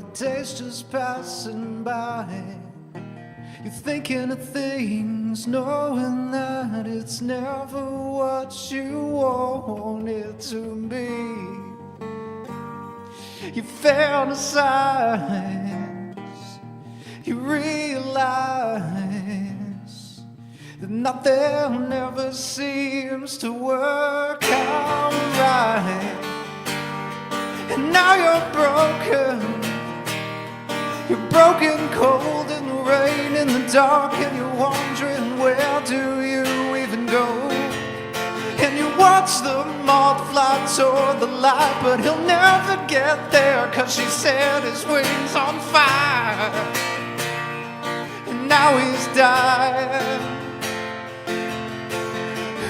the days just passing by. You're thinking of things, knowing that it's never what you want it to be. You fantasize, you realize that nothing ever seems to work out right. And now you're broken cold in the rain, in the dark, and you're wondering where do you even go. And you watch the moth fly toward the light, but he'll never get there, 'cause she set his wings on fire. And now he's dying.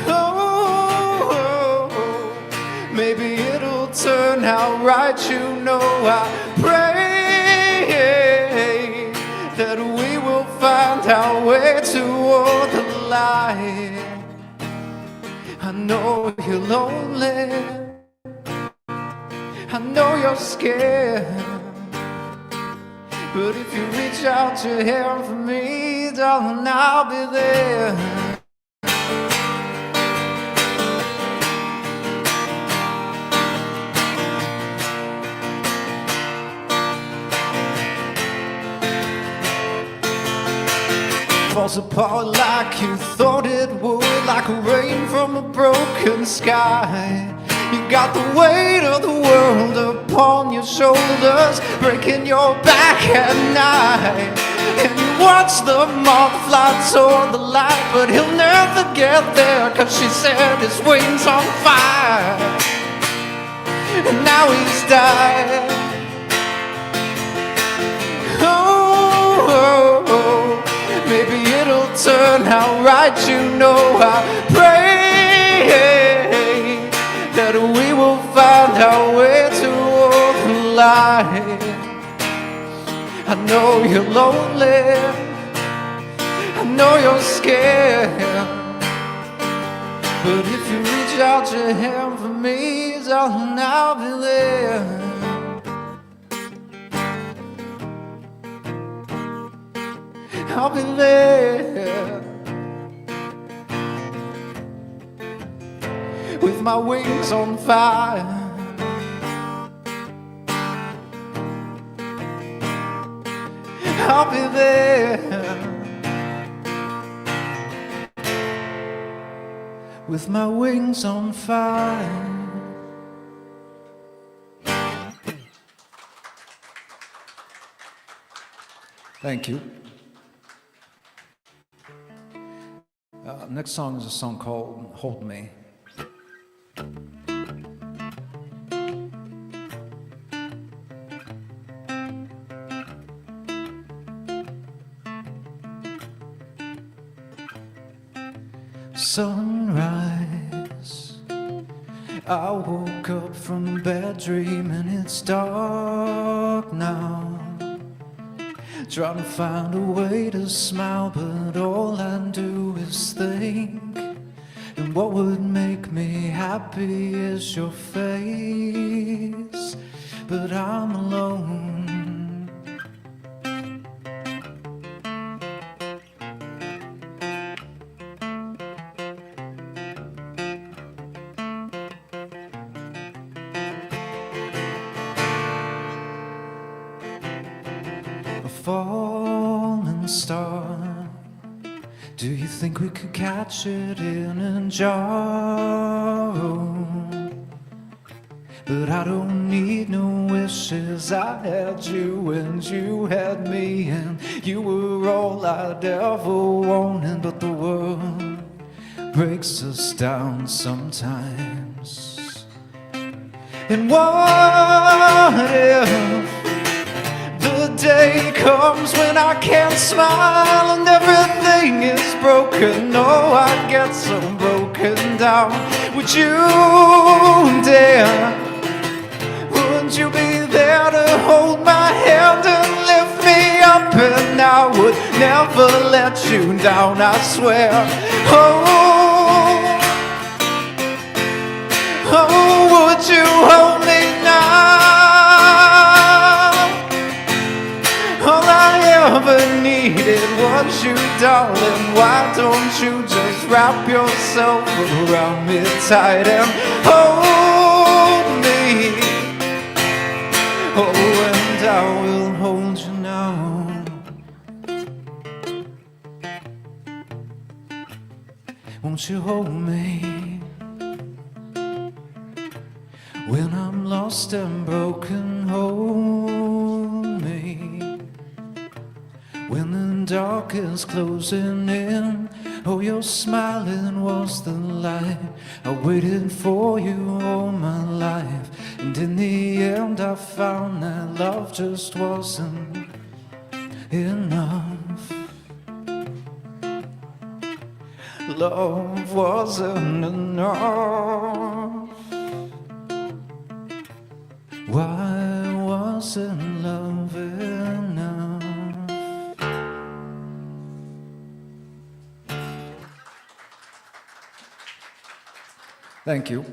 Oh, maybe it'll turn out right, you know. I pray that we will find our way toward the light. I know you're lonely, I know you're scared, but if you reach out your hand for me, darling, I'll be there. Falls apart like you thought it would, like rain from a broken sky. You got the weight of the world upon your shoulders, breaking your back at night. And you watch the moth fly toward the light, but he'll never get there, 'cause she set his wings on fire. And now he's dying. Maybe it'll turn out right, you know. I pray that we will find our way toward the light. I know you're lonely, I know you're scared, but if you reach out your hand for me, darling, I'll be there. I'll be there with my wings on fire. I'll be there with my wings on fire. Thank you. Next song is a song called Hold Me. Sunrise, I woke up from a bad dream and it's dark now. Trying to find a way to smile, but all I do is think. And what would make me happy is your face, but I'm alone. Falling star, do you think we could catch it in a jar? But I don't need no wishes. I had you and you had me, and you were all I'd ever wanted. But the world breaks us down sometimes. And what if the day comes when I can't smile and everything is broken? Oh, I get so broken down. Would you dare? Would you be there to hold my hand and lift me up? And I would never let you down, I swear. Oh, would you hold me now? needed was you, darling. Why don't you just wrap yourself around me tight and hold me? Oh, and I will hold you now. Won't you hold me when I'm lost and broken? Hold me when the dark is closing in. Oh, your smiling was the light. I waited for you all my life, and in the end I found that love just wasn't enough. Love wasn't enough. Why wasn't love enough? Thank you.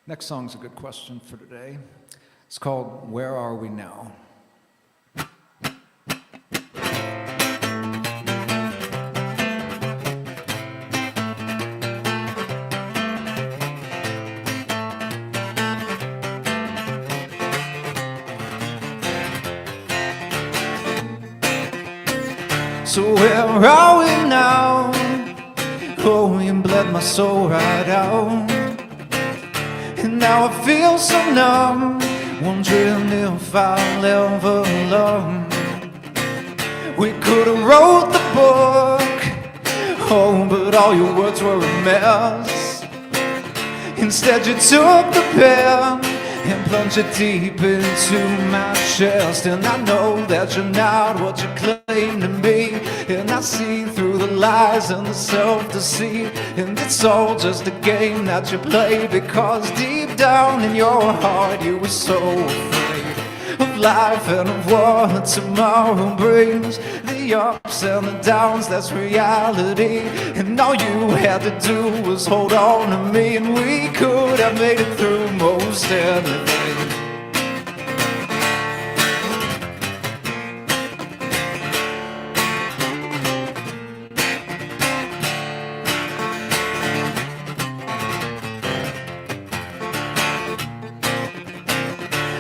Next song's a good question for today. It's called Where Are We Now? So where are we now? Oh, you bled my soul right out, and now I feel so numb, wondering if I'll ever love. We could have wrote the book, oh, but all your words were a mess. Instead you took the pen and plunged it deep into my chest. And I know that you're not what you claim to be, and I see through the lies and the self-deceit, and it's all just a game that you play, because deep down in your heart you were so afraid of life and of what tomorrow brings. The ups and the downs, that's reality, and all you had to do was hold on to me, and we could have made it through most anything.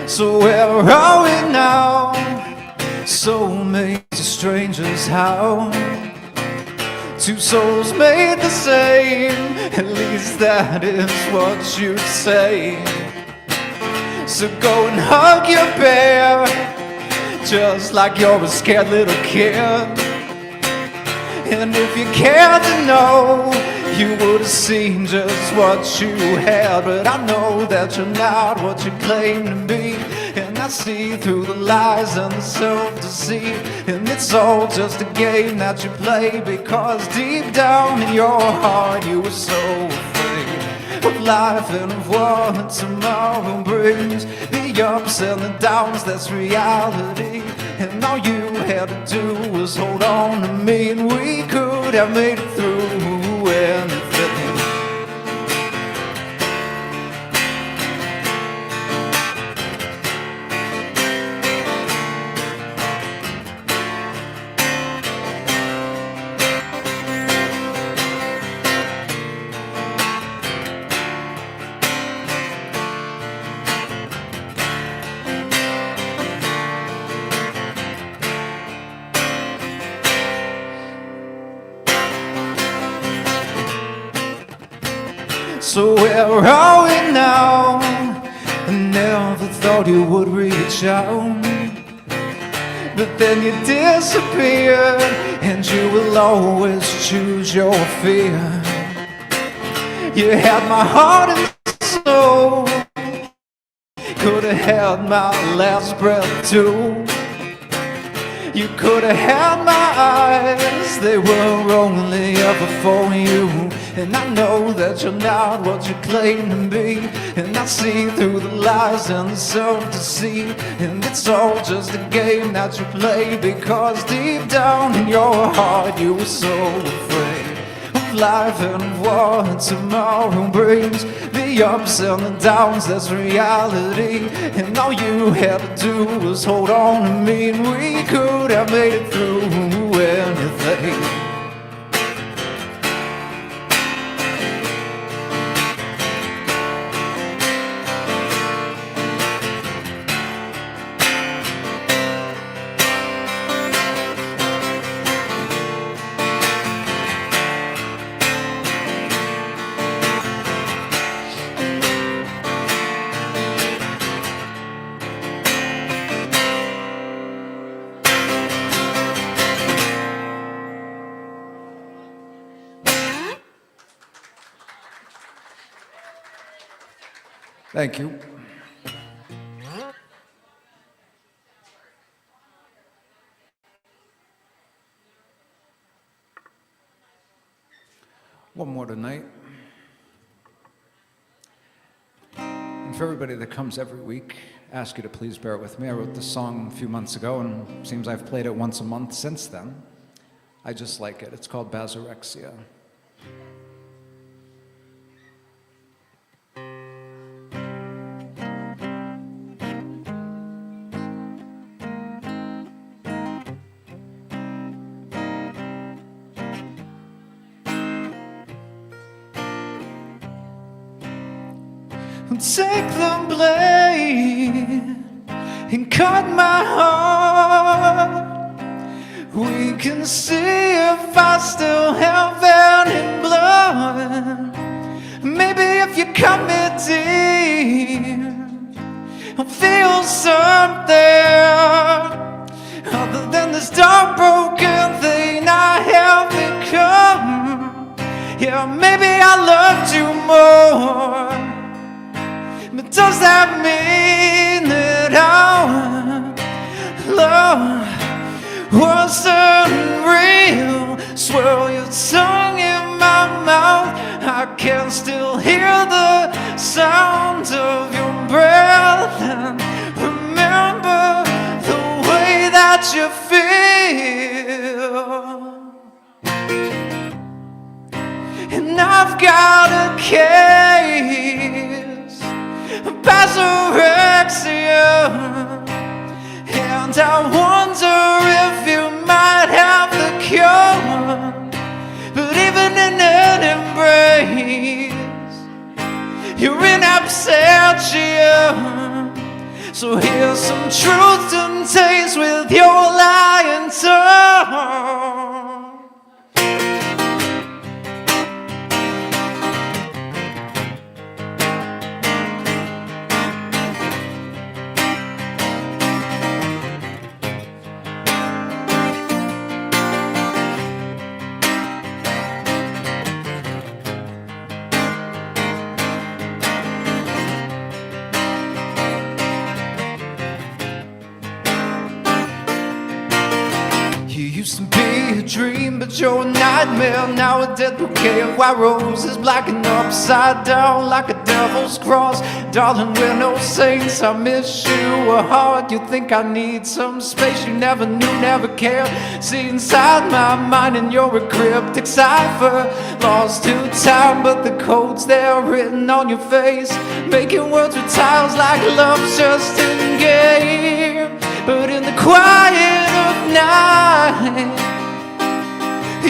So where are we now? Soulmates, strangers, how? Two souls made the same, at least that is what you say. So go and hug your bear, just like you're a scared little kid. And if you cared to know, you would have seen just what you had. But I know that you're not what you claim to be, and I see through the lies and the self-deceit, and it's all just a game that you play, because deep down in your heart you were so afraid of life and of what tomorrow brings. The ups and the downs, that's reality, and all you had to do was hold on to me, and we could have made it through anything. So where are we now? I never thought you would reach out, but then you disappeared, and you will always choose your fear. You had my heart and soul, could have had my last breath too. You could have had my eyes, they were only ever for you. And I know that you're not what you claim to be, and I see through the lies and the self-deceit, and it's all just a game that you play, because deep down in your heart you were so afraid of life and of what tomorrow brings. The the ups and the downs, that's reality. And all you had to do was hold on to me, and we could have made it through anything. Thank you. One more tonight. And for everybody that comes every week, I ask you to please bear with me. I wrote this song a few months ago, and it seems I've played it once a month since then. I just like it. It's called Basorexia. Take the blade and cut my heart. We can see if I still have any blood. Maybe if you cut me deep, I'll feel something other than this dark broken thing I have become. Yeah, maybe I loved you more, but does that mean that our love wasn't real? Swirl your tongue in my mouth, I can still hear the sound of your breath, and remember the way that you feel. And I've got a case of Basorexia, and I wonder if you might have the cure. But even in an embrace, you're in absentia. So here's some truth to taste with your lying tongue. Used to be a dream, but you're a nightmare. Now a dead bouquet of white roses, black and upside down like a devil's cross. Darling, we're no saints, I miss you a heart. You think I need some space you never knew, never cared. See inside my mind and you're a cryptic cipher, lost to time, but the code's there written on your face. Making words with tiles like love's just in game. But in the quiet of night,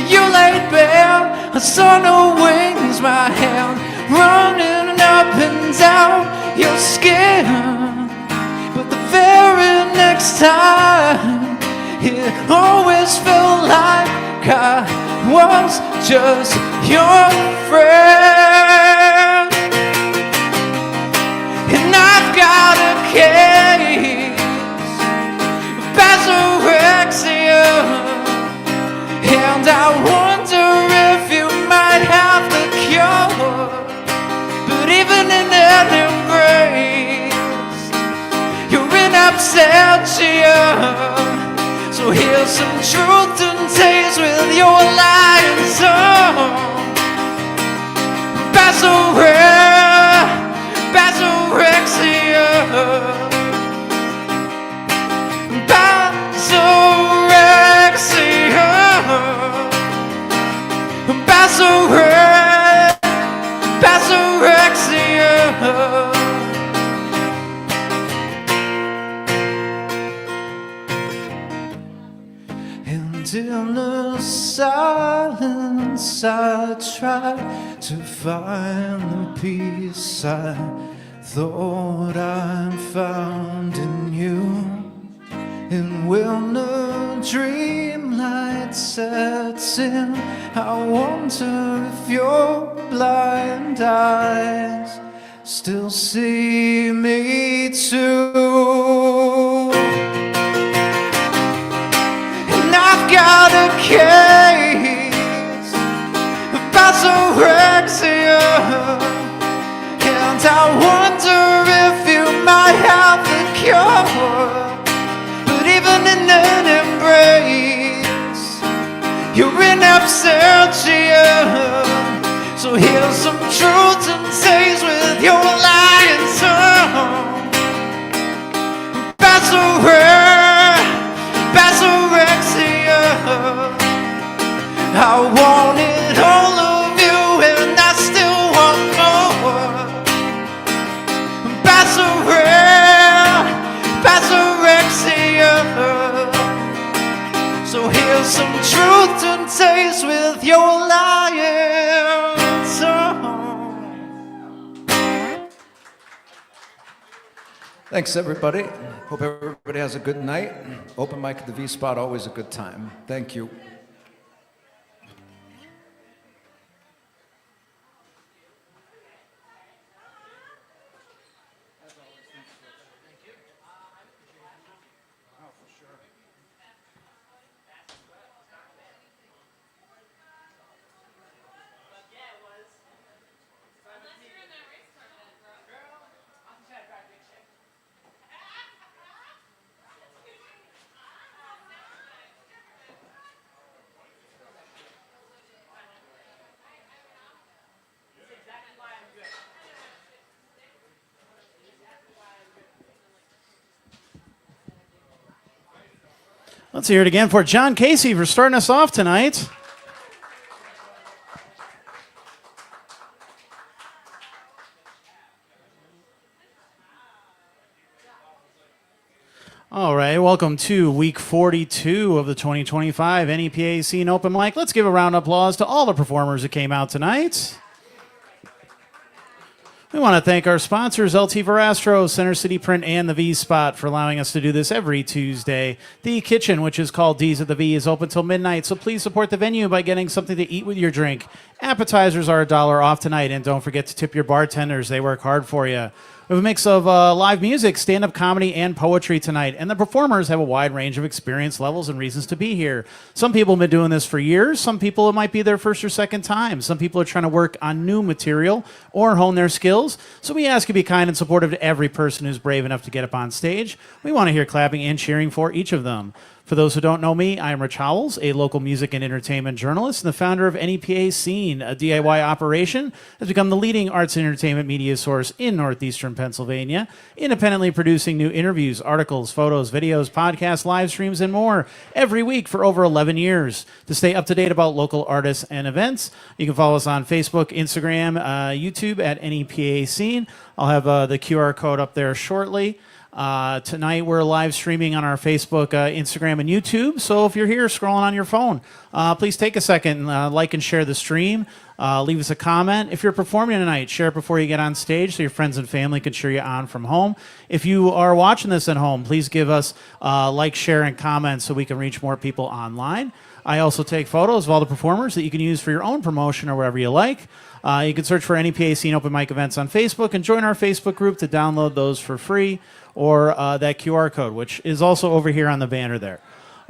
you laid bare, I saw no wings, my hand running up and down your skin. But the very next time, it always felt like I was just your friend. And I've got a case of Basorexia, and I wonder if you might have the cure. But even in an embrace, you're in absentia. So here's some truth and taste with your lying tongue. Basorexia, Basorexia, And in the silence I try to find the peace I thought I found in you. And when the dream light sets in, I wonder if your blind eyes still see me too. And I've got a case of pyrexia, and I wonder if you might have the cure. Even in an embrace, you're in absentia. So here's some truth and taste with your lying tongue. Pyrexia. I wanted all of you and I still want more. Pyrexia. So here's some truth and taste with your lying tongue. Thanks, everybody. Hope everybody has a good night. Open mic at the V-Spot, always a good time. Thank you. Let's hear it again for John Casey for starting us off tonight. All right, welcome to week 42 of the 2025 NEPA Scene Open Mic. Let's give a round of applause to all the performers that came out tonight. We want to thank our sponsors, LT Verastro, Center City Print, and the V-Spot for allowing us to do this every Tuesday. The Kitchen, which is called D's at the V, is open till midnight, so please support the venue by getting something to eat with your drink. Appetizers are $1 off tonight, and don't forget to tip your bartenders. They work hard for you. We have a mix of live music, stand-up comedy, and poetry tonight, and the performers have a wide range of experience levels and reasons to be here. Some people have been doing this for years. Some people, it might be their first or second time. Some people are trying to work on new material or hone their skills. So we ask you to be kind and supportive to every person who's brave enough to get up on stage. We want to hear clapping and cheering for each of them. For those who don't know me, I am Rich Howells, a local music and entertainment journalist and the founder of NEPA Scene, a DIY operation has become the leading arts and entertainment media source in northeastern Pennsylvania, independently producing new interviews, articles, photos, videos, podcasts, live streams, and more every week for over 11 years. To stay up to date about local artists and events, you can follow us on Facebook, Instagram, YouTube at NEPA Scene. I'll have the QR code up there shortly. Tonight we're live streaming on our Facebook, Instagram, and YouTube. So if you're here scrolling on your phone, please take a second and like and share the stream. Leave us a comment. If you're performing tonight, share it before you get on stage so your friends and family can cheer you on from home. If you are watching this at home, please give us like, share, and comment so we can reach more people online. I also take photos of all the performers that you can use for your own promotion or wherever you like. You can search for NEPA Scene Open Mic events on Facebook and join our Facebook group to download those for free, or that QR code, which is also over here on the banner there.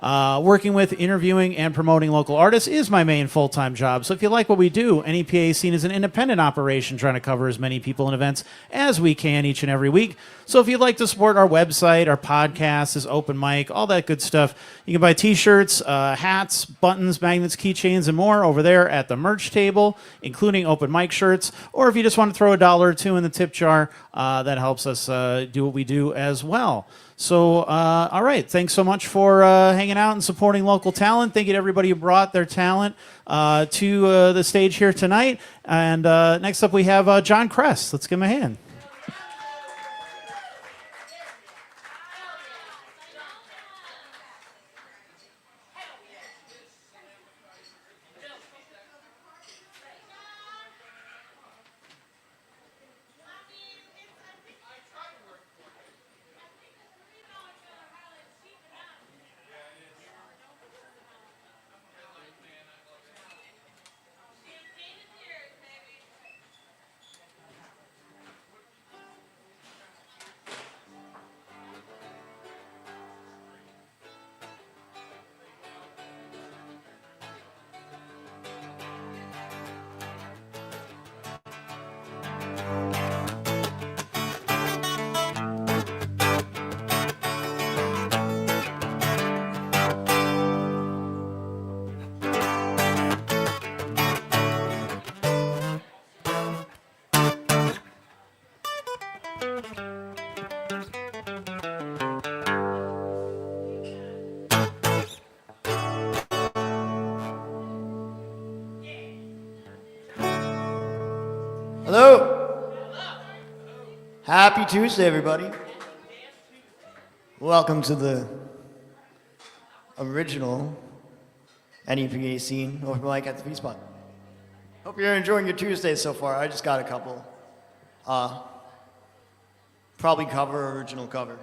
Working with, interviewing, and promoting local artists is my main full-time job. So if you like what we do, NEPA Scene is an independent operation trying to cover as many people and events as we can each and every week. So if you'd like to support our website, our podcast, this open mic, all that good stuff, you can buy t-shirts, hats, buttons, magnets, keychains, and more over there at the merch table, including open mic shirts. Or if you just want to throw $1 or $2 in the tip jar, that helps us do what we do as well. So, all right, thanks so much for hanging out and supporting local talent. Thank you to everybody who brought their talent to the stage here tonight. And next up we have John Kress. Let's give him a hand. Hello. Happy Tuesday, everybody. Welcome to the original NEPA Scene Open Mic at the V Spot. Hope you're enjoying your Tuesday so far. I just got a couple. Probably cover, original cover.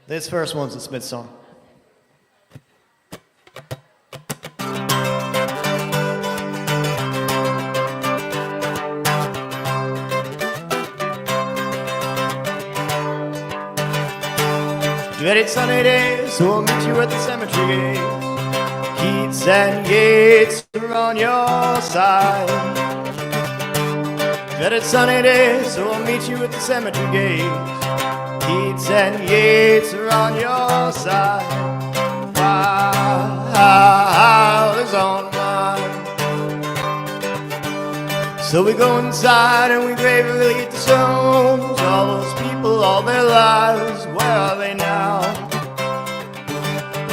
This first one's a Smith song. Dreaded sunny days, so I'll meet you at the cemetery gates. Keats and Yeats are on your side. Dreaded sunny days, so I'll meet you at the cemetery gates. Keats and Yeats are on your side. Wild is on mine. So we go inside and we gravely eat the stones. All those people, all their lives, where are they now?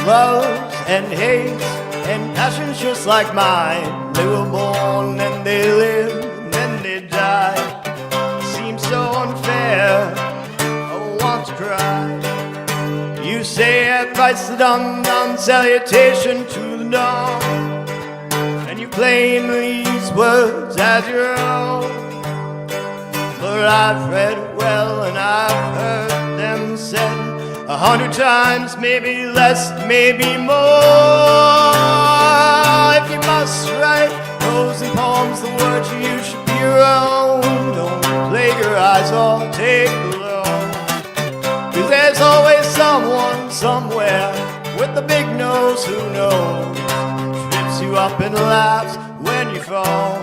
Loves and hates and passions just like mine. They were born and they lived and then they died. It seems so unfair, I want to cry. You say advice the dumb salutation to the dawn, and you claim these words as your own. But I've read it well and I've heard them said 100 times, maybe less, maybe more. If you must write prose and poems, the words you use should be your own. Don't plagiarize or take the loan, 'cause there's always someone somewhere with a big nose who knows, trips you up and laughs when you fall.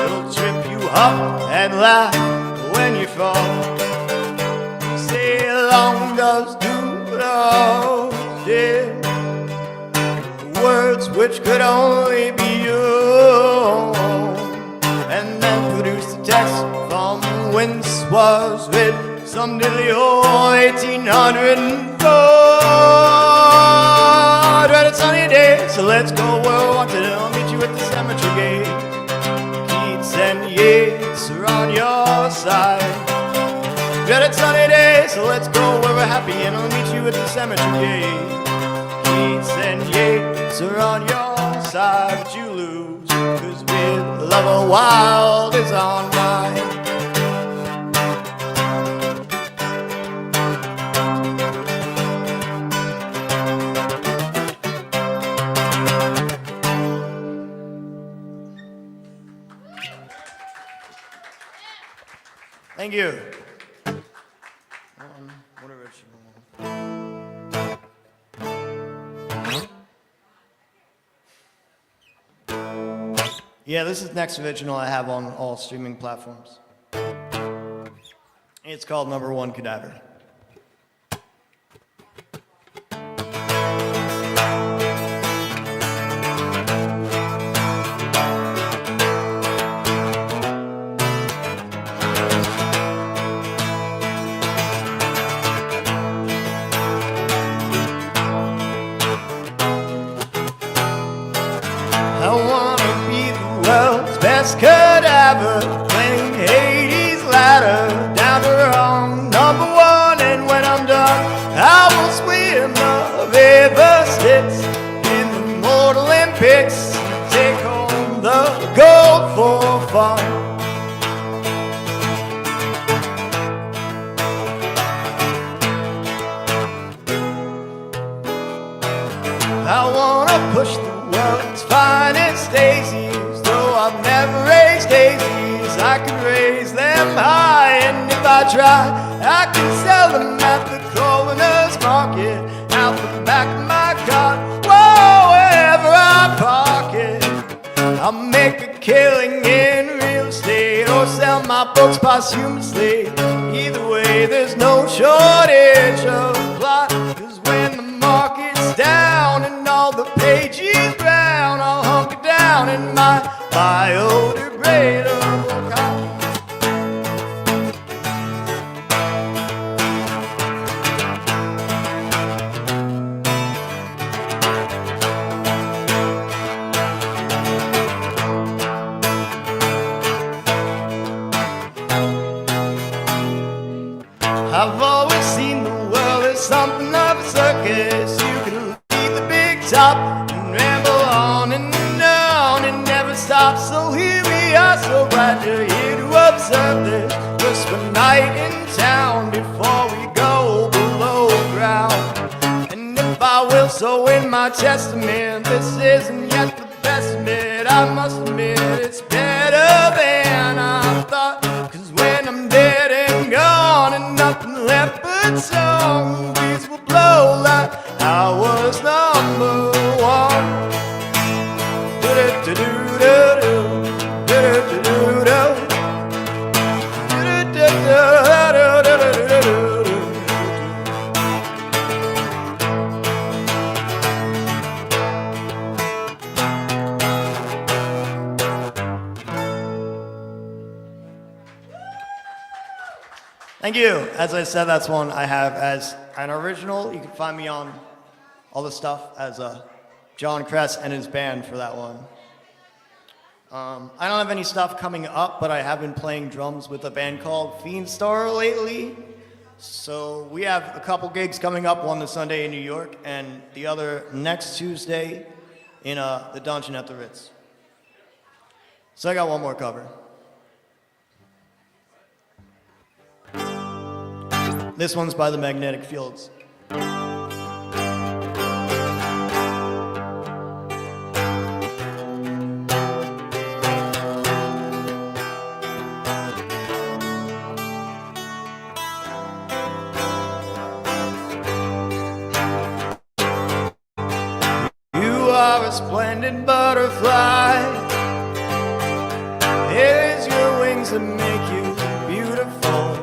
It'll trip you up and laugh when you fall. Say long does do those did, words which could only be you, and then produce the text from whence was written some dilly old 1804. Dreaded sunny day, so let's go where we wanted. I'll meet you at the cemetery gate. Keats and Yeats are on your side. Dreaded sunny day, so let's go where we're happy, and I'll meet you at the cemetery gate. Keats and Yeats are on your side, but you lose, 'cause with love a wild is on mine. Thank you. What original? Yeah, this is next original I have on all streaming platforms. It's called Number One Cadaver. Best cadaver, playing Hades' ladder, down to wrong, number one, and when I'm done, I will swim the river Styx in the Mortal Olympics, take home the gold for fun. I wanna push the world's finest daisies. I've never raised daisies, I can raise them high, and if I try, I can sell them at the coroner's market, out the back of my car, whoa, wherever I park it. I'll make a killing in real estate, or sell my books posthumously. Either way, there's no shortage of biodegradable cotton. I've always seen the world as something of a circus. You can leave the big top and ramble on and on. It never stops, so here we are, so glad you're here to observe this. Just one night in town before we go below ground. And if I will, so in my testament, this isn't yet the best bit. I must admit it's better than I thought. 'Cause when I'm dead and gone and nothing left but song, breeze will blow like I was number one. Do-do-do-do-do, do-do-do-do-do, do-do-do-do-do-do-do-do-do. Thank you. As I said, that's one I have as an original. You can find me on all the stuff as John Kress and his band for that one. I don't have any stuff coming up, but I have been playing drums with a band called Fiendstar lately. So we have a couple gigs coming up, one this Sunday in New York and the other next Tuesday in the Dungeon at the Ritz. So I got one more cover. This one's by the Magnetic Fields. You are a splendid butterfly. It is your wings that make you beautiful.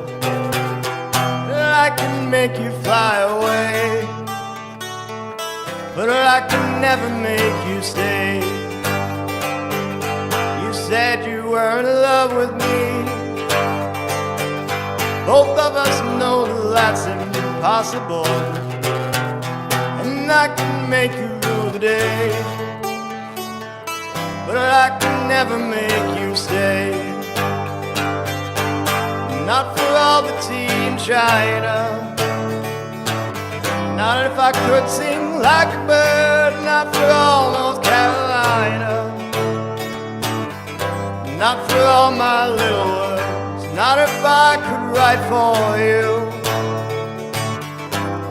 I can make you fly away, but I can never make you stay. You said you were in love with me. Both of us know that that's impossible, and I can make you rule the day, but I can never make you stay. Not for all the tea in China, not if I could sing like a bird, not for all North Carolina, not for all my little words, not if I could write for you.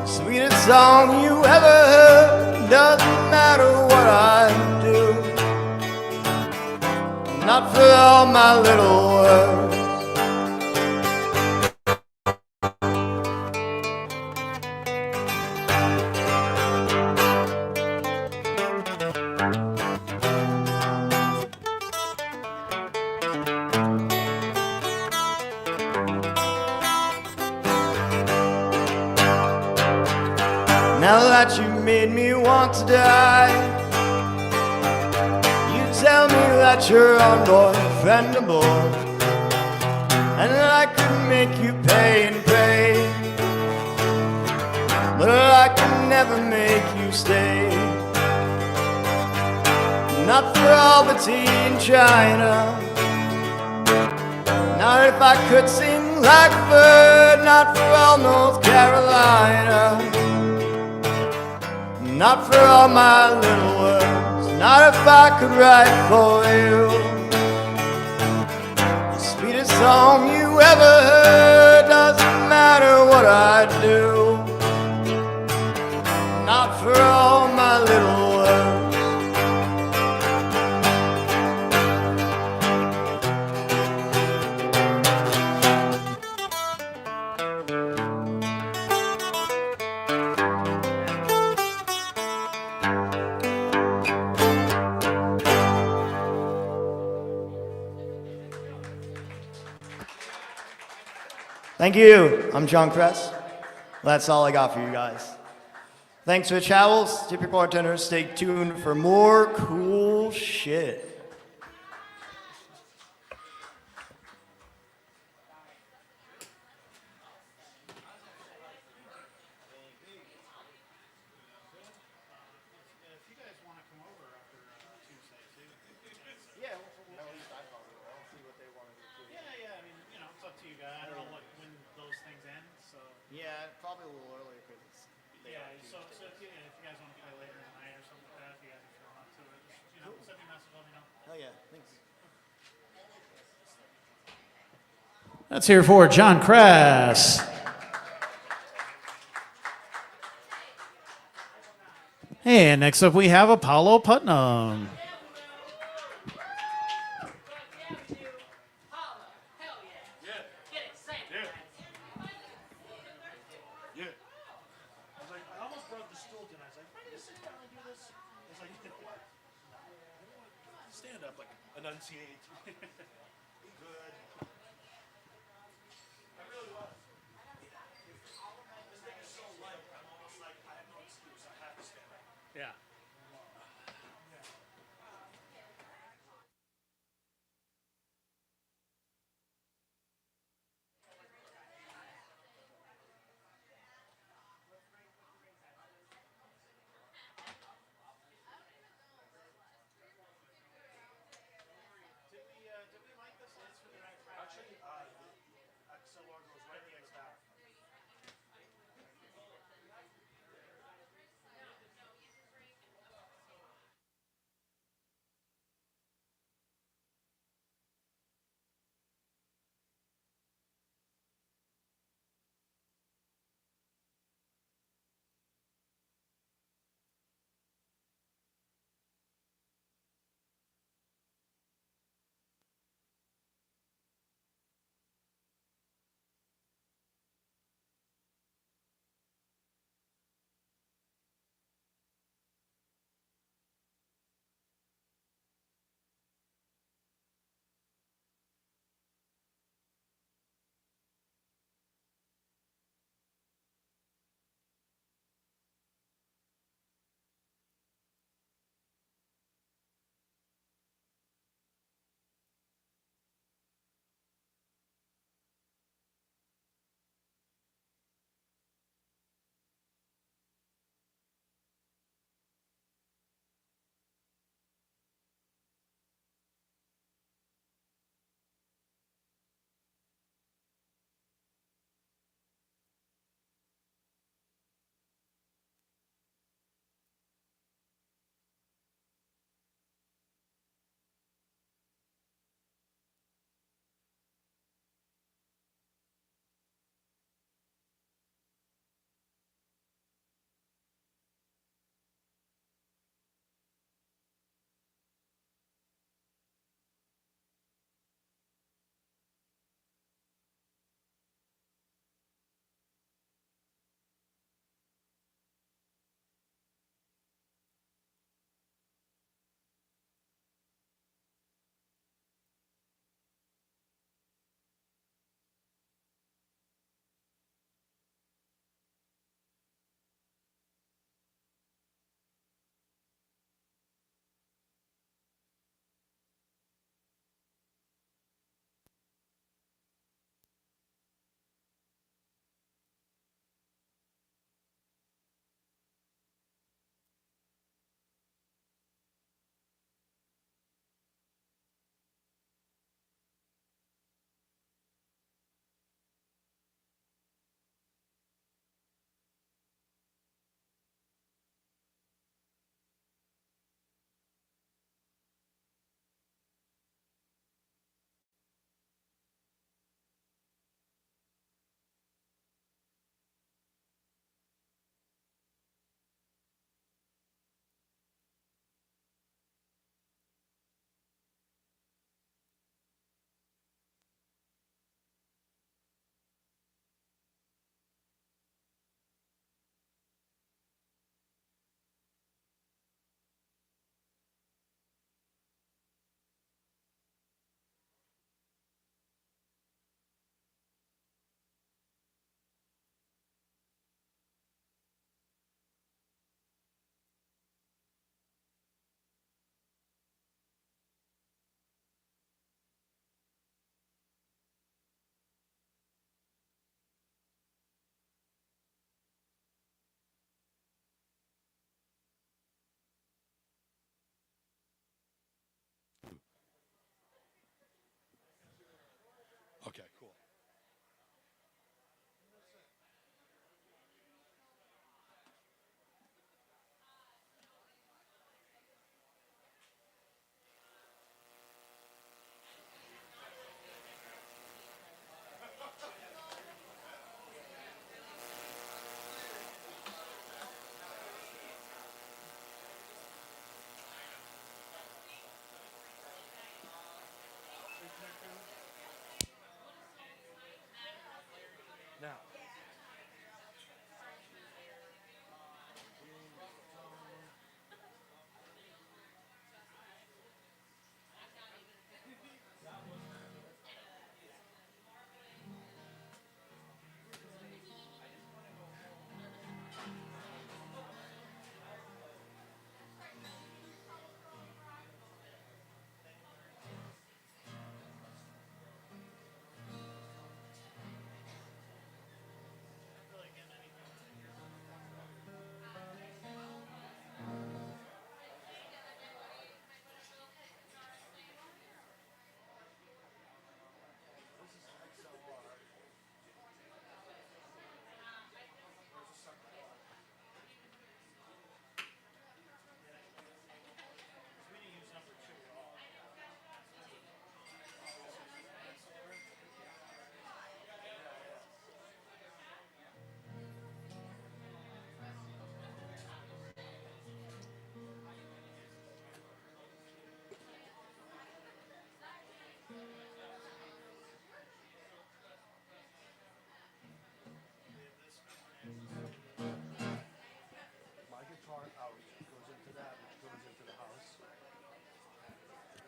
Sweetest song you ever heard, doesn't matter what I do, not for all my little words. Now that you made me want to die, you tell me that you're unboyfriendable, and that I could make you pay and pray, but I can never make you stay. Not for all the tea in China, not if I could sing like a bird, not for all North Carolina, not for all my little words, not if I could write for you. The sweetest song you ever heard, doesn't matter what I do, not for all my little words. Thank you. I'm John Kress. That's all I got for you guys. Thanks for the travels. Tip your bartenders. Stay tuned for more cool shit. probably a little earlier because it's. Yeah, so if you guys want to play later tonight or something like that, if you guys are feeling up to it, just, send me a message, let me know. Hell yeah, thanks. Let's hear for John Crass. And next up we have Apollo Putnam. Stand up, like enunciate. Be good. I really was. This thing is so light. I'm almost like I have no excuse. I have to stand up. Yeah. Actually, XLR goes right in the X-Back.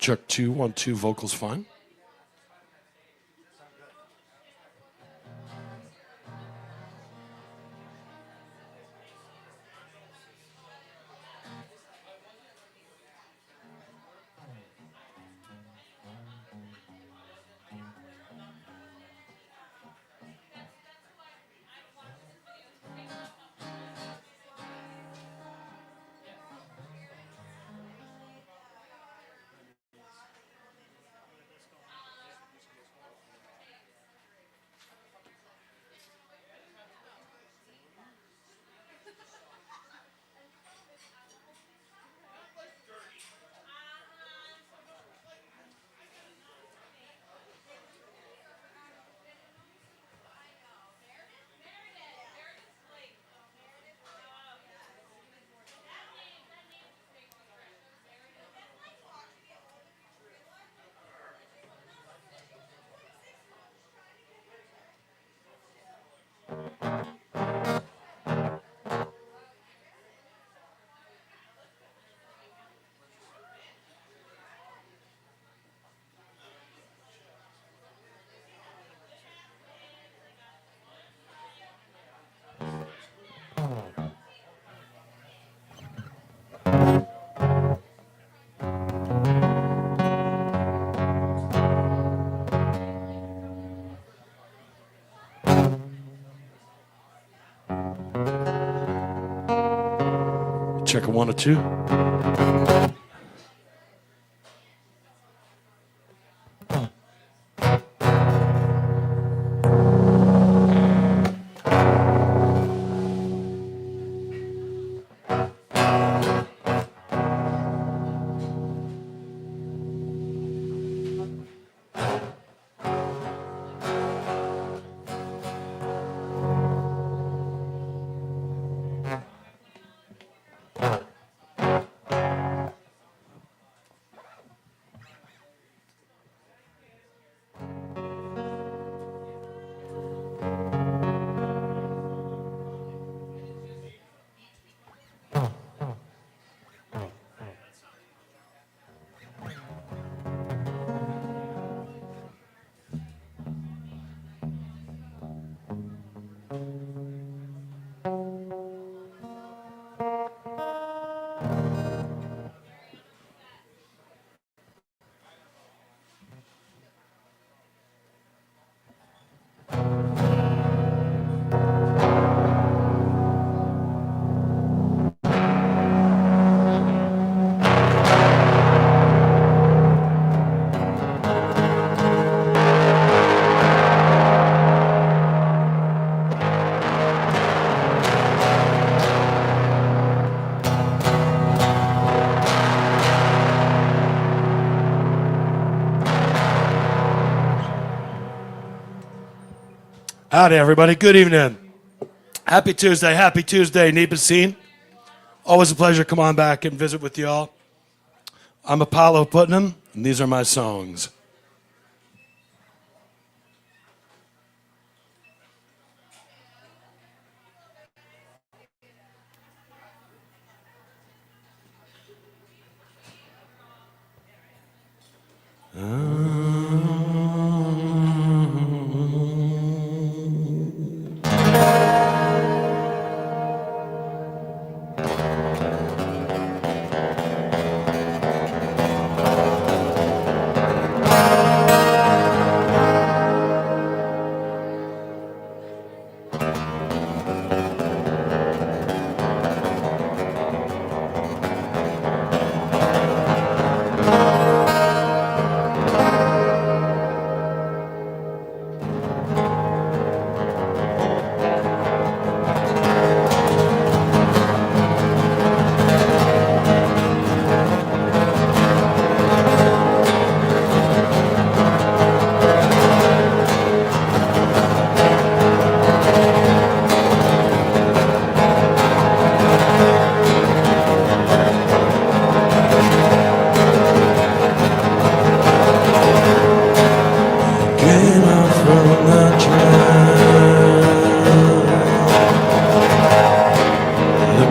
Check 2, 1, 2, vocals fine. Check a 1 or 2. Howdy, everybody. Good evening. Happy Tuesday, NEPA Scene. Always a pleasure to come on back and visit with y'all. I'm Apollo Putnam, and these are my songs.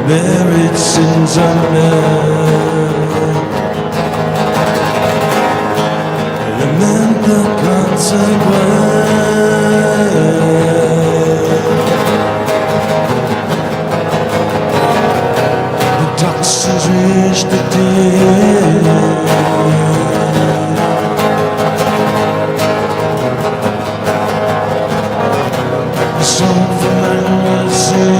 Buried sins unknown. Toxins reach the deep. The song from magazine.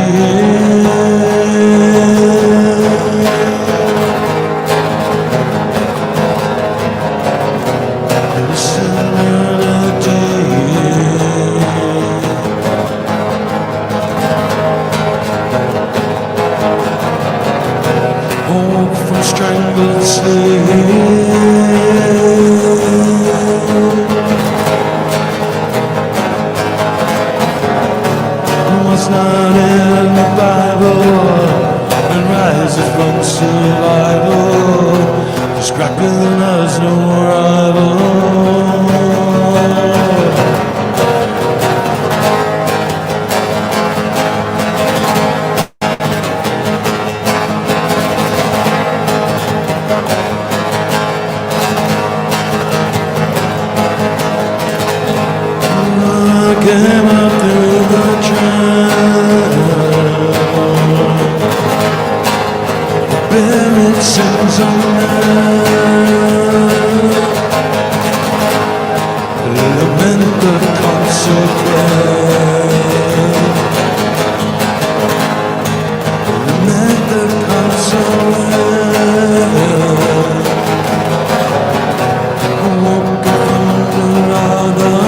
It's another day. Hope from strangled sleep. What's not in the Bible and rises from survival. This Scranton has no rival. Came up through the trail, buried sins of man. Lament the consequence. Lament the consequence. Walk upon the ladder.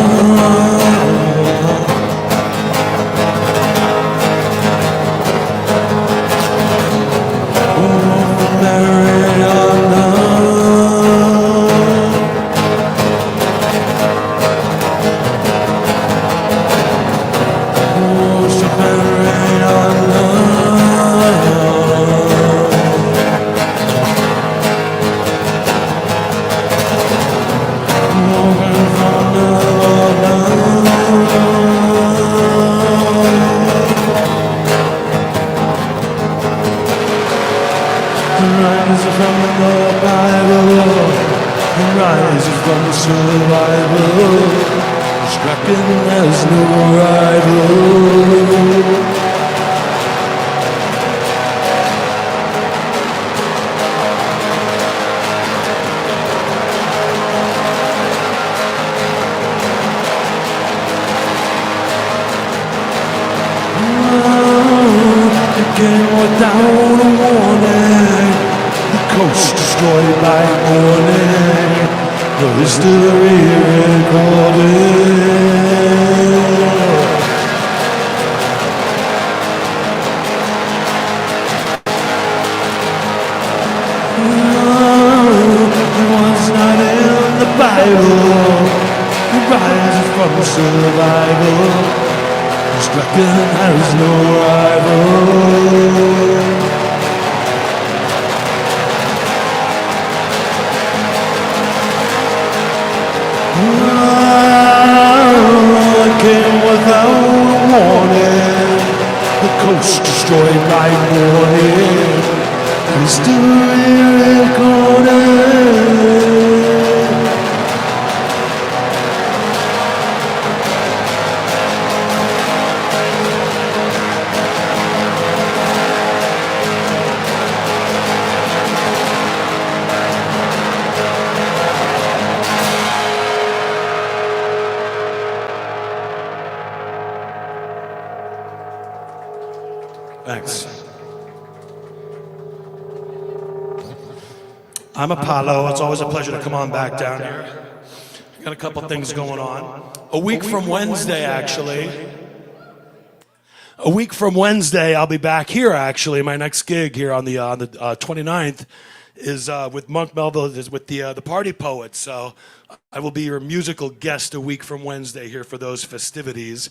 Rises from the Bible, and rises from survival. Scranton has no rival. It came without a warning. The coast destroyed by morning. The history recorded. It was not in the Bible. It rises from survival. Scranton has no rival. Came without warning. The coast destroyed by morning. History recorded. Thanks. I'm Apollo. It's always a pleasure to come on back down here. Got a couple things going on. A week from Wednesday, actually. A week from Wednesday, I'll be back here, actually. My next gig here on the 29th is with Monk Melville, is with the Party Poets. So I will be your musical guest a week from Wednesday here for those festivities.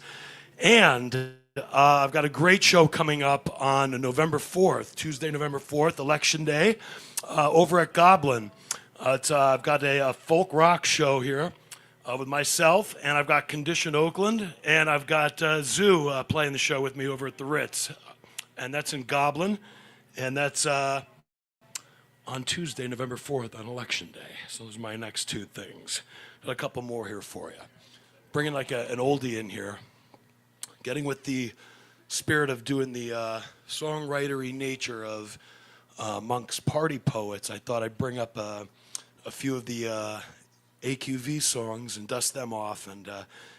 And I've got a great show coming up on November 4th, Tuesday, November 4th, Election Day, over at Goblin. I've got a folk rock show here with myself, and I've got Condition Oakland, and I've got Zoo playing the show with me over at the Ritz. And that's in Goblin, and that's on Tuesday, November 4th on Election Day. So those are my next two things. Got a couple more here for you. bringing like an oldie in here, getting with the spirit of doing the songwritery nature of Monk's Party Poets. I thought I'd bring up a few of the AQV songs and dust them off and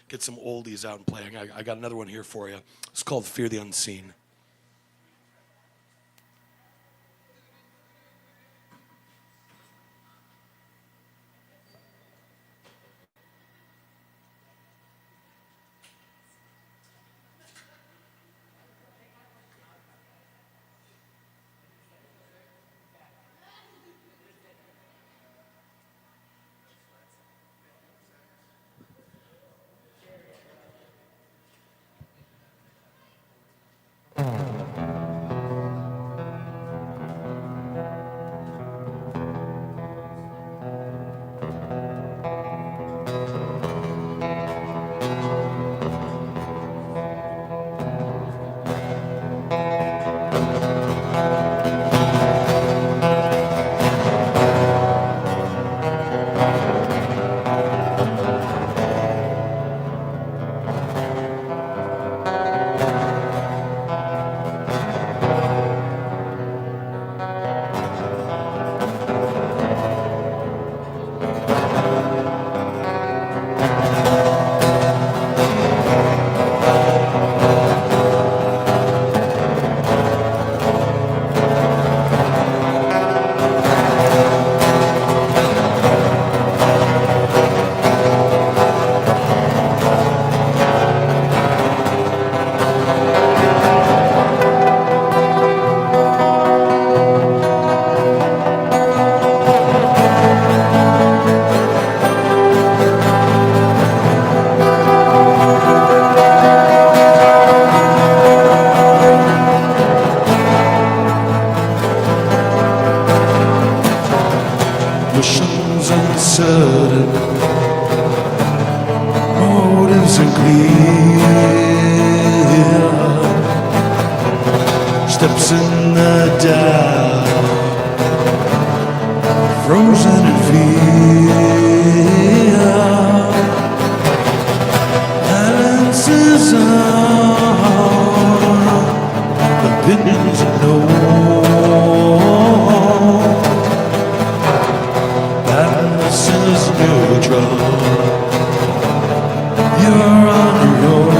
get some oldies out and playing. I got another one here for you. It's called Fear the Unseen. Emotions uncertain, motives unclear, steps in the dark, frozen in fear, balances on, opinions unknown. Is neutral. You're on your own.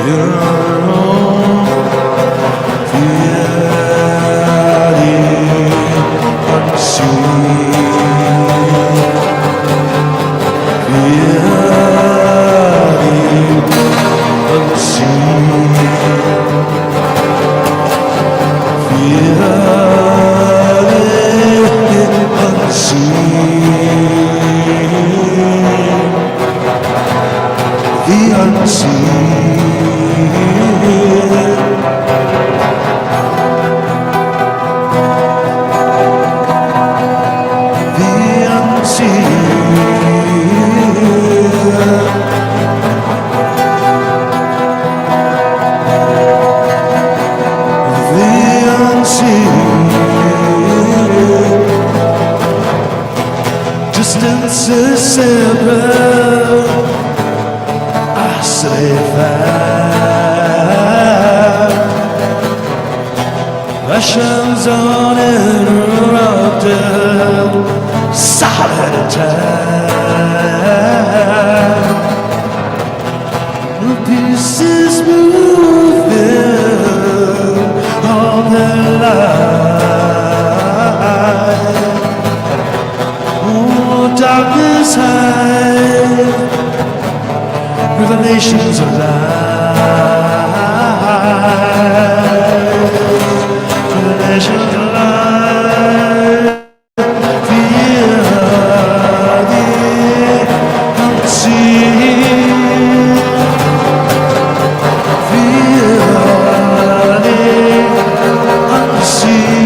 You're on your own. Fear the unseen. Fear the unseen. Fear. The unseen, the unseen. Distance is separate. I say fire. Passions uninterrupted. Solid attack. The pieces moving on their line. Darkness high, revelations alive, revelations alive. Fear the unseen, fear the unseen.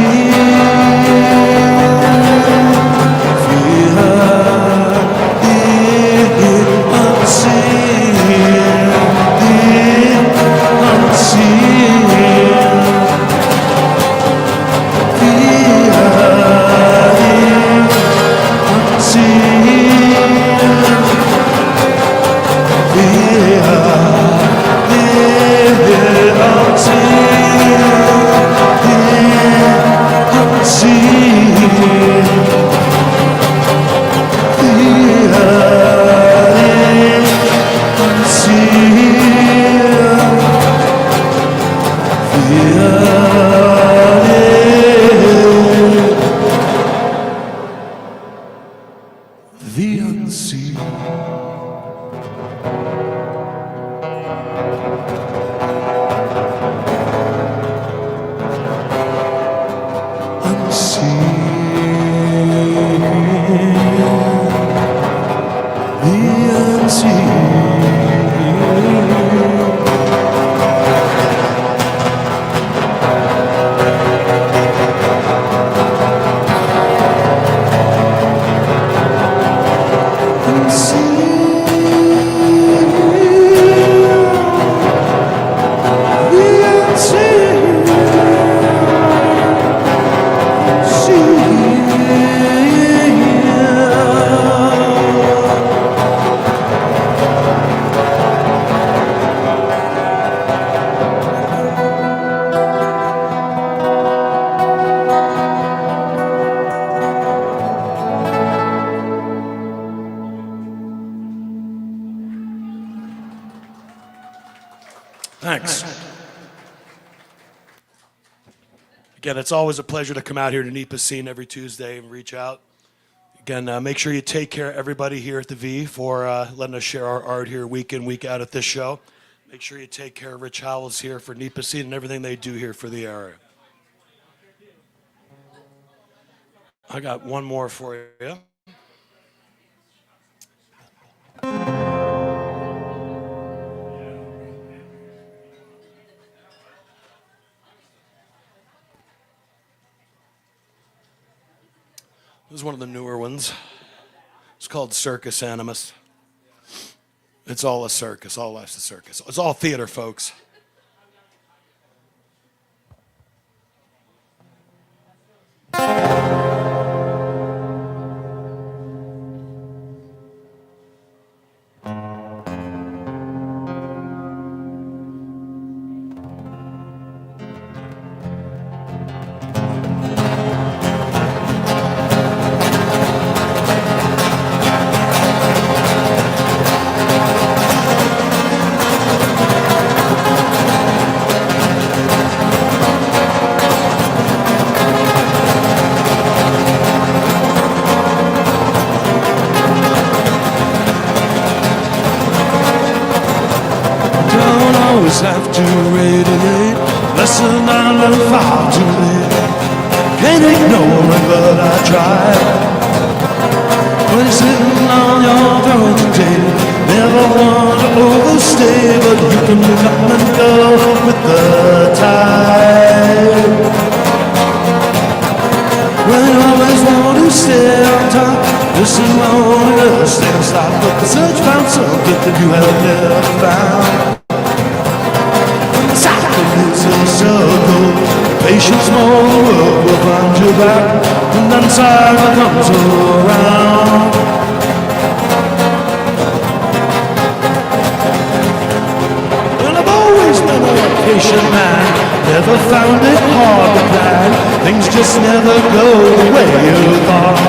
Thanks. Again, it's always a pleasure to come out here to NEPA Scene every Tuesday and reach out. Again, make sure you take care of everybody here at the V for letting us share our art here week in, week out at this show. Make sure you take care of Rich Howells here for NEPA Scene and everything they do here for the area. I got one more for you. This is one of the newer ones. It's called Circus Animus. It's all a circus. All life's a circus. It's all theater, folks. Have to radiate lesson I learned far too late. Can't ignore it, but I try. When you're sitting on your throne today, never want to overstay, but you can come and go with the tide. When you always want to stay on top, listen long and never stay and stop, but the search found something that you have never found. It's a circle, patience more, work will find you back, and then time comes around. And I've always been a patient man, never found it hard to plan, things just never go the way you thought.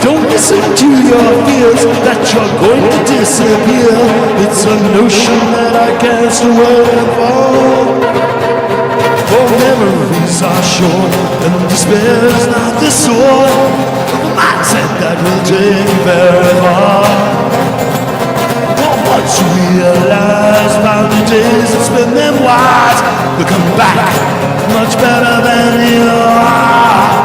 Don't listen to your fears that you're going to disappear. It's a notion that I can't away for. For memories are short and despair is not the sort of a mindset that will take very far. For once you realize about the days and spend them wise, will come back much better than you are.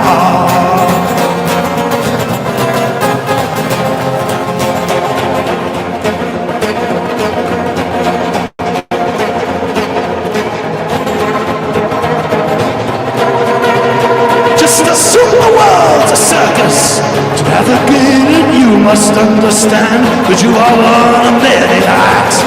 To navigate it, you must understand that you are one of many acts.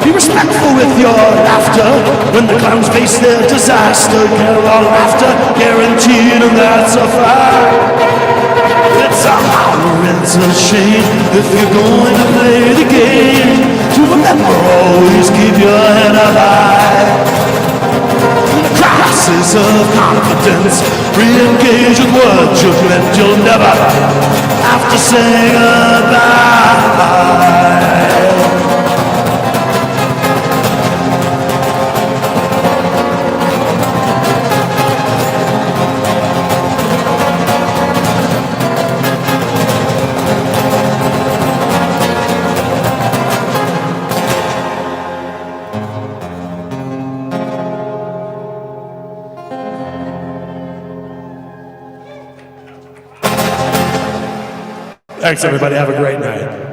Be respectful with your laughter when the clowns face their disaster. Carol laughter guaranteed, and that's a fact. It's a horror, it's a shame if you're going to play the game. To remember, always keep your head up high. Crisis of confidence, re-engage with words you've meant you'll never have to say goodbye. Thanks, everybody. Have a great night.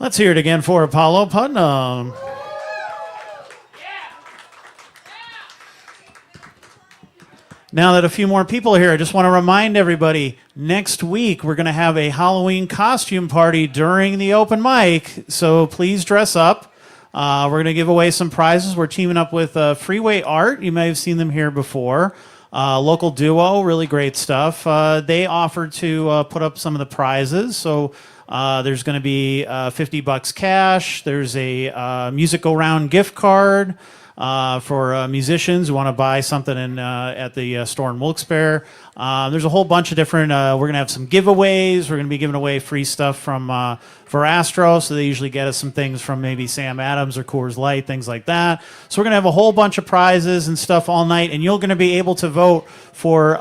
Let's hear it again for Apollo Putnam. Now that a few more people are here, I just want to remind everybody, next week we're going to have a Halloween costume party during the open mic, so please dress up. We're going to give away some prizes. We're teaming up with Freeway Art. You may have seen them here before. Local duo, really great stuff. They offered to put up some of the prizes, so there's going to be $50 cash. There's a Music Go Round gift card. For musicians who want to buy something at the store in Wilkes-Barre. There's a whole bunch of different, we're going to have some giveaways. We're going to be giving away free stuff from Verastro, so they usually get us some things from maybe Sam Adams or Coors Light, things like that. So we're going to have a whole bunch of prizes and stuff all night, and you're going to be able to vote for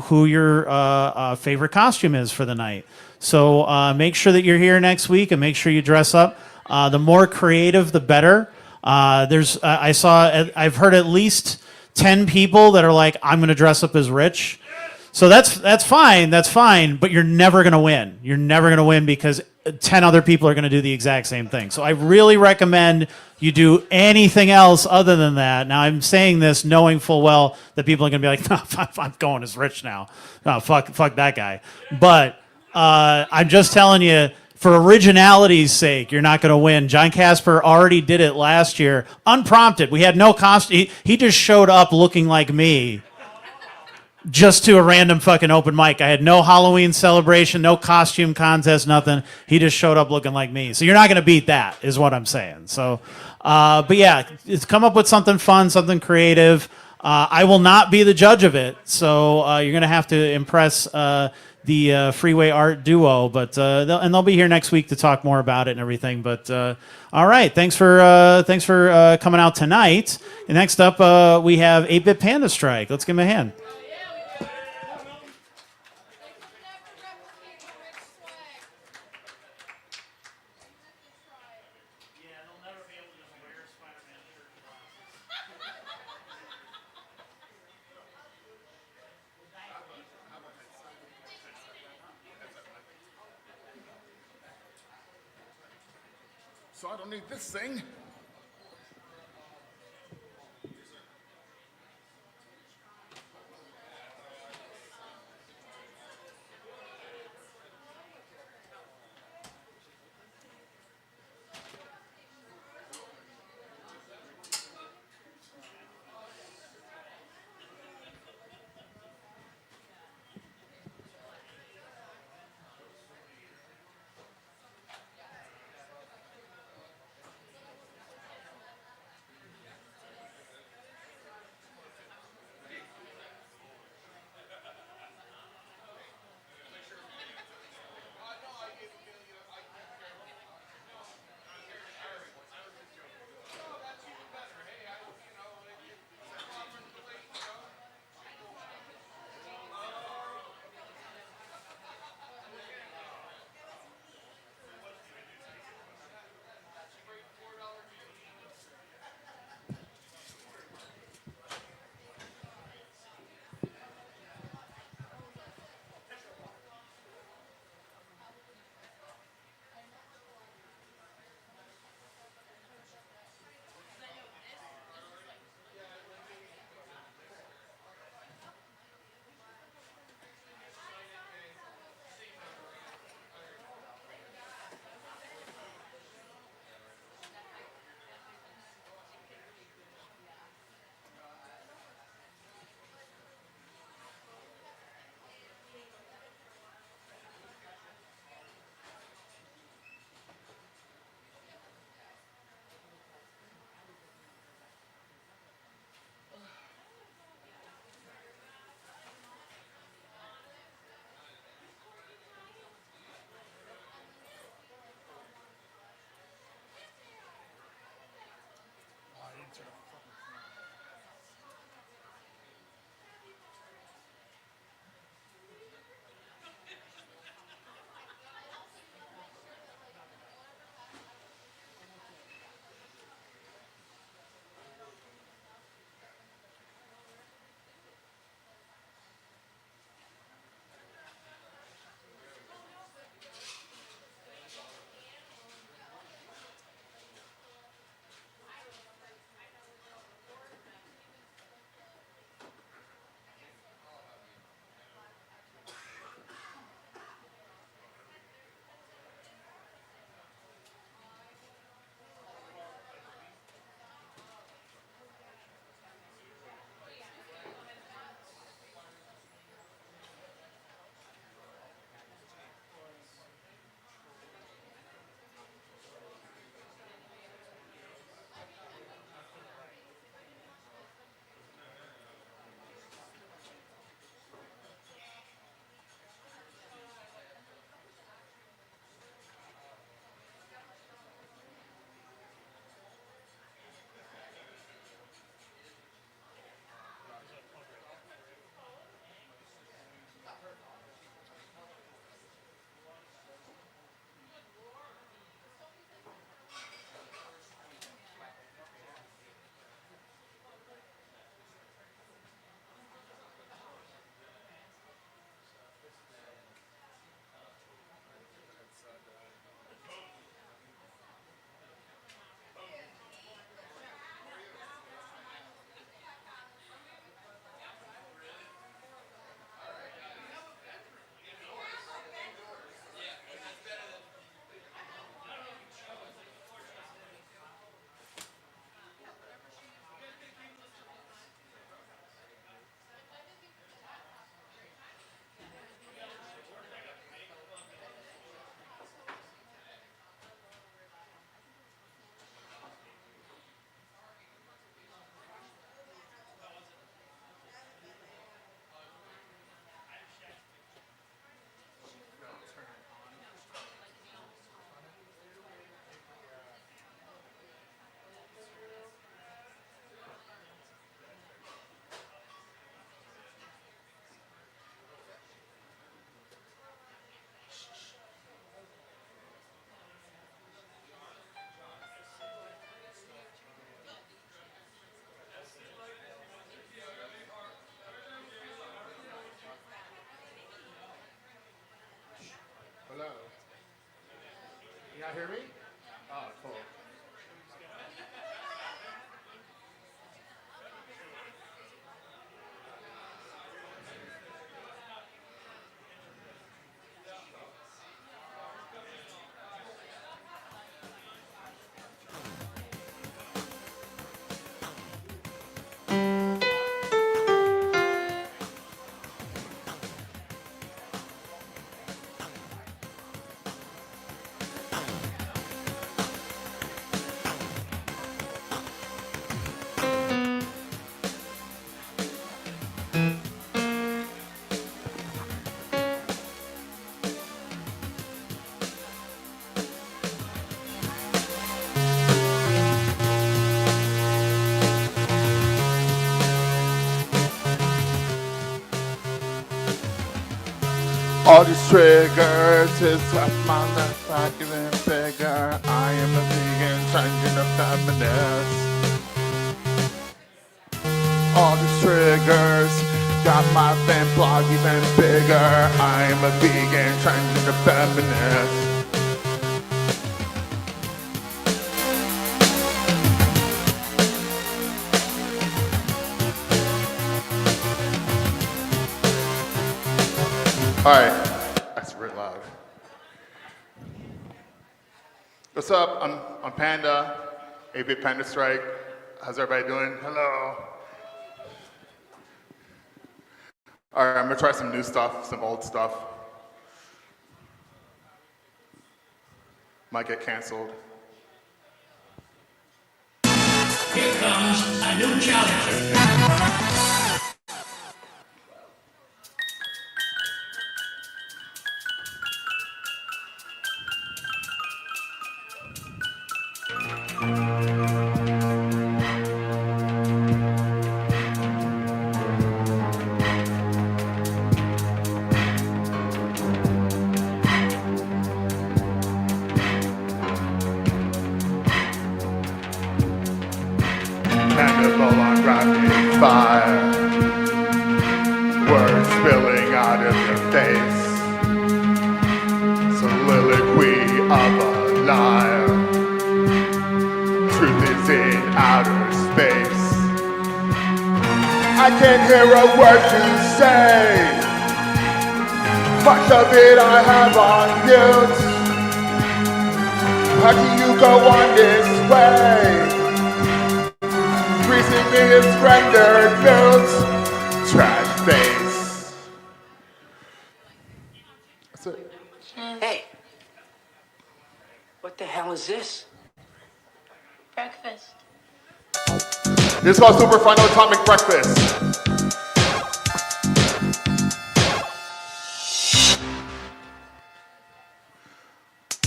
who your favorite costume is for the night. So make sure that you're here next week and make sure you dress up. The more creative, the better. I've heard at least 10 people that are like, I'm going to dress up as Rich. So that's fine, but you're never going to win. You're never going to win because 10 other people are going to do the exact same thing. So I really recommend you do anything else other than that. Now, I'm saying this knowing full well that people are going to be like, no, I'm going as Rich now. No, fuck that guy. But I'm just telling you, for originality's sake, you're not going to win. John Casper already did it last year, unprompted. We had no costume. He just showed up looking like me just to a random fucking open mic. I had no Halloween celebration, no costume contest, nothing. He just showed up looking like me. So you're not going to beat that, is what I'm saying. So, but yeah, it's come up with something fun, something creative. I will not be the judge of it, so you're going to have to impress the Freeway Art duo, but they'll be here next week to talk more about it and everything. But all right, thanks for coming out tonight. And next up, we have 8-Bit Panda Strike. Let's give him a hand. So I don't need this thing. hear me? Oh, cool. All these triggers is up my left back even bigger. I am a vegan, changing the feminist. All these triggers got my fan blog even bigger. I am a vegan, changing the feminist. All right, that's real loud. What's up? I'm Panda, 8-Bit Panda Strike. How's everybody doing? Hello. All right, I'm gonna try some new stuff, some old stuff. Might get canceled. Here comes a new challenger. Cannibal on rapid fire. Words spilling out of your face. Soliloquy of a liar. Truth is in outer space. I can't hear a word you say. Much of it I have on mute. How can you go on this way? Freezing me is rendered mute. Trash face. That's it. Hey, what the hell is this? Breakfast. This is called Super Final Atomic Breakfast.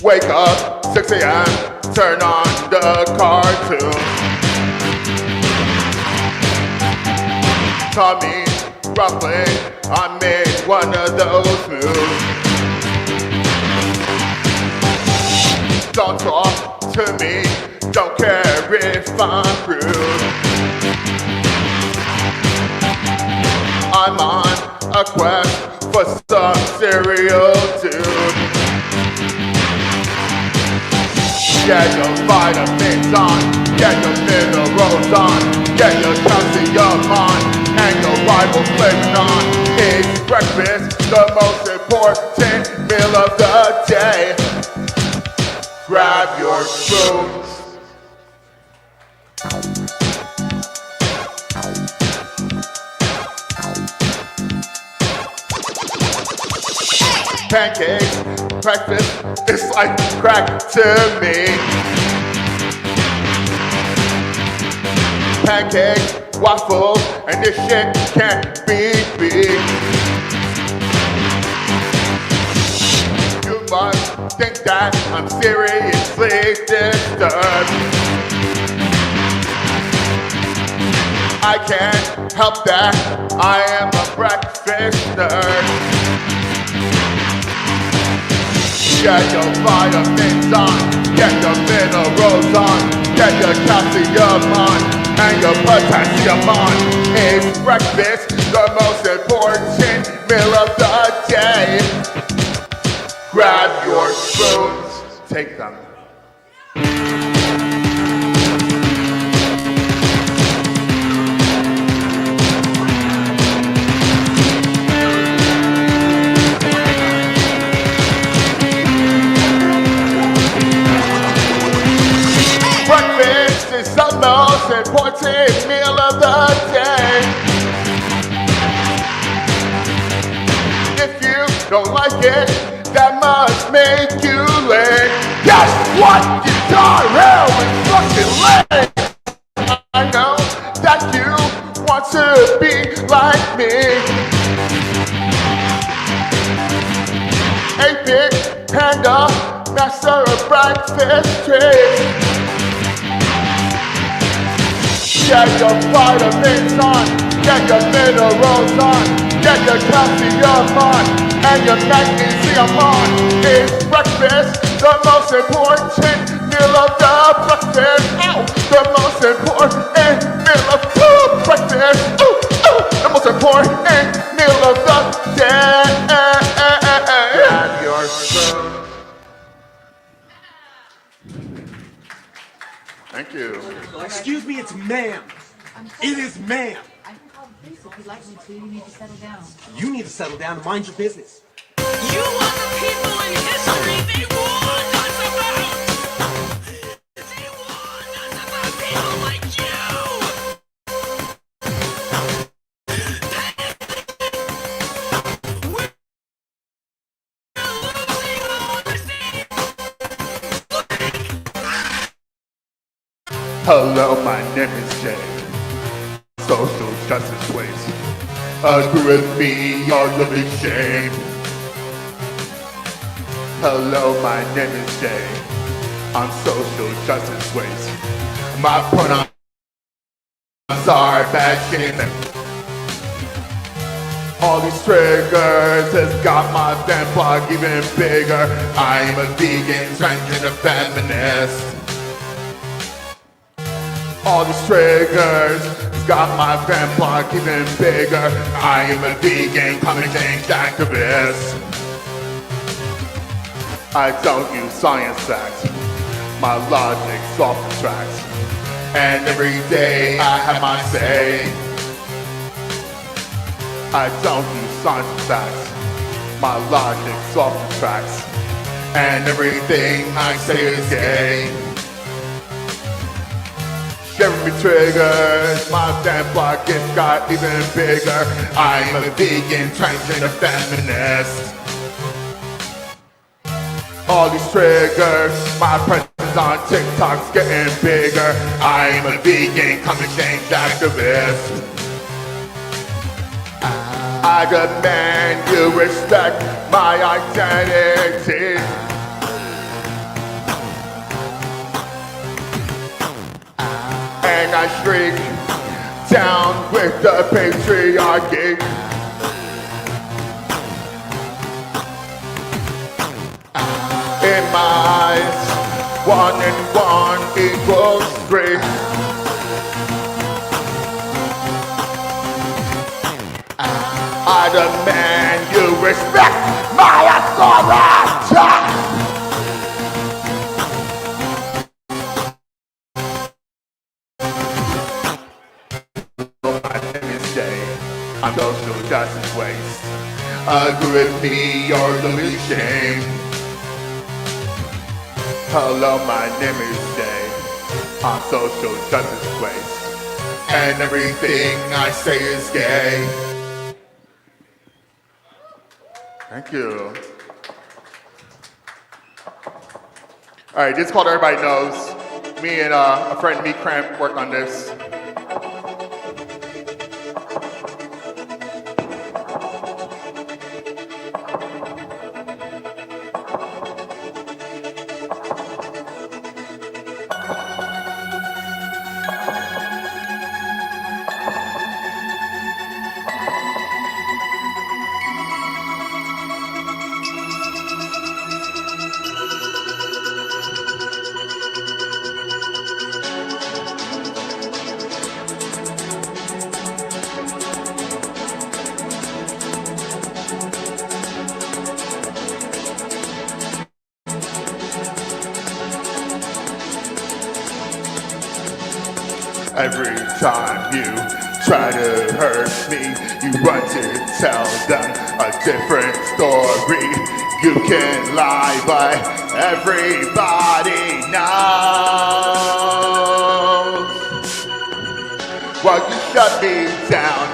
Wake up, 6 a.m., turn on the cartoon. Tummy rumbling, I made one of those moves. Don't talk to me, don't care if I'm rude. I'm on a quest for some cereal dude. Get your vitamins on, get your minerals on, get your calcium on, and your rival flavors on. It's breakfast, the most important meal of the day. Grab your spoons. Pancakes, breakfast, it's like crack to me. Pancakes, waffles, and this shit can't be big. You must think that I'm seriously disturbed. I can't help that, I am a breakfast nerd. Get your vitamins on, get your minerals on, get your calcium on, and your potassium on. It's breakfast, the most important meal of the day. Grab your spoons, take them. don't like it, that must make you late. Guess what? Guitar hell is fucking late. I know that you want to be like me. A big panda, master of breakfast trees. Get your vitamins on, get your minerals on, get your calcium on, and your magnesium on. Is breakfast the most important meal of the breakfast? Ow! The most important meal of the breakfast. Ooh, ooh! The most important meal of the day. Grab your spoon. Thank you. Excuse me, it's ma'am. It is ma'am. If you'd like me to, you need to settle down. You need to settle down and mind your business. You are the people in history they warned us about. They warned us about people like you. Hello, my name is Jay. Social justice ways. Agree with me, you're living shame. Hello, my name is Jay. I'm social justice ways. My pronouns are bashing. All these triggers has got my fan blog even bigger. I'm a vegan, transgender feminist. All these triggers got my fan block even bigger. I am a vegan climate change activist. I don't use science facts. My logic's off the tracks. And every day I have my say. I don't use science facts. My logic's off the tracks. And everything I say is gay. Sharing me triggers, my fan block gets got even bigger. I'm a vegan, transgender feminist. All these triggers, my presence on TikTok's getting bigger. I'm a vegan, climate change activist. I demand you respect my identity. And I shriek down with the patriarchy. In my eyes, 1 and 1 equals 3. I demand you respect my authority. I'm social justice waste. Agree with me or lose shame. Hello, my name is Jay. I'm social justice waste. And everything I say is gay. Thank you. Alright, this is called Everybody Knows. Me and a friend, me Cramp, work on this. Every time you try to hurt me, you run to tell them a different story. You can lie, but everybody knows. Well, you shut me down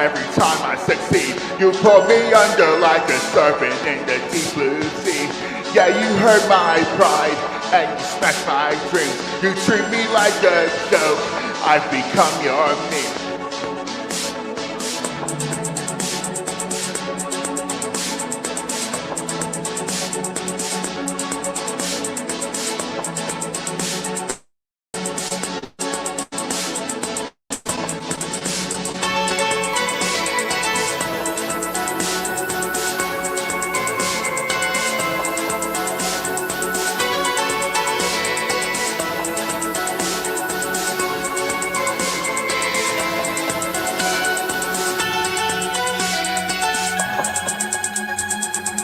every time I succeed. You pull me under like a serpent in the deep blue sea. Yeah, you hurt my pride and you smash my dreams. You treat me like a joke, I've become your meme.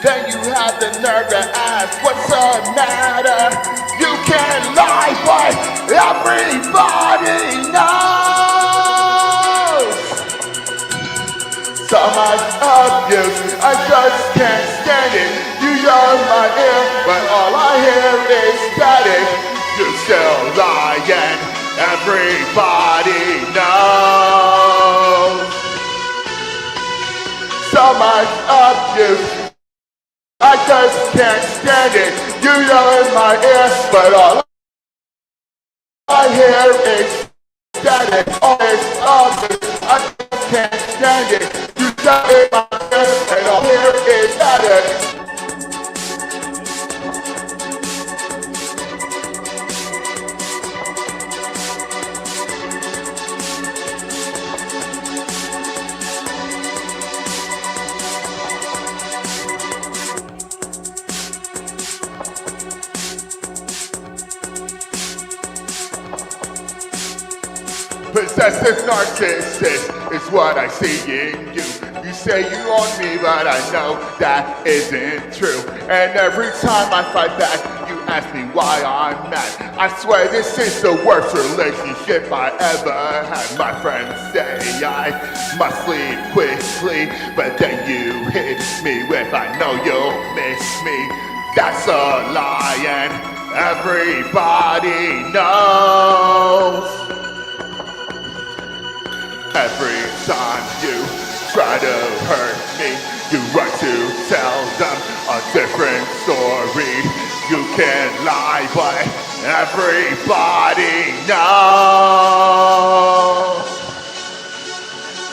Then you have the nerve to ask, what's the matter? You can't lie, but everybody knows. So much abuse, I just can't stand it. You yell in my ear, but all I hear is static. You still lying, everybody knows. So much abuse, I just can't stand it. You yell in my ear, but all I hear is static. All is obvious, I just can't stand it. You yell in my ear, and all I hear is static. Possessive narcissist is what I see in you. You say you own me, but I know that isn't true. And every time I fight back, you ask me why I'm mad. I swear this is the worst relationship I ever had. My friends say I must leave quickly, but then you hit me with, I know you'll miss me. That's a lie and everybody knows. Every time you try to hurt me, you run to tell them a different story. You can lie, but everybody knows.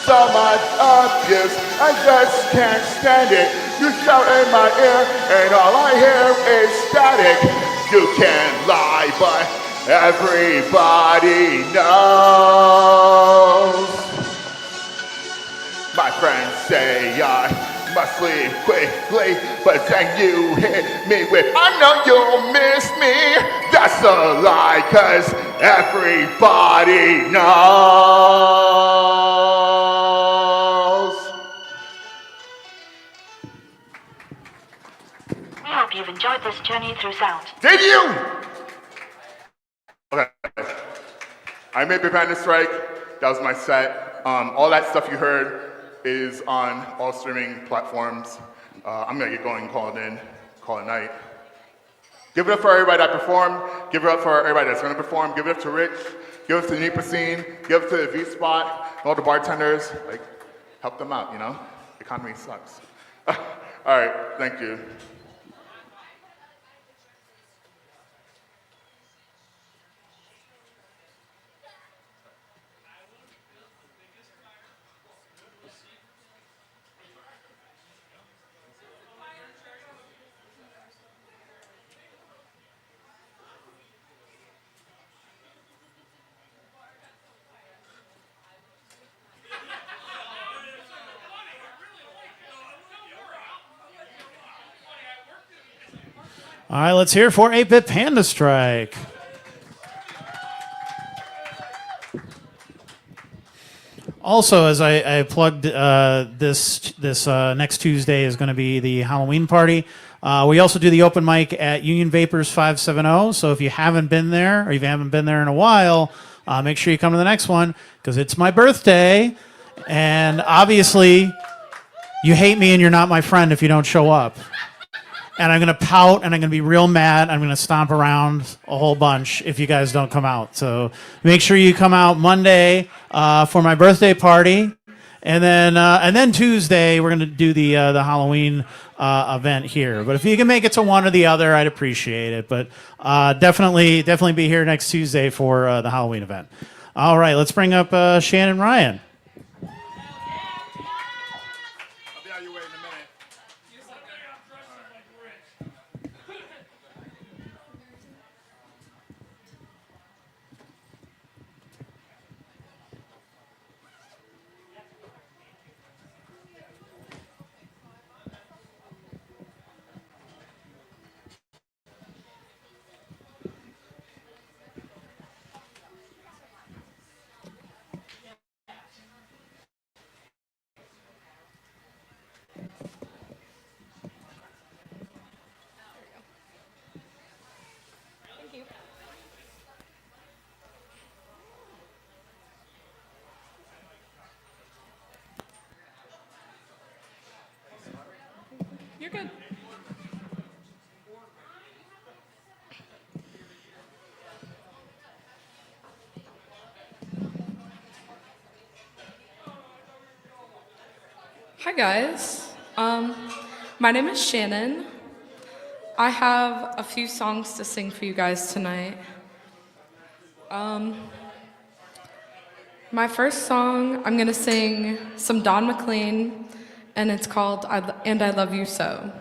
So much abuse, I just can't stand it. You shout in my ear, and all I hear is static. You can lie, but everybody knows. My friends say I must leave quickly, but then you hit me with, I know you'll miss me. That's a lie, 'cause everybody knows. We hope you've enjoyed this journey through sound. Did you? Okay. I made Providence Rd. That was my set. All that stuff you heard is on all streaming platforms. I'm gonna get going, call it night. Give it up for everybody that performed. Give it up for everybody that's gonna perform. Give it up to Rich. Give it up to the NEPA Scene. Give it up to the V Spot. All the bartenders. Like, help them out, you know? The economy sucks. All right, thank you. All right, let's hear for 8-Bit Panda Strike. Also, as I plugged, this next Tuesday is going to be the Halloween party. We also do the open mic at Union Vapors 570. So if you haven't been there, or if you haven't been there in a while, make sure you come to the next one, because it's my birthday. And obviously, you hate me and you're not my friend if you don't show up. And I'm going to pout, and I'm going to be real mad. I'm going to stomp around a whole bunch if you guys don't come out. So make sure you come out Monday for my birthday party. And then Tuesday we're going to do the Halloween event here. But if you can make it to one or the other, I'd appreciate it. But definitely be here next Tuesday for the Halloween event. All right, let's bring up Shannon Ryan. I'll be out your way in a minute. You're good. Hi guys. My name is Shannon. I have a few songs to sing for you guys tonight. My first song, I'm gonna sing some Don McLean, and it's called "And I Love You So."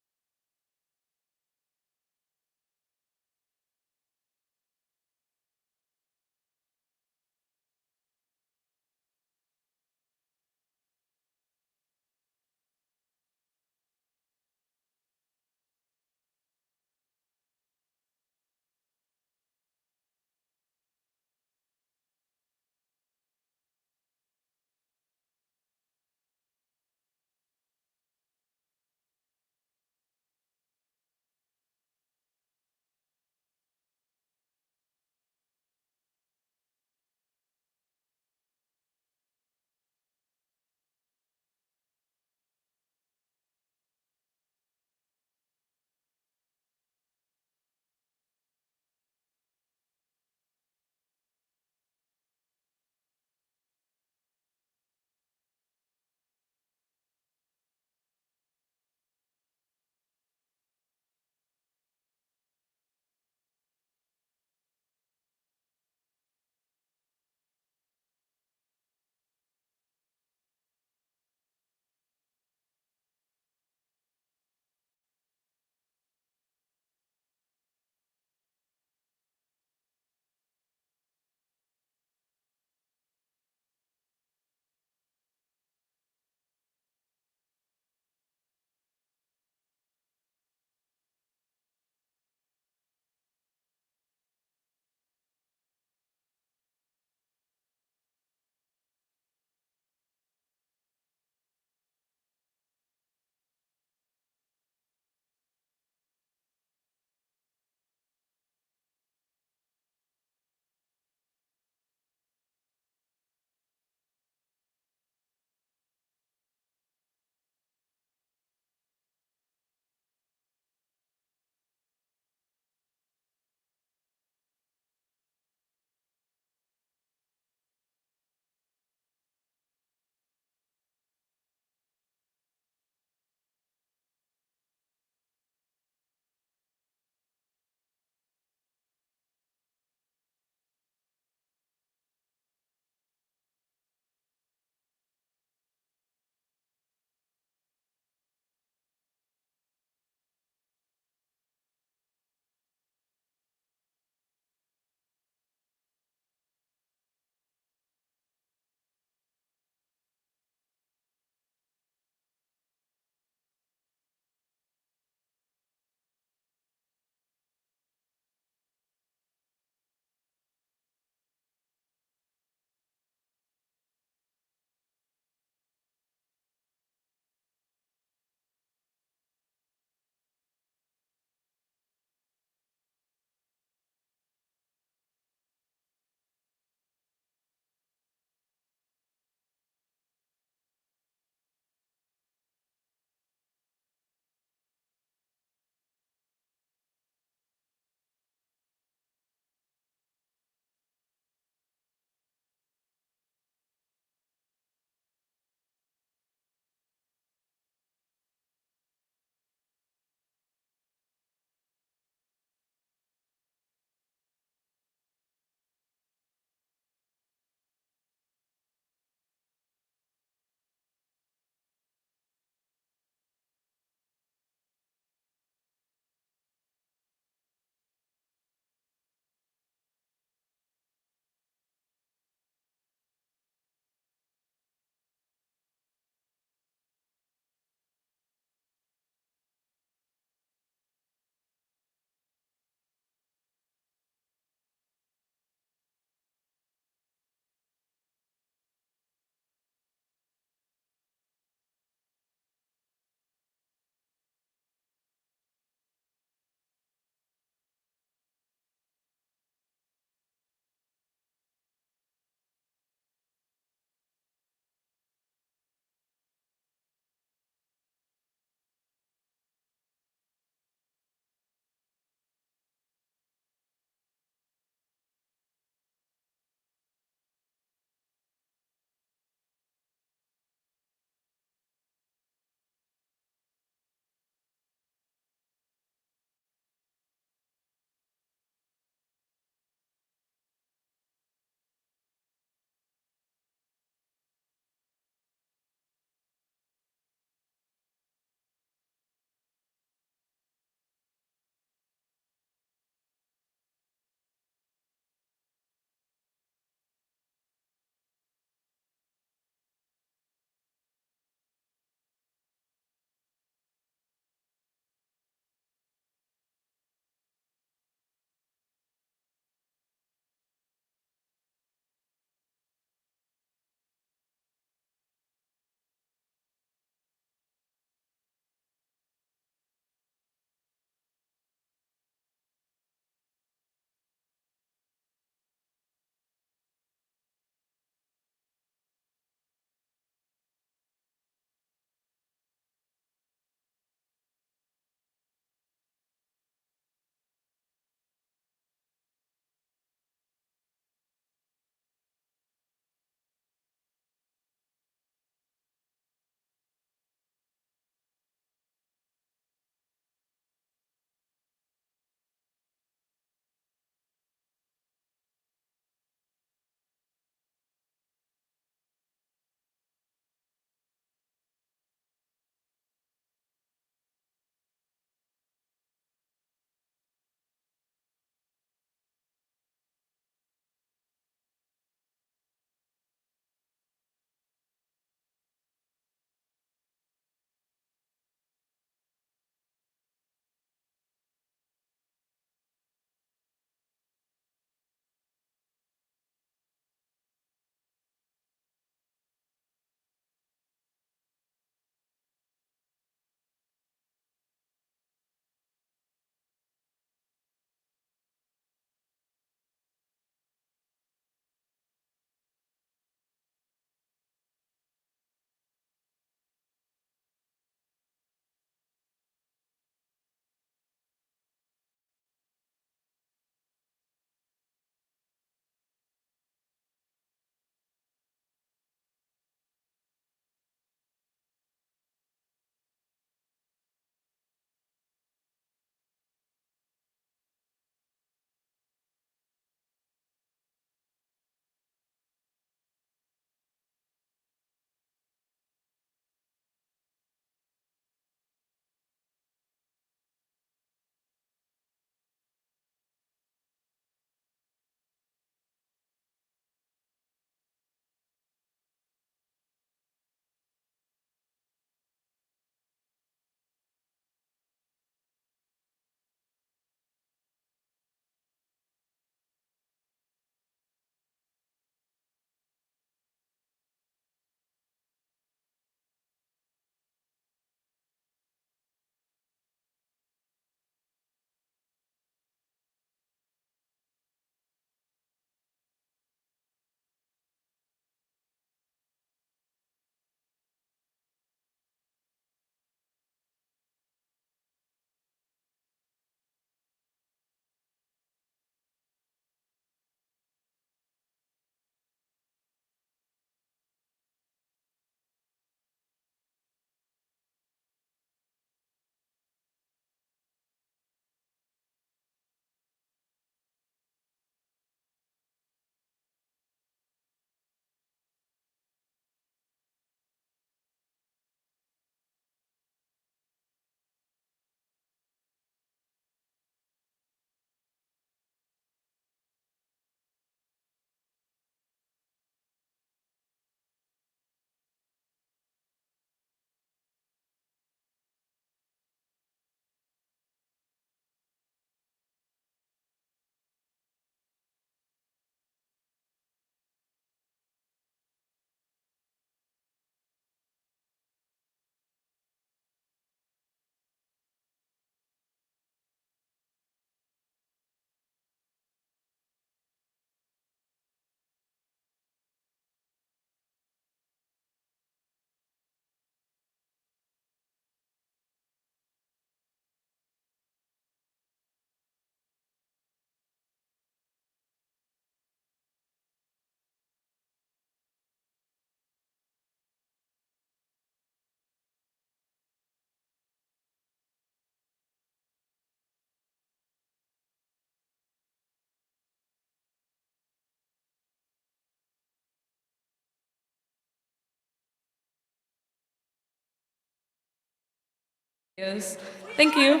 Yes. Thank you.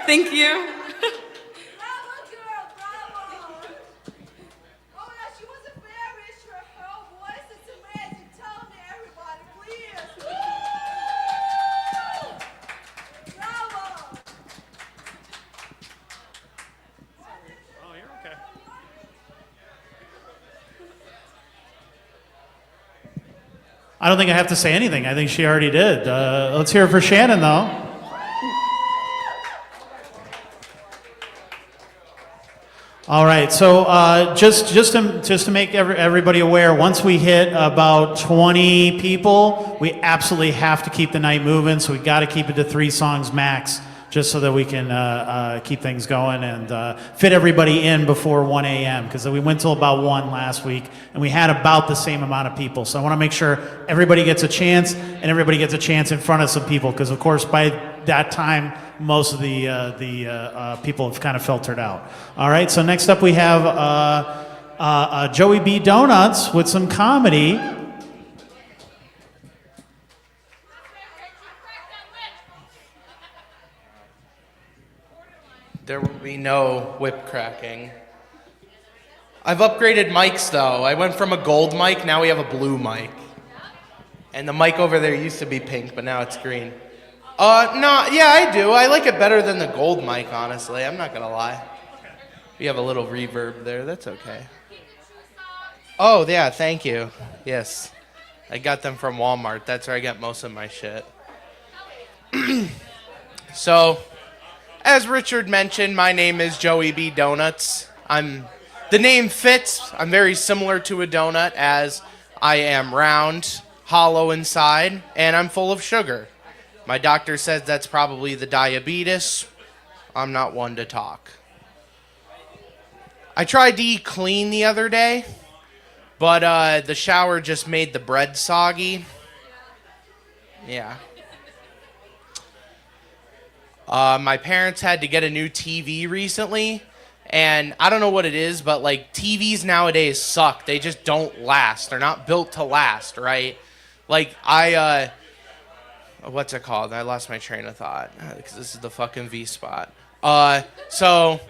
Thank you. Oh, you're okay. I don't think I have to say anything. I think she already did. Let's hear it for Shannon, though. All right, so just to make everybody aware, once we hit about 20 people, we absolutely have to keep the night moving. So we got to keep it to 3 songs max, just so that we can keep things going and fit everybody in before 1 a.m. Because we went till about 1 last week, and we had about the same amount of people. So I want to make sure everybody gets a chance, and everybody gets a chance in front of some people. Because of course, by that time, most of the people have kind of filtered out. All right, so next up we have Joey B. Donuts with some comedy. There will be no whip cracking. I've upgraded mics though. I went from a gold mic, now we have a blue mic. And the mic over there used to be pink, but now it's green. No, yeah, I do. I like it better than the gold mic, honestly. I'm not gonna lie. We have a little reverb there, that's okay. Oh, yeah, thank you. Yes. I got them from Walmart. That's where I get most of my shit. So, as Richard mentioned, my name is Joey B. Donuts. The name fits. I'm very similar to a donut as I am round, hollow inside, and I'm full of sugar. My doctor says that's probably the diabetes. I'm not one to talk. I tried to eat clean the other day, but the shower just made the bread soggy. Yeah. My parents had to get a new TV recently, and I don't know what it is, but like TVs nowadays suck. They just don't last. They're not built to last, right? Like what's it called? I lost my train of thought because this is the fucking V spot. So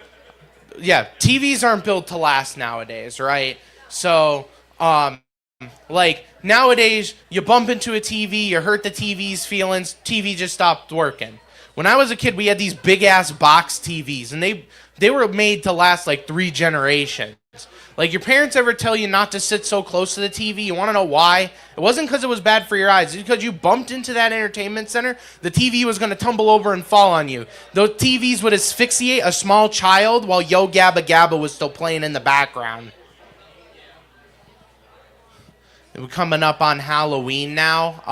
yeah, TVs aren't built to last nowadays, right? So like nowadays you bump into a TV, you hurt the TV's feelings, TV just stopped working. When I was a kid, we had these big ass box TVs, and they were made to last like 3 generations. Like, your parents ever tell you not to sit so close to the TV? You want to know why? It wasn't because it was bad for your eyes. It's because you bumped into that entertainment center, the TV was going to tumble over and fall on you. Those TVs would asphyxiate a small child while Yo Gabba Gabba was still playing in the background. We're coming up on Halloween now.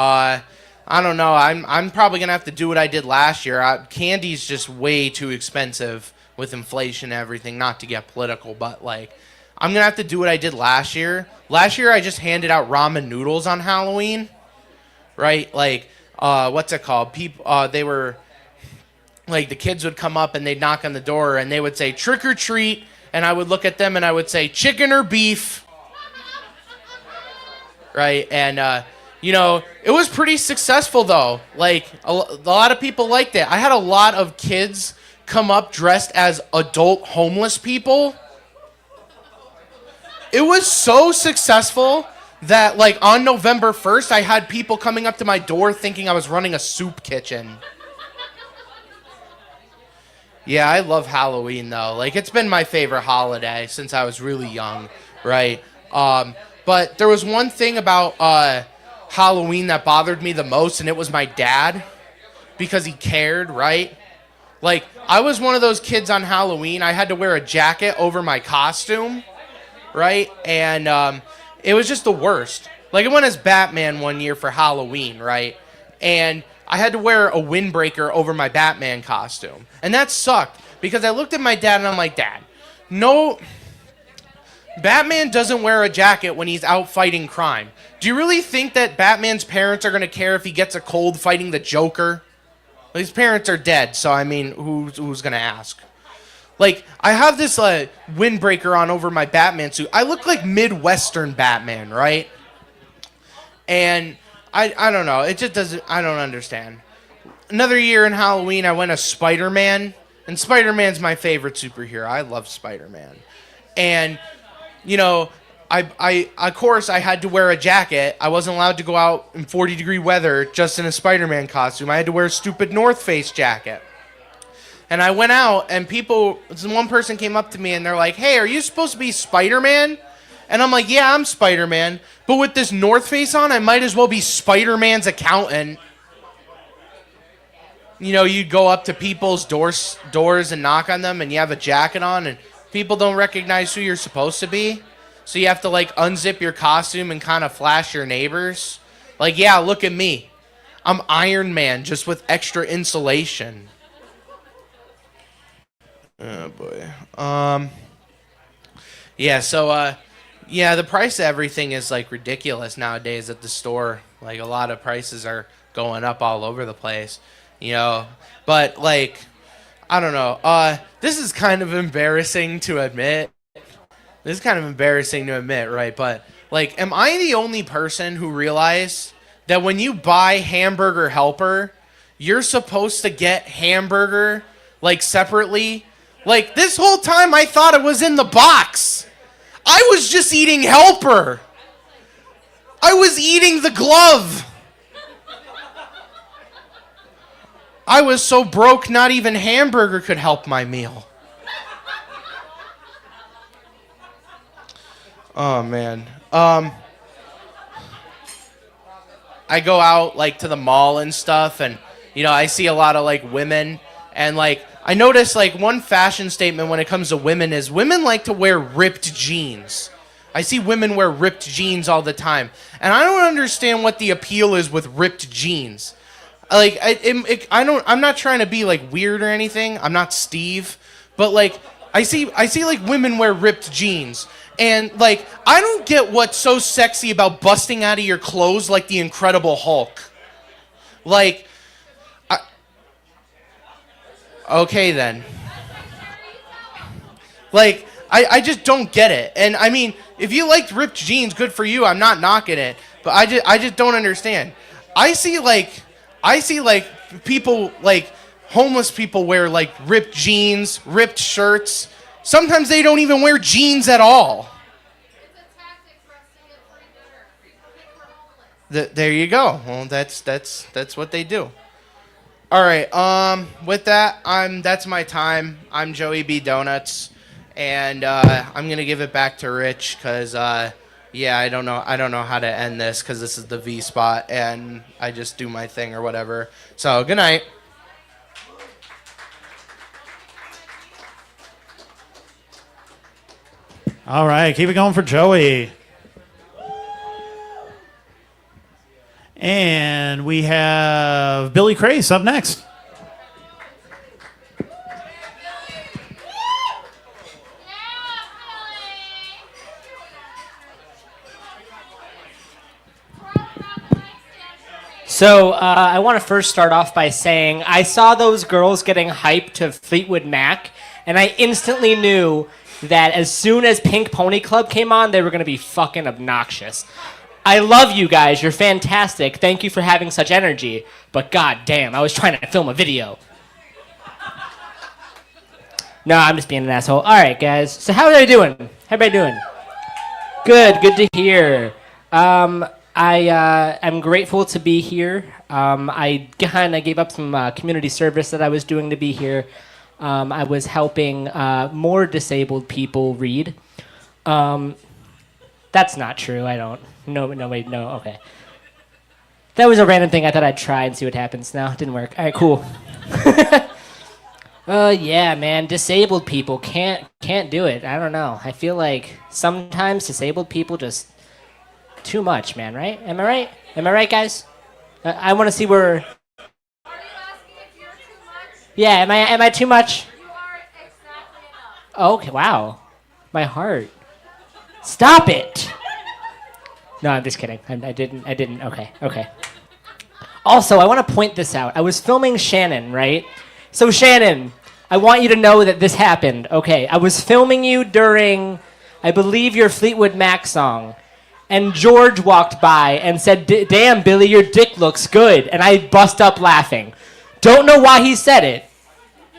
I don't know. I'm probably going to have to do what I did last year. Candy's just way too expensive with inflation and everything, not to get political, but like, I'm going to have to do what I did last year. Last year, I just handed out ramen noodles on Halloween, right? Like, what's it called? People, they were, like, the kids would come up and they'd knock on the door and they would say, trick or treat, and I would look at them and I would say, chicken or beef, right? And, you know, it was pretty successful, though. Like, a lot of people liked it. I had a lot of kids come up dressed as adult homeless people. It was so successful that, like, on November 1st, I had people coming up to my door thinking I was running a soup kitchen. Yeah, I love Halloween, though. Like, it's been my favorite holiday since I was really young, right? But there was one thing about Halloween that bothered me the most, and it was my dad, because he cared, right? Like, I was one of those kids on Halloween. I had to wear a jacket over my costume, right? And it was just the worst. Like, I went as Batman one year for Halloween, right? And I had to wear a windbreaker over my Batman costume. And that sucked, because I looked at my dad and I'm like, Dad, no, Batman doesn't wear a jacket when he's out fighting crime. Do you really think that Batman's parents are going to care if he gets a cold fighting the Joker? Well, his parents are dead, so I mean, who's going to ask? Like, I have this windbreaker on over my Batman suit. I look like Midwestern Batman, right? And I don't know. It just doesn't, I don't understand. another year in Halloween, I went as Spider-Man, and Spider-Man's my favorite superhero. I love Spider-Man, and you know, I of course I had to wear a jacket. I wasn't allowed to go out in 40-degree weather just in a Spider-Man costume. I had to wear a stupid North Face jacket. And I went out, and one person came up to me, and they're like, "Hey, are you supposed to be Spider-Man?" And I'm like, "Yeah, I'm Spider-Man. But with this North Face on, I might as well be Spider-Man's accountant." You know, you go up to people's doors and knock on them, and you have a jacket on, and people don't recognize who you're supposed to be. So you have to, like, unzip your costume and kind of flash your neighbors. Like, yeah, look at me. I'm Iron Man, just with extra insulation. Oh, boy. Yeah, so, yeah, the price of everything is, like, ridiculous nowadays at the store. Like, a lot of prices are going up all over the place. You know, but like, I don't know. This is kind of embarrassing to admit. Right? But like, am I the only person who realized that when you buy Hamburger Helper, you're supposed to get hamburger like separately? Like, this whole time I thought it was in the box. I was just eating Helper. I was eating the glove. I was so broke, not even hamburger could help my meal. Oh, man. I go out, like, to the mall and stuff, and, you know, I see a lot of, like, women, and, like, I notice, like, one fashion statement when it comes to women is women like to wear ripped jeans. I see women wear ripped jeans all the time, and I don't understand what the appeal is with ripped jeans. Like, I'm not trying to be, like, weird or anything. I'm not Steve. But, like, I see, like, women wear ripped jeans. And, like, I don't get what's so sexy about busting out of your clothes like the Incredible Hulk. Like, okay, then. Like, I just don't get it. And, I mean, if you liked ripped jeans, good for you. I'm not knocking it. But I just don't understand. I see, like, people, like, homeless people wear, like, ripped jeans, ripped shirts. Sometimes they don't even wear jeans at all. It's a tactic for us to get free dinner. There you go. Well, that's what they do. All right. With that, that's my time. I'm Joey B. Donuts, and I'm gonna give it back to Rich because yeah, I don't know how to end this because this is the V spot and I just do my thing or whatever. So good night. All right, keep it going for Joey. And we have Billy Crace up next. So I want to first start off by saying I saw those girls getting hyped to Fleetwood Mac, and I instantly knew that as soon as Pink Pony Club came on, they were going to be fucking obnoxious. I love you guys. You're fantastic. Thank you for having such energy. But god damn, I was trying to film a video. No, I'm just being an asshole. All right, guys. So how are they doing? How everybody doing? Good to hear. I am grateful to be here. I kind of gave up some community service that I was doing to be here. I was helping more disabled people read. That's not true. I don't. No, wait, no, okay. That was a random thing. I thought I'd try and see what happens. No, it didn't work. All right, cool. Yeah, man, disabled people can't do it. I don't know. I feel like sometimes disabled people just too much, man, right? Am I right? Am I right, guys? I want to see where... Are you asking if you're too much? Yeah, am I too much? You are exactly enough. Okay, wow. My heart. Stop it! No, I'm just kidding. I didn't. Okay. Also, I want to point this out. I was filming Shannon, right? So Shannon, I want you to know that this happened. Okay, I was filming you during, I believe, your Fleetwood Mac song. And George walked by and said, "Damn, Billy, your dick looks good." And I bust up laughing. Don't know why he said it,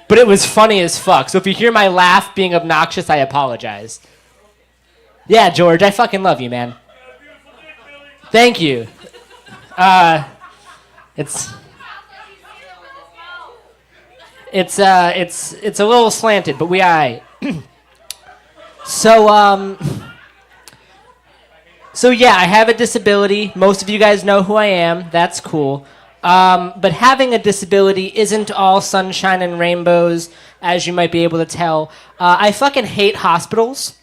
but it was funny as fuck. So if you hear my laugh being obnoxious, I apologize. Yeah, George, I fucking love you, man. Thank you. It's a little slanted, but we aight. So yeah, I have a disability. Most of you guys know who I am. That's cool. But having a disability isn't all sunshine and rainbows, as you might be able to tell. I fucking hate hospitals.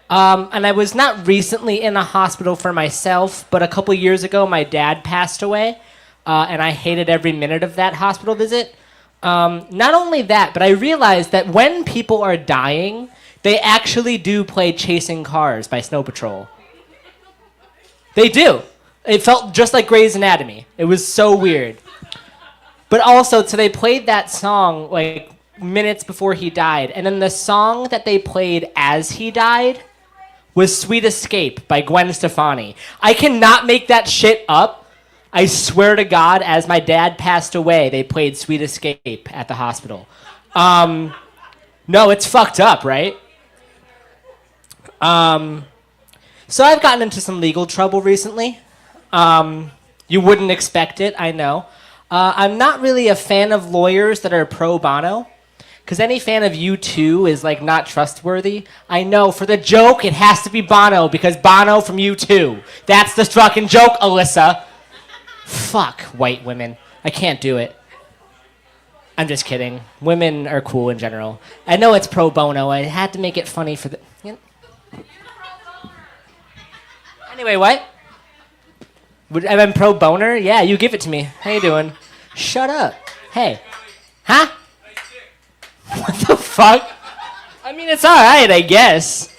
And I was not recently in a hospital for myself, but a couple years ago, my dad passed away, and I hated every minute of that hospital visit. Not only that, but I realized that when people are dying, they actually do play Chasing Cars by Snow Patrol. They do. It felt just like Grey's Anatomy. It was so weird. But also, so they played that song like minutes before he died, and then the song that they played as he died was Sweet Escape by Gwen Stefani. I cannot make that shit up. I swear to God, as my dad passed away, they played Sweet Escape at the hospital. No, it's fucked up, right? So I've gotten into some legal trouble recently. You wouldn't expect it, I know. I'm not really a fan of lawyers that are pro bono. Because any fan of U2 is, like, not trustworthy. I know, for the joke, it has to be Bono, because Bono from U2. That's the fucking joke, Alyssa. Fuck white women. I can't do it. I'm just kidding. Women are cool in general. I know it's pro bono. I had to make it funny for the... You know. Anyway, what? I'm pro boner? Yeah, you give it to me. How you doing? Shut up. Hey. Huh? What the fuck? I mean, it's alright, I guess.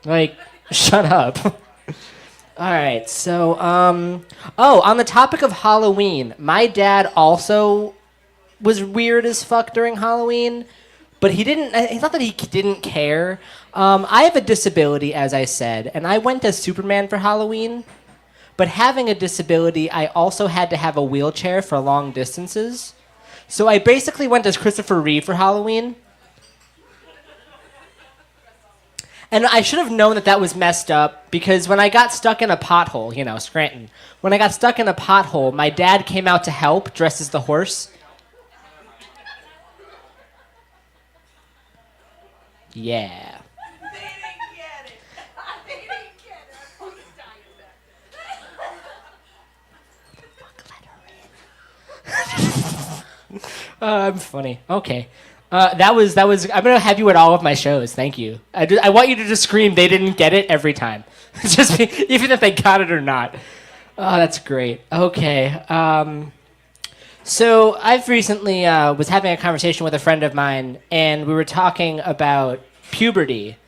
Like, shut up. Alright, so, on the topic of Halloween, my dad also was weird as fuck during Halloween, but it's not that he didn't care. I have a disability, as I said, and I went as Superman for Halloween. But having a disability, I also had to have a wheelchair for long distances. So I basically went as Christopher Reeve for Halloween. And I should have known that that was messed up, because when I got stuck in a pothole, you know, Scranton, when I got stuck in a pothole, my dad came out to help, dressed as the horse. Yeah. I'm funny. Okay. That was. I'm gonna have you at all of my shows. Thank you. I want you to just scream. They didn't get it every time. Just even if they got it or not. Oh, that's great. Okay. So I've recently was having a conversation with a friend of mine, and we were talking about puberty,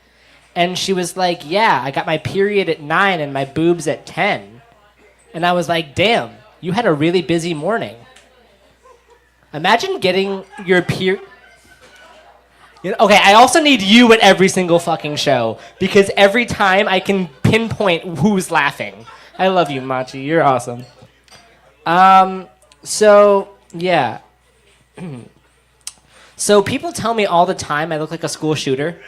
and she was like, "Yeah, I got my period at 9 and my boobs at 10," and I was like, "Damn, you had a really busy morning." Imagine getting your period. Okay, I also need you at every single fucking show, because every time I can pinpoint who's laughing. I love you, Machi. You're awesome. So, yeah. So people tell me all the time I look like a school shooter.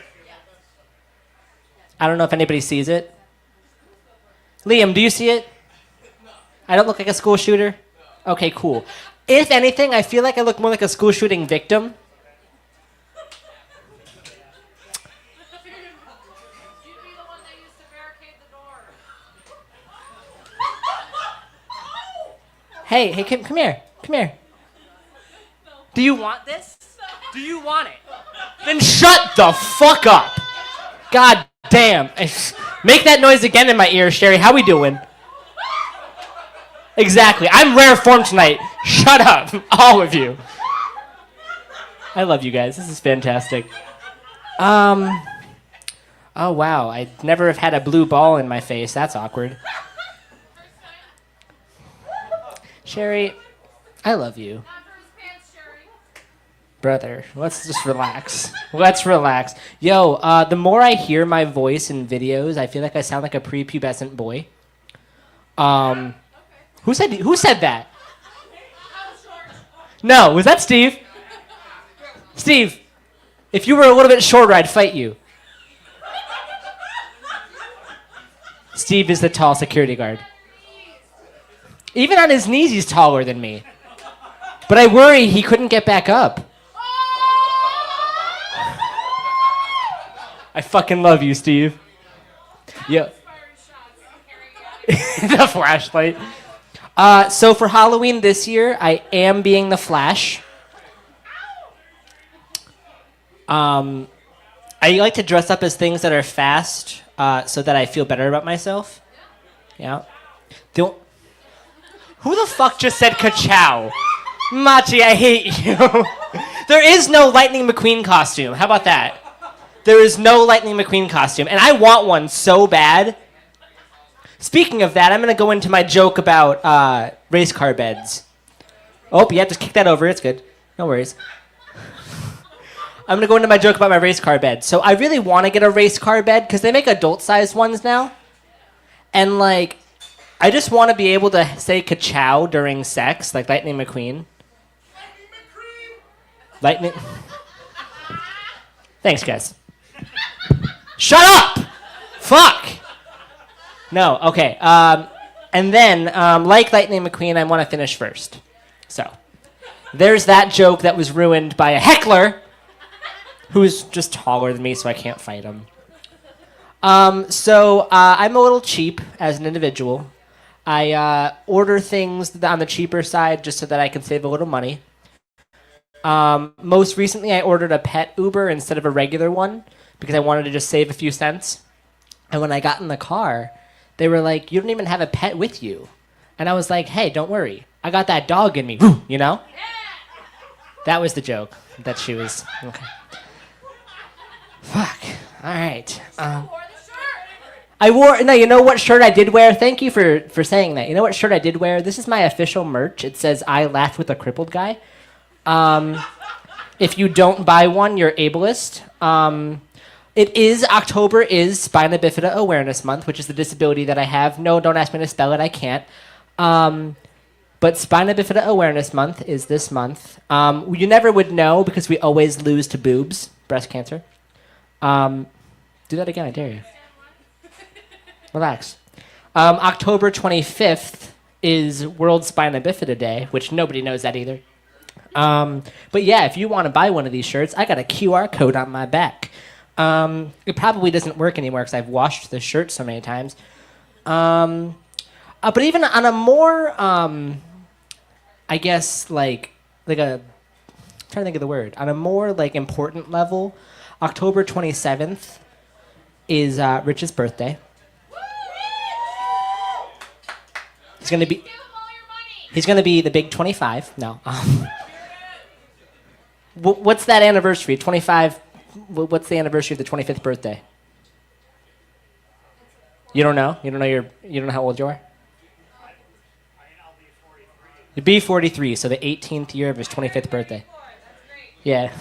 I don't know if anybody sees it. Liam, do you see it? I don't look like a school shooter? Okay, cool. If anything, I feel like I look more like a school shooting victim. Hey, come here. Come here. Do you want this? Do you want it? Then shut the fuck up. God damn. Make that noise again in my ear, Sherry. How we doing? Exactly. I'm rare form tonight. Shut up, all of you. I love you guys. This is fantastic. Oh, wow. I never have had a blue ball in my face. That's awkward. Sherry, I love you. Brother, let's just relax. Let's relax. Yo, the more I hear my voice in videos, I feel like I sound like a prepubescent boy. Who said that? No, was that Steve? Steve, if you were a little bit shorter, I'd fight you. Steve is the tall security guard. Even on his knees, he's taller than me. But I worry he couldn't get back up. I fucking love you, Steve. Yeah. The flashlight. So for Halloween this year, I am being the Flash. I like to dress up as things that are fast, so that I feel better about myself. Yeah. Who the fuck just said ka-chow? Machi, I hate you. There is no Lightning McQueen costume. How about that? There is no Lightning McQueen costume, and I want one so bad. Speaking of that, I'm going to go into my joke about race car beds. Oh, yeah, just kick that over. It's good. No worries. I'm going to go into my joke about my race car bed. So I really want to get a race car bed because they make adult-sized ones now. And, like, I just want to be able to say ka-chow during sex, like Lightning McQueen. Lightning. Thanks, guys. Shut up! Fuck! No, okay. And then, like Lightning McQueen, I want to finish first. So, there's that joke that was ruined by a heckler who's just taller than me, so I can't fight him. So, I'm a little cheap as an individual. I order things on the cheaper side just so that I can save a little money. Most recently, I ordered a pet Uber instead of a regular one because I wanted to just save a few cents. And when I got in the car, they were like, "You don't even have a pet with you." And I was like, "Hey, don't worry. I got that dog in me," you know? That was the joke that she was... Okay. Fuck. All right. I wore... No, you know what shirt I did wear? Thank you for saying that. You know what shirt I did wear? This is my official merch. It says, "I laughed with a crippled guy." If you don't buy one, you're ableist. October is Spina Bifida Awareness Month, which is the disability that I have. No, don't ask me to spell it. I can't. But Spina Bifida Awareness Month is this month. You never would know because we always lose to boobs, breast cancer. Do that again, I dare you. Relax. October 25th is World Spina Bifida Day, which nobody knows that either. But yeah, if you want to buy one of these shirts, I got a QR code on my back. It probably doesn't work anymore because I've washed the shirt so many times. But even on a more, I guess, like a, I'm trying to think of the word. On a more, like, important level, October 27th is Rich's birthday. He's gonna be the big 25. No. What's that anniversary? 25. What's the anniversary of the 25th birthday? You don't know? You don't know how old you are? You'd be 43, so the 18th year of his 25th birthday. Yeah.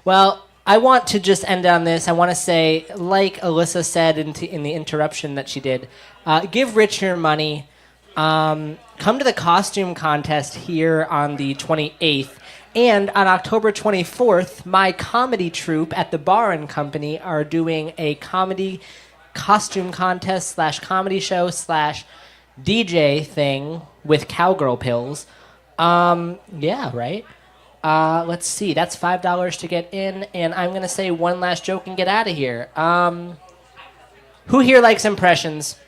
Well, I want to just end on this. I want to say, like Alyssa said in the interruption that she did, give Rich your money. Come to the costume contest here on the 28th. And on October 24th, my comedy troupe at the Bar and Company are doing a comedy costume contest / comedy show / DJ thing with cowgirl pills. Yeah, right? Let's see. That's $5 to get in. And I'm going to say one last joke and get out of here. Who here likes impressions?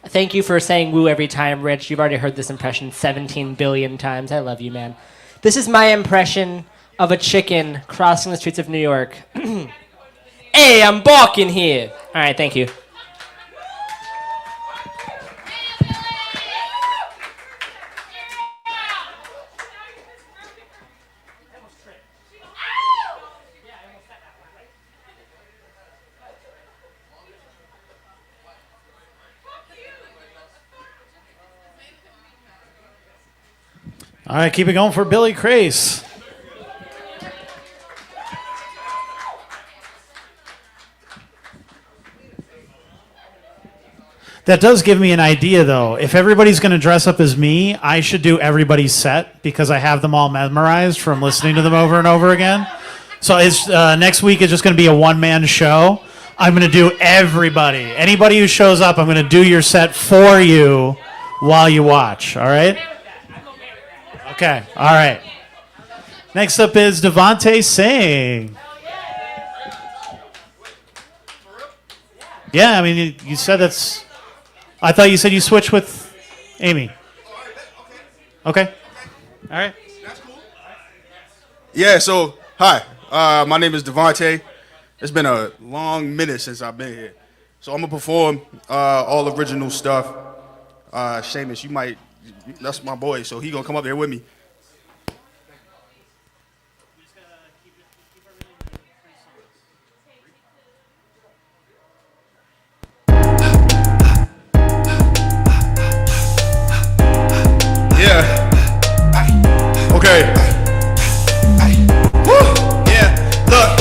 Thank you for saying woo every time, Rich. You've already heard this impression 17 billion times. I love you, man. This is my impression of a chicken crossing the streets of New York. Hey, I'm balking here. All right, thank you. All right, keep it going for Billy Crace. That does give me an idea, though. If everybody's going to dress up as me, I should do everybody's set because I have them all memorized from listening to them over and over again. So it's next week is just going to be a one-man show. I'm going to do everybody. Anybody who shows up, I'm going to do your set for you while you watch. All right? Okay. All right. Next up is Devontae Singh. Yeah, I mean, you said that's... I thought you said you switched with Amy. Okay. All right. Yeah, so, hi. My name is Devontae. It's been a long minute since I've been here. So I'm going to perform all original stuff. Seamus, you might... That's my boy, so he going to come up there with me. Yeah. Okay. Woo. Yeah. Look.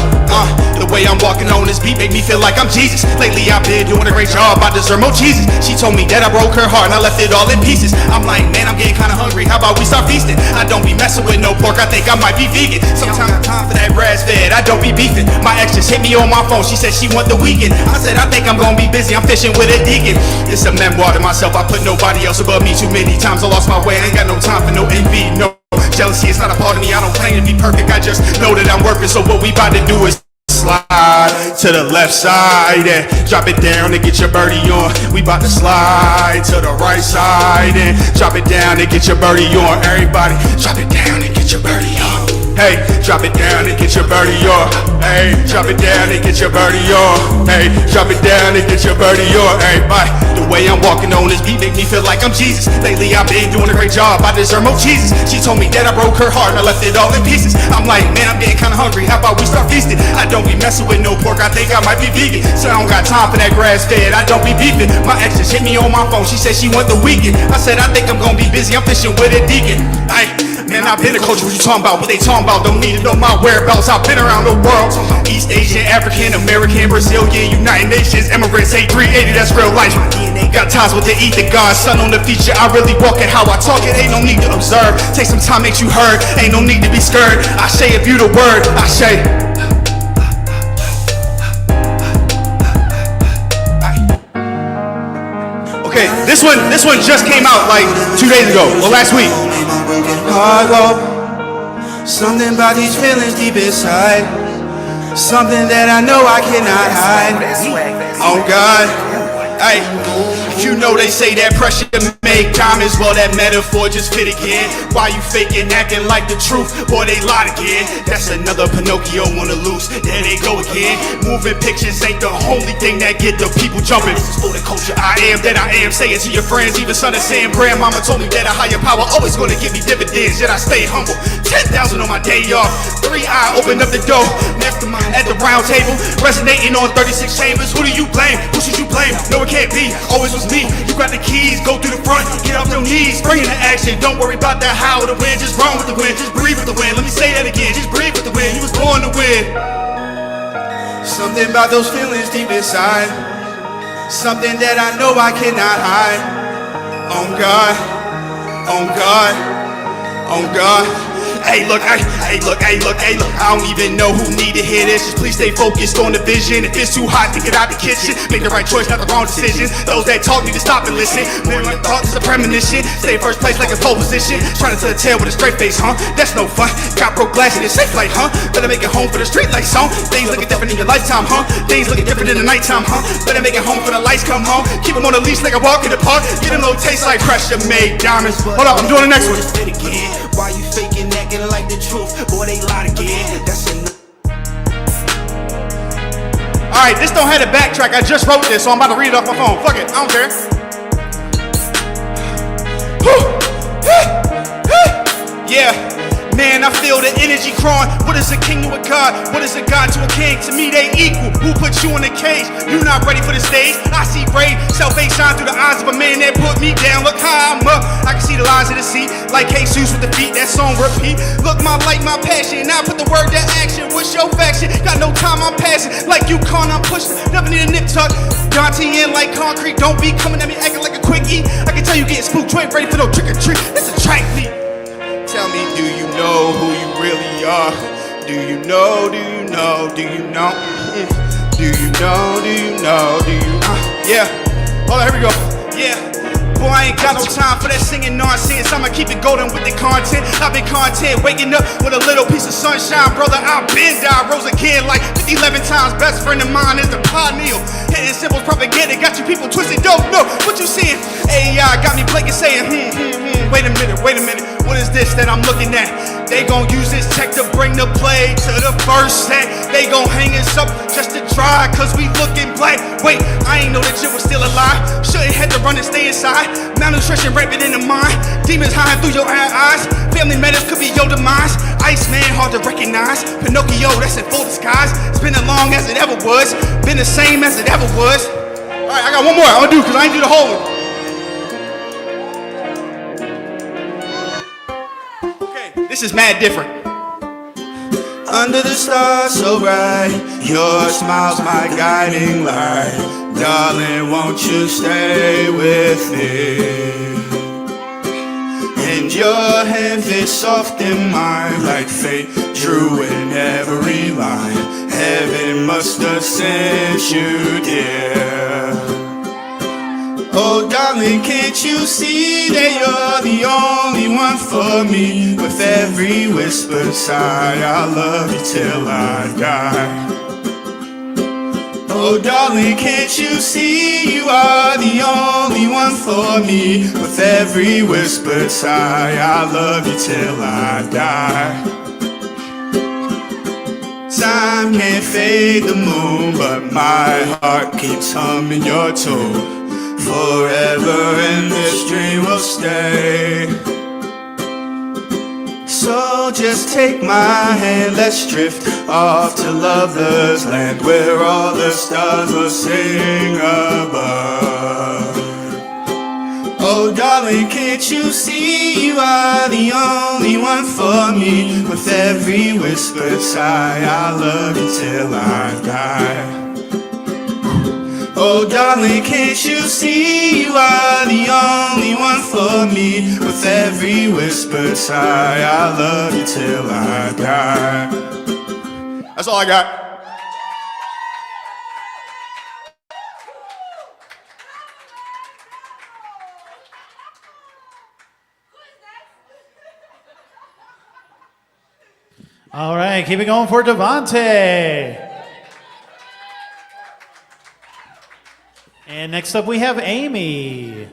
The way I'm walking on this beat make me feel like I'm Jesus. Lately I've been doing a great job. I deserve more cheeses. She told me that I broke her heart and I left it all in pieces. I'm like, man, I'm getting kinda hungry. How about we start feasting? I don't be messing with no pork. I think I might be vegan. Sometimes I time for that grass fed. I don't be beefing. My ex just hit me on my phone. She said she want the weekend. I said I think I'm gonna be busy. I'm fishing with a deacon. It's a memoir to myself. I put nobody else above me. Too many times I lost my way. I ain't got no time for no envy. No jealousy. It's not a part of me. I don't claim to be perfect. I just know that I'm working. So what we about to do is slide to the left side and drop it down and get your birdie on. We about to slide to the right side and drop it down and get your birdie on. Everybody, drop it down and get your birdie on. Hey, drop it down and get your birdie on. Hey, drop it down and get your birdie on. Hey, drop it down and get your birdie on. Everybody, the way I'm walking on this beat make me feel like I'm Jesus. Lately I've been doing a great job. I deserve more cheeses. She told me that I broke her heart and I left it all in pieces. I'm like, man, I'm getting kinda hungry. How about we start feasting? I don't be messing with no pork. I think I might be vegan. So I don't got time for that grass fed. I don't be beefing. My ex just hit me on my phone. She said she want the weekend. I said I think I'm gonna be busy. I'm fishing with a deacon. Man, I've been a culture. What you talking about? What they talking about? Don't need to know my whereabouts. I've been around the world. East Asian, African, American, Brazilian, United Nations, immigrants, 8380, that's real life. My DNA got ties with the ether, God's son on the feature. I really walk it how I talk it. Ain't no need to observe. Take some time, make you heard. Ain't no need to be scared. I say if you the word, I say. Okay, this one just came out like 2 days ago, or last week. Something about these feelings deep inside. Something that I know I cannot hide. Oh God, hey. You know they say that pressure make diamonds. Well, that metaphor just fit again. Why you faking, acting like the truth? Boy, they lied again. That's another Pinocchio on the loose. There they go again. Moving pictures ain't the only thing that get the people jumping. This is for the culture. I am that I am. Say it to your friends. Even son of Sam, grandmama told me that a higher power always gonna give me dividends. Yet I stayed humble. 10,000 on my day off. 3-eye opened up the door. Mastermind at the round table. Resonating on 36 chambers. Who do you blame? Who should you blame? No, it can't be. Always was me. You got the keys, go through the front, get off your knees, bring it to action. Don't worry about that how or the wind, just run with the wind, just breathe with the wind. Let me say that again, just breathe with the wind. You was born to win. Something about those feelings deep inside, something that I know I cannot hide. Oh God, oh God, oh God. Hey look, hey look. I don't even know who need to hear this. Just please stay focused on the vision. If it's too hot to get out the kitchen, make the right choice, not the wrong decisions. Those that talk need to stop and listen. Man, my thoughts is a premonition. Stay first place like a pole position. Trying to tell a tale with a straight face, huh? That's no fun. Got broke glass in a safe light, huh? Better make it home for the street lights on. Things looking different in your lifetime, huh? Things looking different in the nighttime, huh? Better make it home for the lights come home. Keep them on the leash like a walk in the park. Get a little taste like pressure made diamonds. Hold up, I'm doing the next one. Why you faking, acting like the truth? Boy, they lied again. That's enough. Alright, this don't have a backtrack. I just wrote this, so I'm about to read it off my phone. Fuck it, I don't care. Yeah. Man, I feel the energy growing. What is a king to a god? What is a god to a king? To me, they equal. Who put you in the cage? You not ready for the stage. I see brave, self-hate shine through the eyes of a man that put me down. Look how I'm up. I can see the lines of the seat, like Jesus with the feet. That song repeat. Look, my light, my passion. Now I put the word to action. What's your faction? Got no time, I'm passing. Like you can't, I'm pushing. Never need a nip tuck. Dante in like concrete. Don't be coming at me acting like a quickie. I can tell you getting spooked. You ain't ready for no trick or treat. It's a track meet. Tell me, do you know who you really are? Do you know, do you know, do you know? Do you know, do you know, do you yeah. Hold on, here we go. Yeah. Boy, I ain't got no time for that singing nonsense. I'ma keep it golden with the content. I've been content, waking up with a little piece of sunshine, brother. I've been died, rose again like 11 times. Best friend of mine is the Pineal. Hitting symbols, propaganda, got you people twisted. Don't know what you seeing. AI got me blinking, saying, Wait a minute, what is this that I'm looking at? They gon' use this tech to bring the plague to the first set. They gon' hang us up just to dry, cause we looking black. Wait, I ain't know that you was still alive. Shouldn't had to run and stay inside. Malnutrition rampant in the mind. Demons hiding through your eyes. Family matters could be your demise. Iceman hard to recognize. Pinocchio, that's in full disguise. It's been as long as it ever was. Been the same as it ever was. Alright, I got one more I'm gonna do, cause I ain't do the whole one. This is mad different. Under the stars so bright, your smile's my guiding light. Darling, won't you stay with me? And your hand fits soft in mine, like fate drew in every line. Heaven must have sent you, dear. Oh darling, can't you see that you're the only one for me? With every whispered sigh, I'll love you till I die. Oh darling, can't you see you are the only one for me? With every whispered sigh, I'll love you till I die. Time can't fade the moon, but my heart keeps humming your tune. Forever in this dream will stay. So just take my hand, let's drift off to lover's land, where all the stars will sing above. Oh darling, can't you see you are the only one for me? With every whispered sigh, I'll love you till I die. Oh darling, can't you see you are the only one for me? With every whispered sigh, I'll love you till I die. That's all I got. All right, keep it going for Devontae. And next up we have Amy.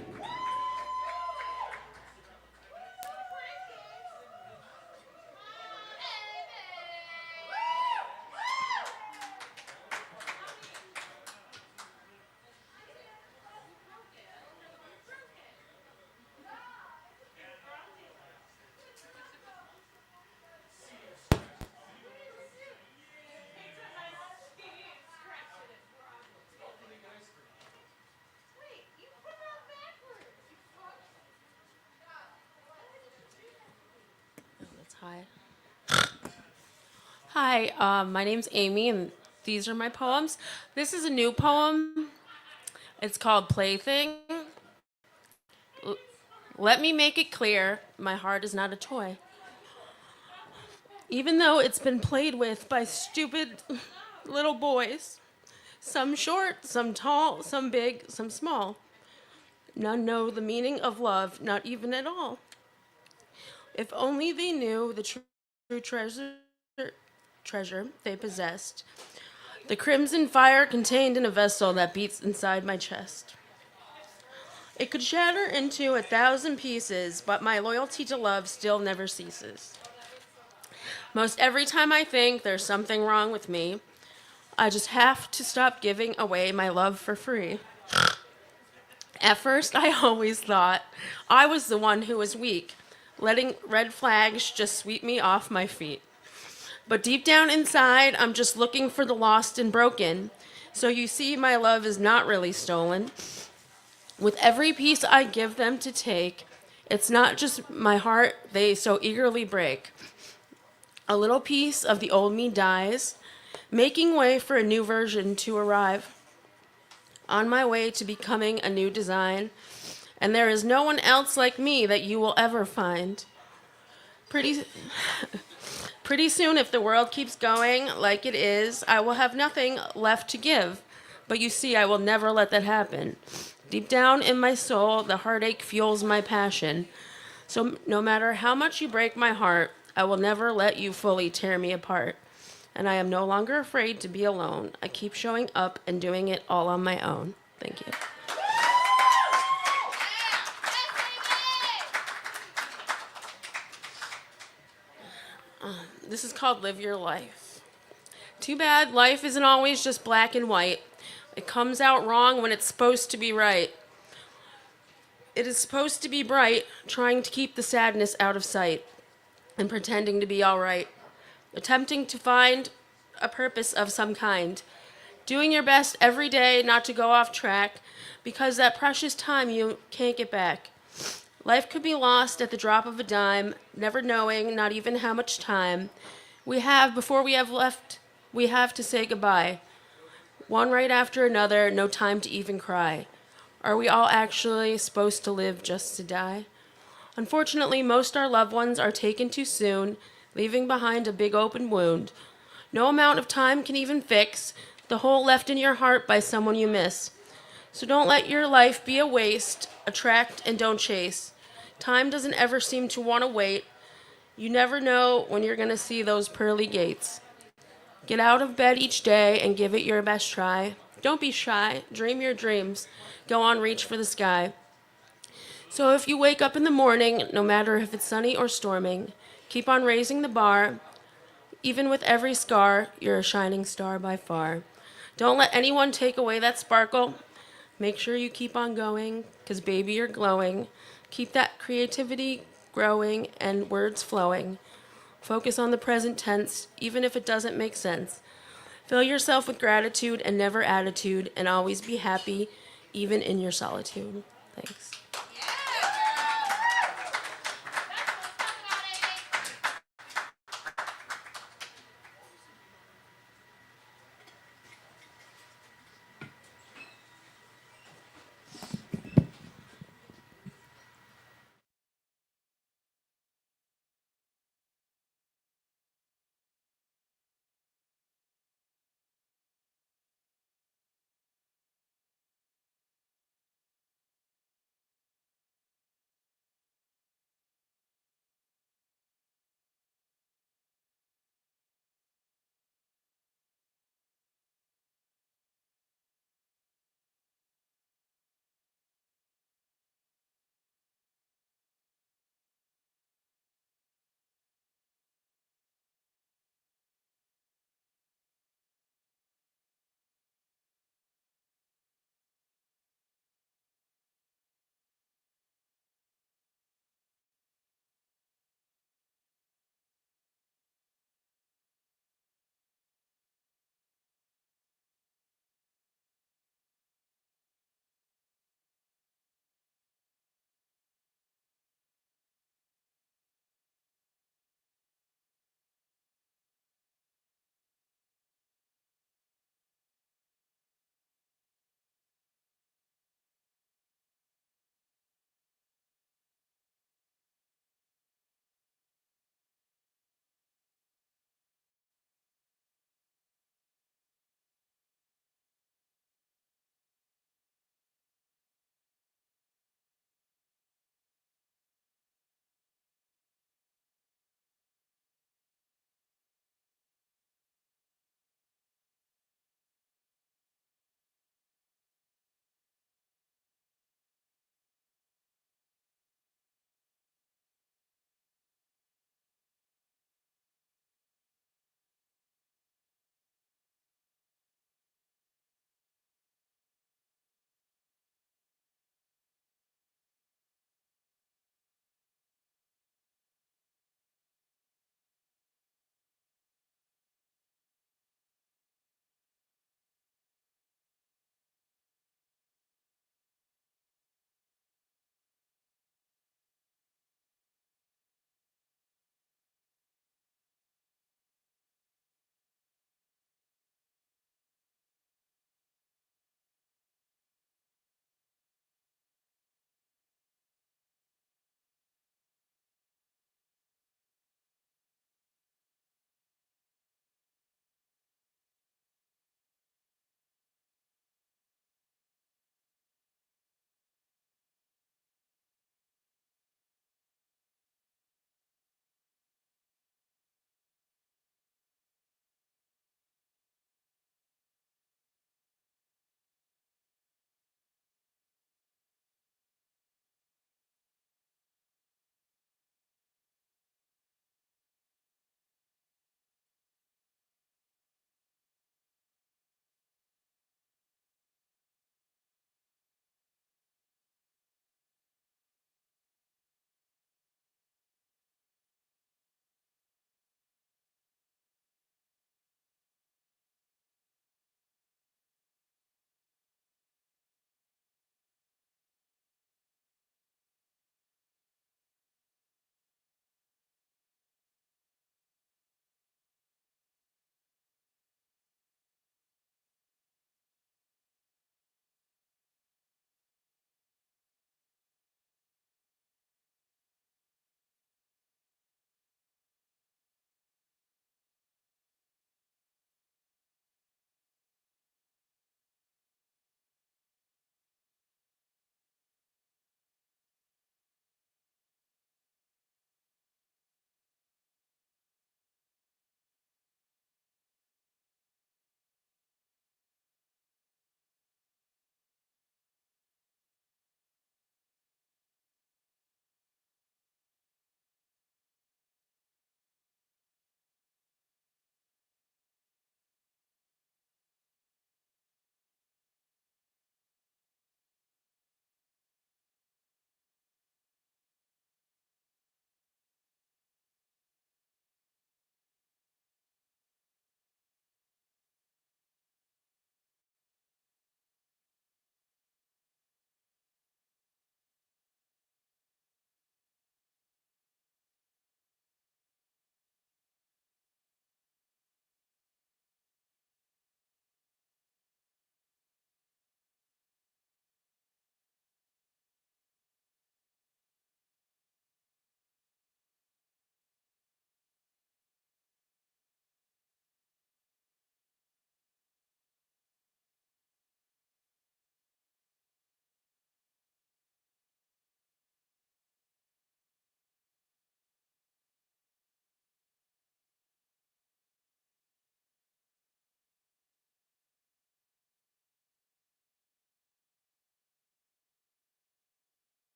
Hi, my name's Amy, and these are my poems. This is a new poem. It's called Plaything. Let me make it clear, my heart is not a toy. Even though it's been played with by stupid little boys, some short, some tall, some big, some small. None know the meaning of love, not even at all. If only they knew the true treasure they possessed. The crimson fire contained in a vessel that beats inside my chest. It could shatter into 1,000 pieces, but my loyalty to love still never ceases. Most every time I think there's something wrong with me, I just have to stop giving away my love for free. At first, I always thought I was the one who was weak, letting red flags just sweep me off my feet. But deep down inside, I'm just looking for the lost and broken. So you see, my love is not really stolen. With every piece I give them to take, it's not just my heart they so eagerly break. A little piece of the old me dies, making way for a new version to arrive. On my way to becoming a new design, and there is no one else like me that you will ever find. Pretty soon, if the world keeps going like it is, I will have nothing left to give. But you see, I will never let that happen. Deep down in my soul, the heartache fuels my passion. So no matter how much you break my heart, I will never let you fully tear me apart. And I am no longer afraid to be alone. I keep showing up and doing it all on my own. Thank you. This is called Live Your Life. Too bad life isn't always just black and white. It comes out wrong when it's supposed to be right. It is supposed to be bright, trying to keep the sadness out of sight and pretending to be all right. Attempting to find a purpose of some kind. Doing your best every day not to go off track because that precious time you can't get back. Life could be lost at the drop of a dime, never knowing, not even how much time we have before we have left. We have to say goodbye. One right after another, no time to even cry. Are we all actually supposed to live just to die? Unfortunately, most our loved ones are taken too soon, leaving behind a big open wound. No amount of time can even fix the hole left in your heart by someone you miss. So don't let your life be a waste. Attract and don't chase. Time doesn't ever seem to want to wait. You never know when you're going to see those pearly gates. Get out of bed each day and give it your best try. Don't be shy. Dream your dreams. Go on, reach for the sky. So if you wake up in the morning, no matter if it's sunny or storming, keep on raising the bar. Even with every scar, you're a shining star by far. Don't let anyone take away that sparkle. Make sure you keep on going, 'cause baby, you're glowing. Keep that creativity growing and words flowing. Focus on the present tense, even if it doesn't make sense. Fill yourself with gratitude and never attitude, and always be happy, even in your solitude. Thanks.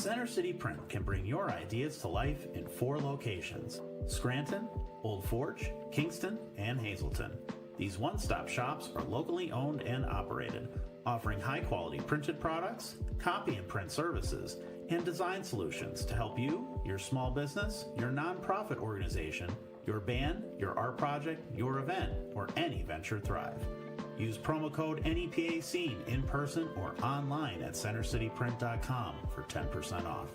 Center City Print can bring your ideas to life in 4 locations: Scranton, Old Forge, Kingston, and Hazleton. These one-stop shops are locally owned and operated, offering high-quality printed products, copy and print services, and design solutions to help you, your small business, your nonprofit organization, your band, your art project, your event, or any venture thrive. Use promo code NEPA Scene in person or online at centercityprint.com for 10% off.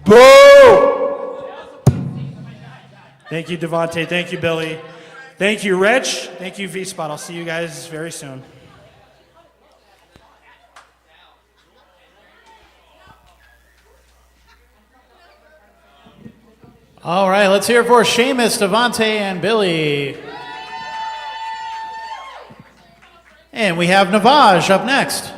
Boo! Thank you, Devontae. Thank you, Billy. Thank you, Rich. Thank you, V-Spot. I'll see you guys very soon. All right, let's hear it for Seamus, Devontae, and Billy. And we have Navaj up next.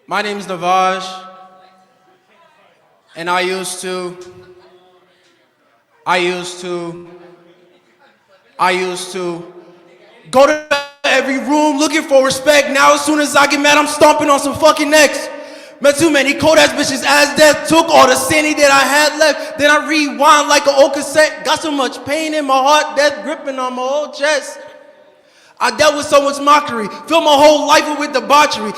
My name is Navaj, and I used to go to every room looking for respect. Now as soon as I get mad, I'm stomping on some fucking necks. Met too many cold ass bitches as death took all the sanity that I had left. Then I rewind like an old cassette. Got so much pain in my heart, death gripping on my whole chest. I dealt with so much mockery, filled my whole life with debauchery.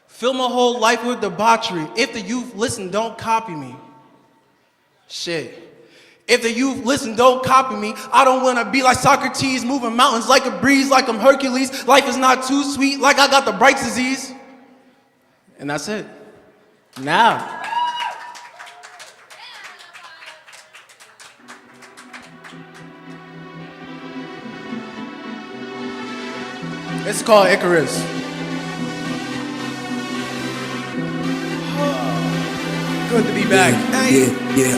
Fill my whole life with debauchery. If the youth listen, don't copy me. Shit. If the youth listen, don't copy me. I don't want to be like Socrates, moving mountains like a breeze, like I'm Hercules. Life is not too sweet, like I got the Bright's disease. And that's it. Now. It's called Icarus. Good to be back.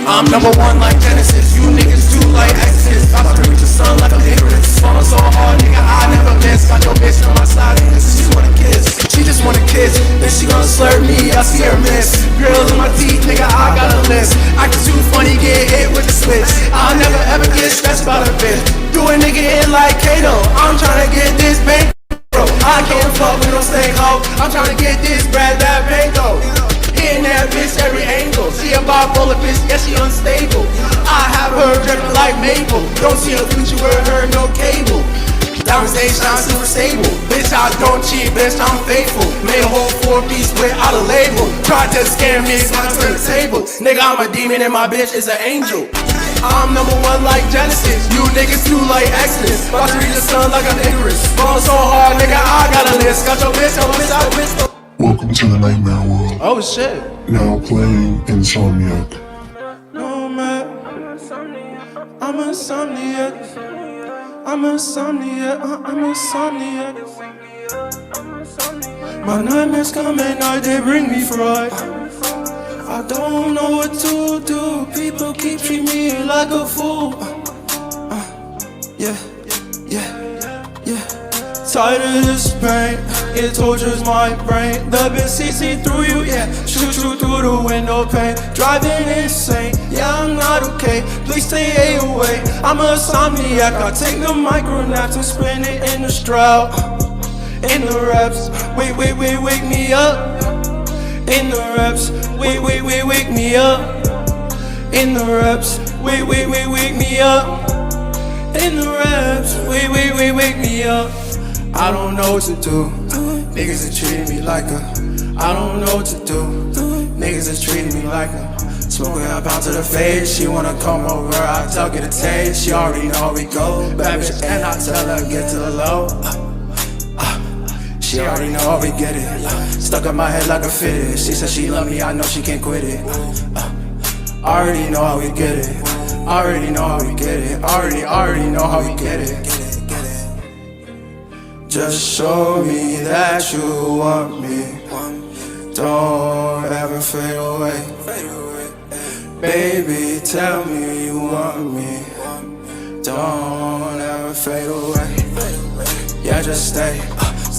I'm number one like Genesis. You niggas too like Exodus. I'm about to reach the sun like I'm Icarus. Falling so hard, nigga, I never miss. Got your bitch on my side, nigga. She just wanna kiss. She just wanna kiss. Then she gonna slurp me. I see her miss. Girls in my teeth, nigga, I got a list. Acting too funny, get hit with the switch. I'll never ever get stressed about a bitch. Do a nigga in like Kato. I'm trying to get this bank. I can't fuck with no snake hoe. I'm tryna get this bread, that bango. Hitting that bitch every angle. She a bipolar bitch, yeah, she unstable. I have her dripping like maple. Don't see a future with her, no cable. Diamonds they shine super stable. Bitch, I don't cheat, bitch, I'm faithful. Made a whole 4-piece without a label. Tried to scam me, it's gonna turn the table. Nigga, I'm a demon and my bitch is an angel. I'm number one like Genesis. You niggas too like Exodus. About to read the sun like I'm Icarus. Going so hard, nigga, I got a list. Got your bitch, I'm a bitch. Welcome to the nightmare world. Oh shit. Now playing Insomniac. No man, I'm a insomniac. I'm a insomniac. I'm a insomniac. My nightmares come at night, they bring me fright. I don't know what to do. People keep treating me like a fool. Yeah. Tired of this pain, it tortures my brain. The bitch see through you, yeah. Shoot you through the window pane. Driving insane, yeah, I'm not okay. Please stay away. I'm a insomniac. I take the micro naps and spin it in the Stroud. In the reps, wake me up. In the reps, wake me up. In the reps, wake me up. In the reps, wake me up. I don't know what to do. Niggas are treating me like a. I don't know what to do. Niggas is treating me like a. Smoking a pound to the face. She wanna come over. I tell her to taste. She already know how we go. Bad bitch, and I tell her get to the low. She already know how we get it. Stuck in my head like a fitted. She said she love me. I know she can't quit it. I already know how we get it. I already know how we get it. Already know how we get it. Just show me that you want me. Don't ever fade away. Baby, tell me you want me. Don't ever fade away. Yeah, just stay.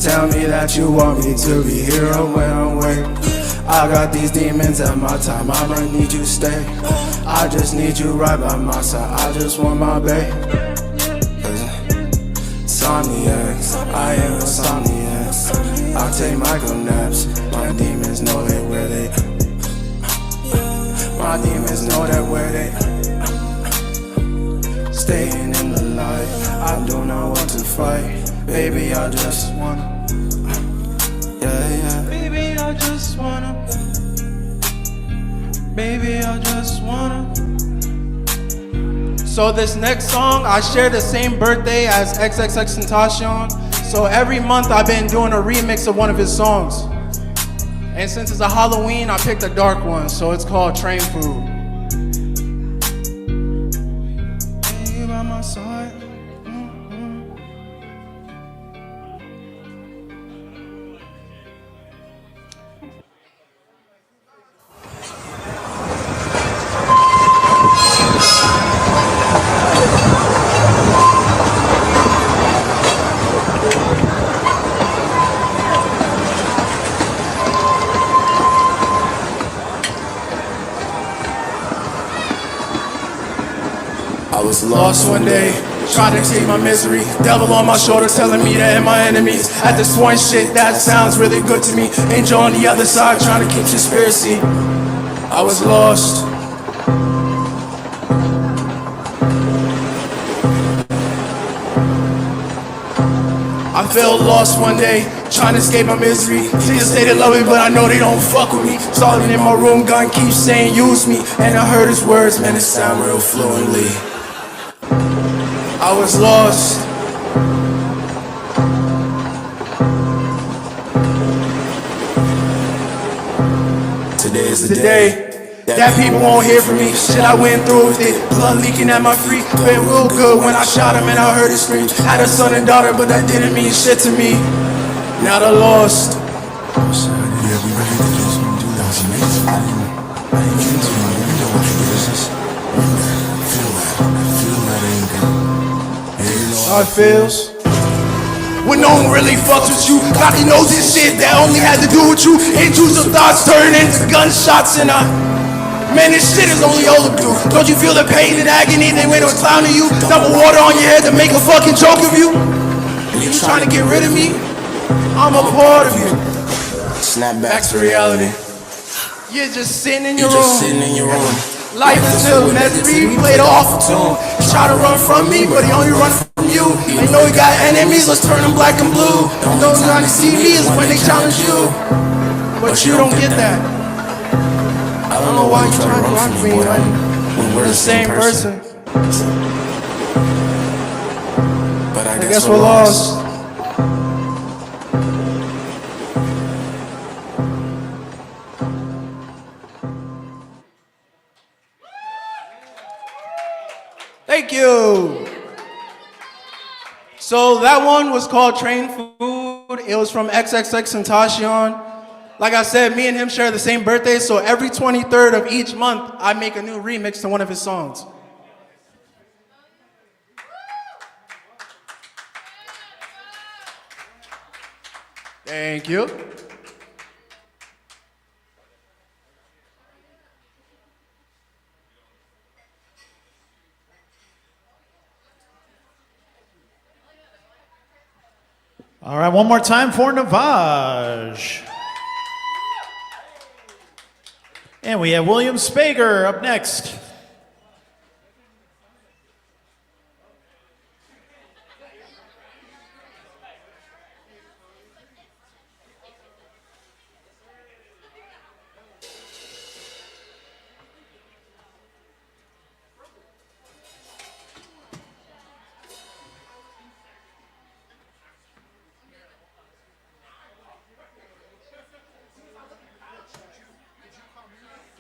Tell me that you want me to be here when I'm awake. I got these demons at my time. I'ma need you to stay. I just need you right by my side. I just want my babe. Insomniacs, I am insomniacs. I take micro naps. My demons know they where they. My demons know that where they. Staying in the light. I do not want to fight. Baby, I just wanna. Yeah. Baby, I just wanna. Baby, I just wanna. So this next song, I share the same birthday as XXXTentacion. So every month I've been doing a remix of one of his songs. And since it's a Halloween, I picked a dark one, so it's called Train Food. Hey, by my side. I was lost one day, trying to escape my misery. Devil on my shoulder telling me that my enemies at this one shit that sounds really good to me. Angel on the other side trying to keep conspiracy. I was lost. I felt lost one day, trying to escape my misery. Please say they love me, but I know they don't fuck with me. Solid in my room, gun keeps saying use me. And I heard his words, man, it sound real fluently. I was lost. Today is the day that people won't hear from me. Shit, I went through with it. Blood leaking at my feet. Felt real good when I shot him and I heard his screams. Had a son and daughter, but that didn't mean shit to me. Now they're lost. Yeah, we ready to do some do that. Amazing. I ain't into it. You know what it is. Feel that anger. And you know How it feels when no one really fucks with you. Got to know this shit that only had to do with you. Intrusive thoughts turn into gunshots and man, this shit is only overdue. Don't you feel the pain and agony they went on clowning you? Dump water on your head to make a fucking joke of you. And you trying to get rid of me? I'm a part of you. Snap back to reality. You're just sitting in You're your just room. sitting in your room. Life is still misery. We played an awful tune. He try to run from me, but he only run from you. They know he got enemies. Let's turn them black and blue. Those trying to see me is when they challenge you. But you don't get that. I don't know why you try to run from me, boy. When we're The same person. But I I guess we're lost. Thank you. So that one was called Train Food. It was from XXXTentacion. Like I said, me and him share the same birthday, so every 23rd of each month, I make a new remix to one of his songs. Thank you. All right, one more time for Navaj. And we have William Spager up next.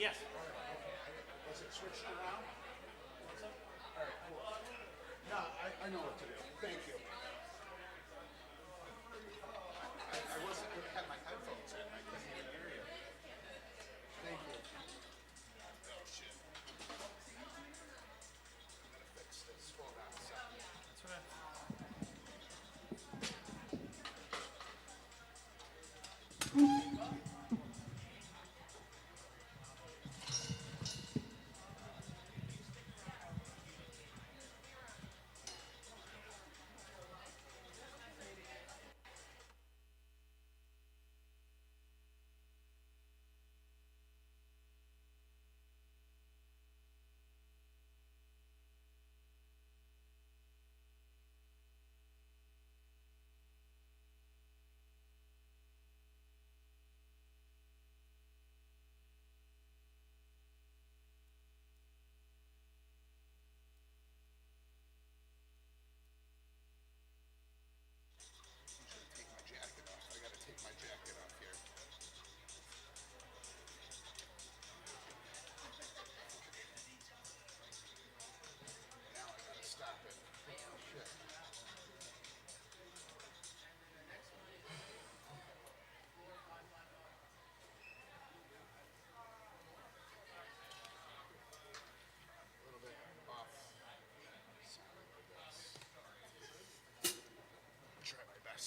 Yes. Was it switched around? All right, cool. No, I know what to do. Thank you. I wasn't had my headphones in. I couldn't even hear you. Thank you. Oh shit. I'm gonna fix this. Hold on a second. That's what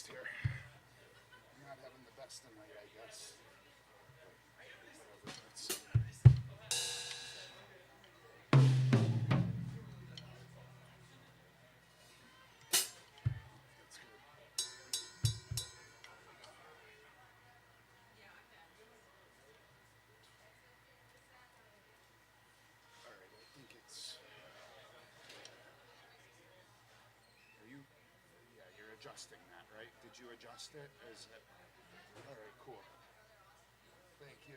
here. I'm not having the best tonight, I guess. Adjusting that, right? Did you adjust it? Is it? All right, cool. Thank you.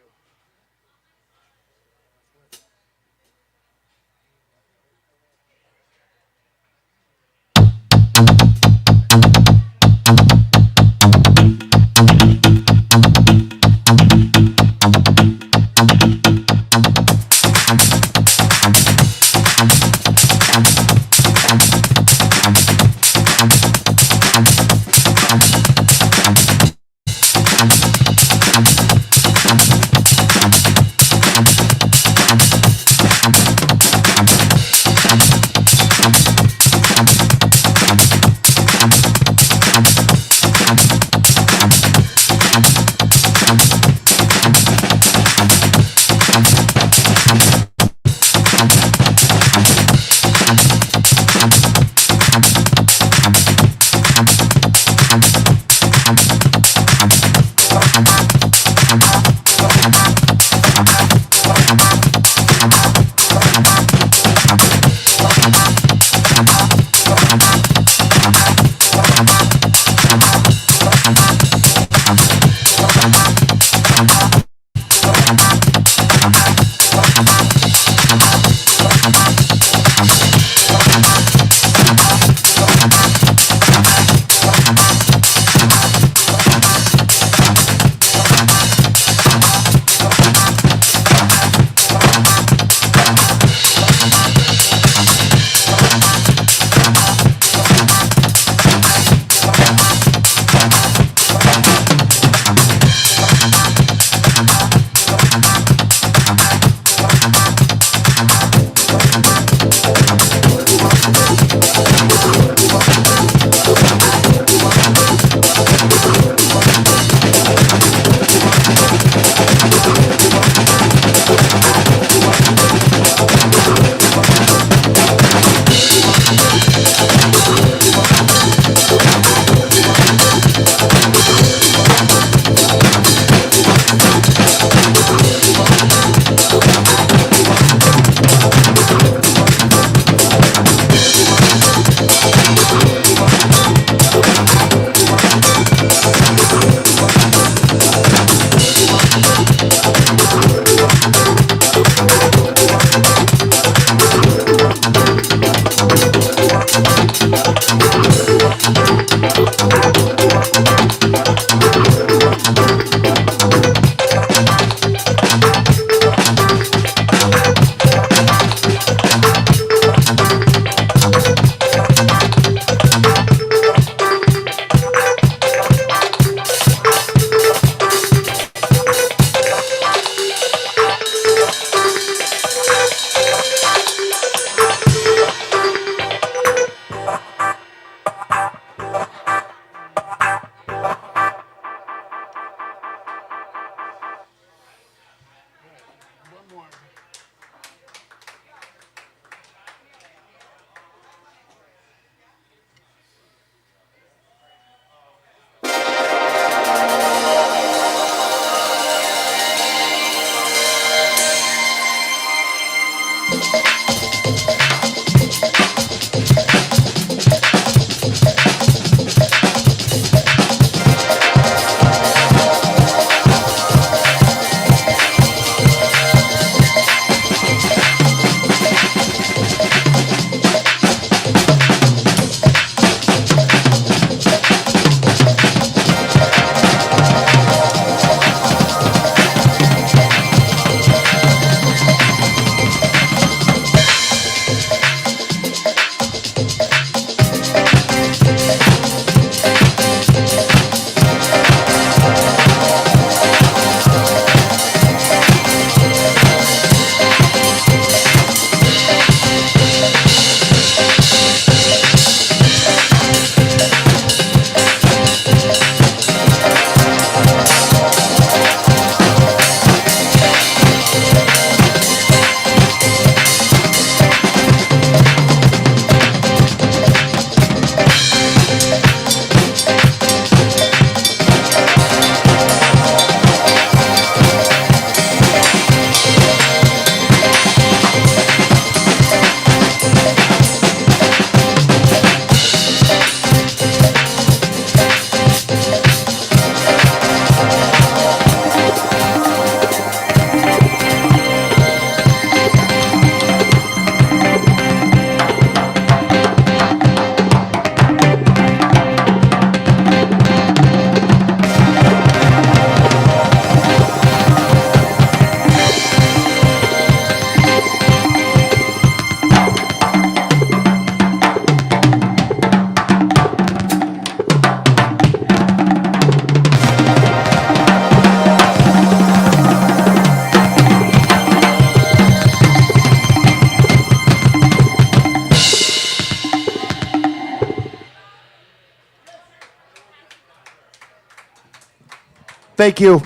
Thank you.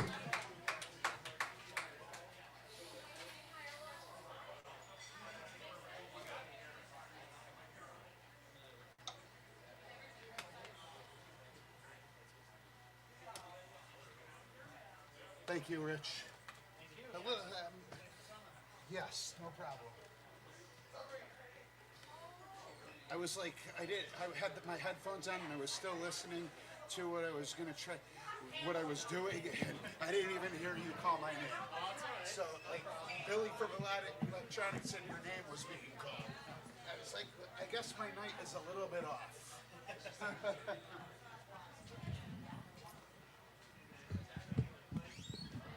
Thank you, Rich. Yes, no problem. I was like, I had my headphones on and I was still listening to what I was gonna try, what I was doing, and I didn't even hear you call my name. So, like, Billy from Electronics and your name was being called. I was like, I guess my night is a little bit off.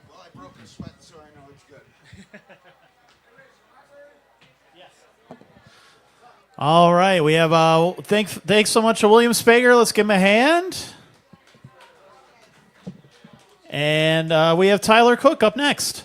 Well, I broke a sweat, so I know it's good. All right, we have thanks so much to William Spager. Let's give him a hand. And we have Tyler Cook up next.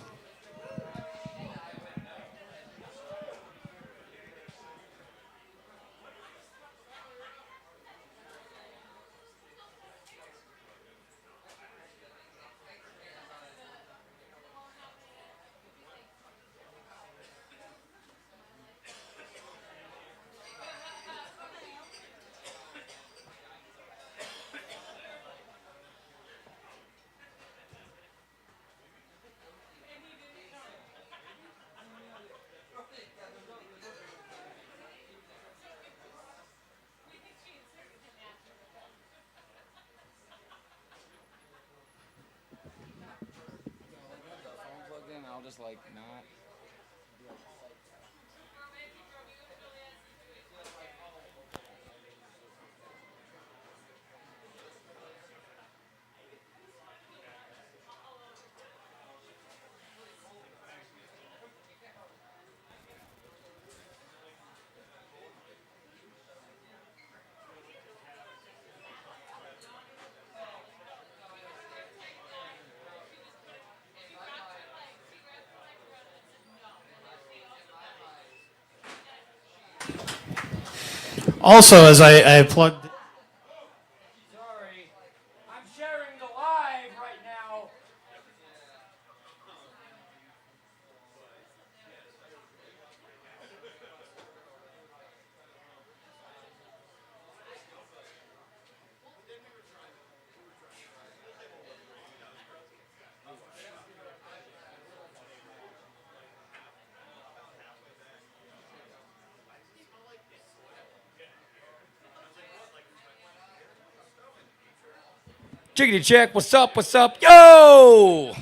I'll just like not. Also, as I plugged. Sorry, I'm sharing the live right now. Chickity check, what's up, yo?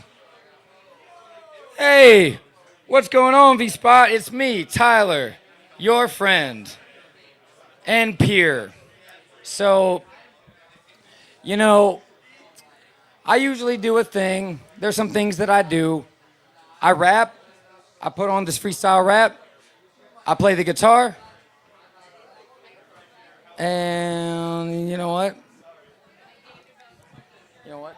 Hey, what's going on, V-Spot? It's me, Tyler, your friend and peer. So, you know, I usually do a thing. There's some things that I do. I rap, I put on this freestyle rap, I play the guitar, and you know what? You know what?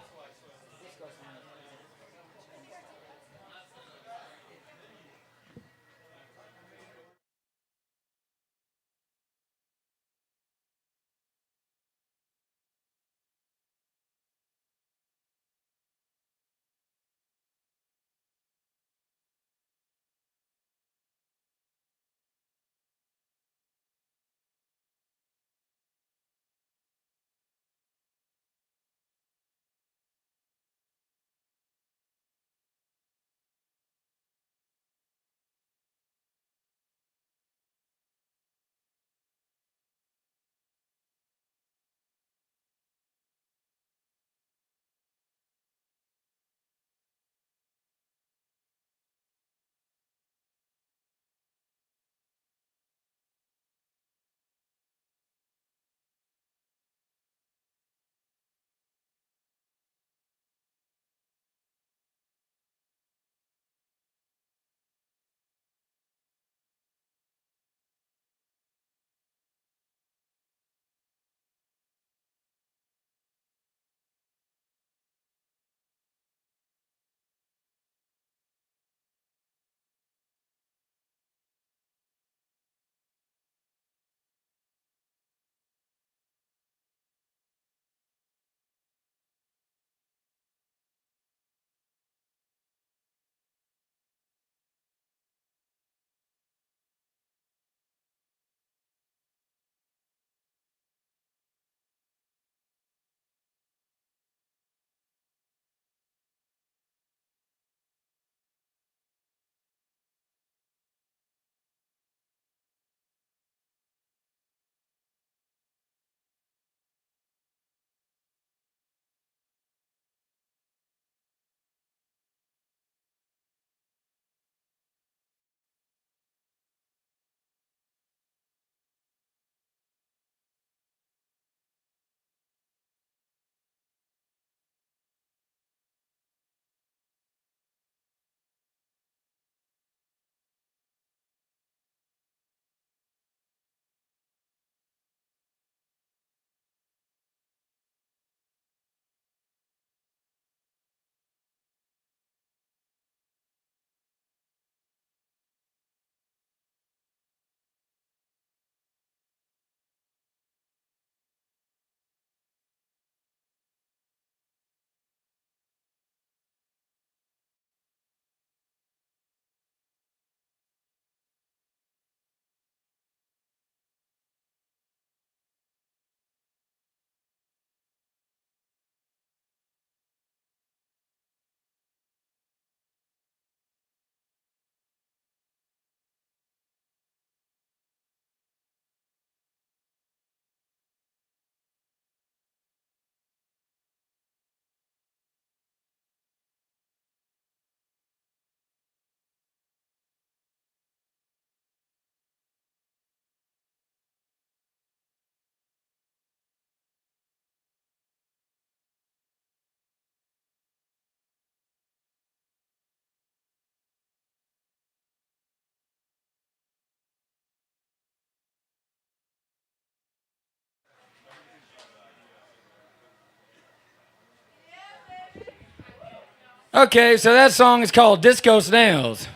Okay, so that song is called Disco Snails.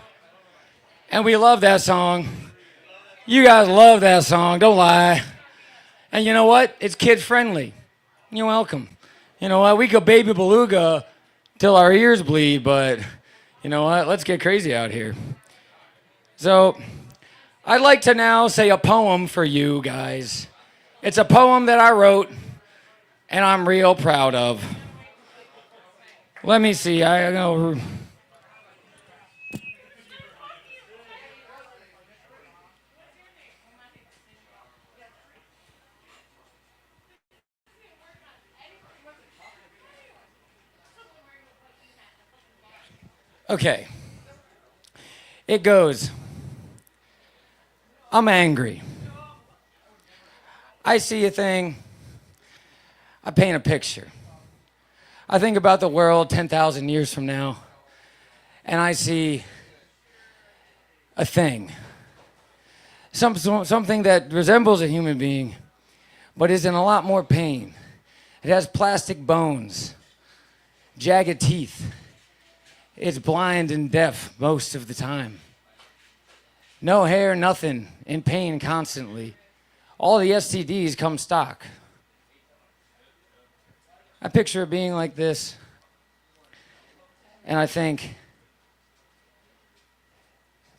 And we love that song. You guys love that song, don't lie. And you know what? It's kid friendly. You're welcome. You know what? We could baby beluga till our ears bleed, but you know what? Let's get crazy out here. So, I'd like to now say a poem for you guys. It's a poem that I wrote and I'm real proud of. Let me see. I know. Okay. It goes. I'm angry. I see a thing. I paint a picture. I think about the world 10,000 years from now, and I see a thing. Something that resembles a human being, but is in a lot more pain. It has plastic bones, jagged teeth. It's blind and deaf most of the time. No hair, nothing, in pain constantly. All the STDs come stock. I picture it being like this, and I think,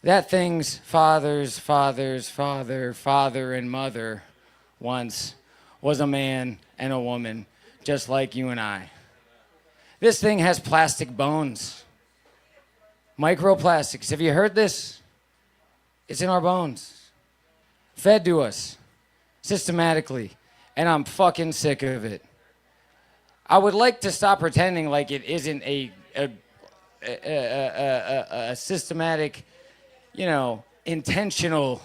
that thing's father's father's father, father and mother once was a man and a woman, just like you and I. This thing has plastic bones. Microplastics. Have you heard this? It's in our bones. Fed to us systematically, and I'm fucking sick of it. I would like to stop pretending like it isn't a systematic, intentional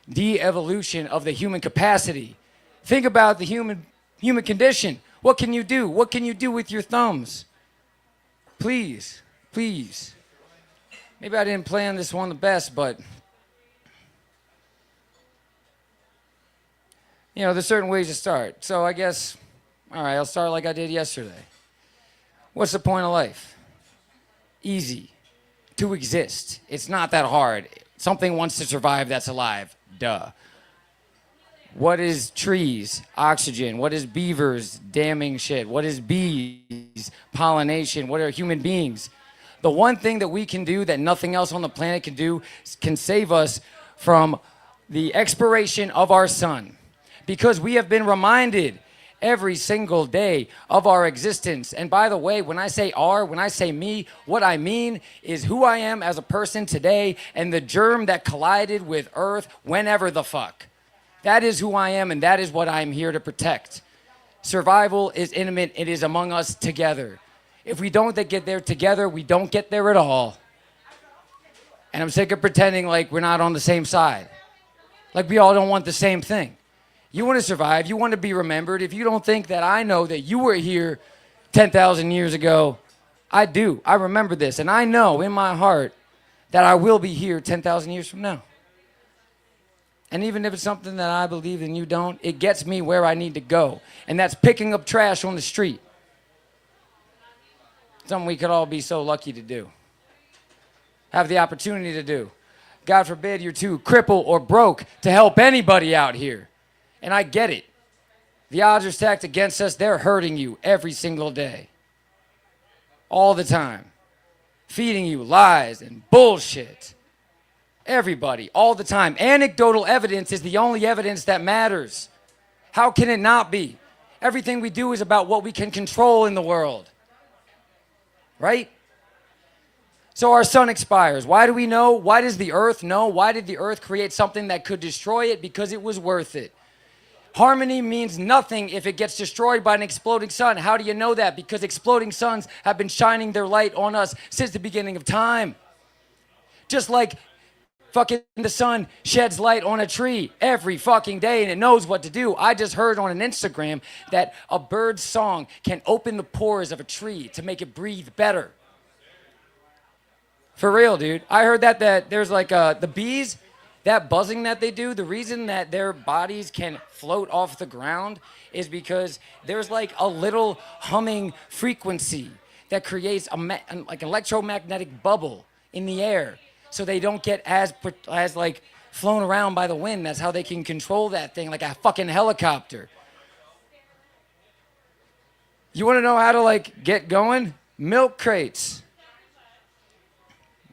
de-evolution of the human capacity. Think about the human condition. What can you do? What can you do with your thumbs? Please. Please. Maybe I didn't plan this one the best, but there's certain ways to start. So I guess, all right, I'll start like I did yesterday. What's the point of life? Easy. To exist. It's not that hard. Something wants to survive that's alive. Duh. What is trees? Oxygen. What is beavers? Damming shit. What is bees? Pollination. What are human beings? The one thing that we can do that nothing else on the planet can do can save us from the expiration of our sun. Because we have been reminded every single day of our existence. And by the way, when I say when I say me, what I mean is who I am as a person today and the germ that collided with Earth whenever the fuck. That is who I am, and that is what I'm here to protect. Survival is intimate. It is among us together. If we don't get there together, we don't get there at all. And I'm sick of pretending like we're not on the same side. Like we all don't want the same thing. You want to survive. You want to be remembered. If you don't think that I know that you were here 10,000 years ago, I do. I remember this. And I know in my heart that I will be here 10,000 years from now. And even if it's something that I believe and you don't, it gets me where I need to go. And that's picking up trash on the street. Something we could all be so lucky to do. Have the opportunity to do. God forbid you're too crippled or broke to help anybody out here. And I get it. The odds are stacked against us. They're hurting you every single day. All the time. Feeding you lies and bullshit. Everybody, all the time. Anecdotal evidence is the only evidence that matters. How can it not be? Everything we do is about what we can control in the world. Right? So our sun expires. Why do we know? Why does the earth know? Why did the earth create something that could destroy it? Because it was worth it. Harmony means nothing if it gets destroyed by an exploding sun. How do you know that? Because exploding suns have been shining their light on us since the beginning of time. Just like fucking the sun sheds light on a tree every fucking day and it knows what to do. I just heard on an Instagram that a bird's song can open the pores of a tree to make it breathe better. For real, dude. I heard that there's like the bees, that buzzing that they do, the reason that their bodies can float off the ground is because there's like a little humming frequency that creates like electromagnetic bubble in the air, so they don't get as like flown around by the wind. That's how they can control that thing like a fucking helicopter. You want to know how to like get going? Milk crates.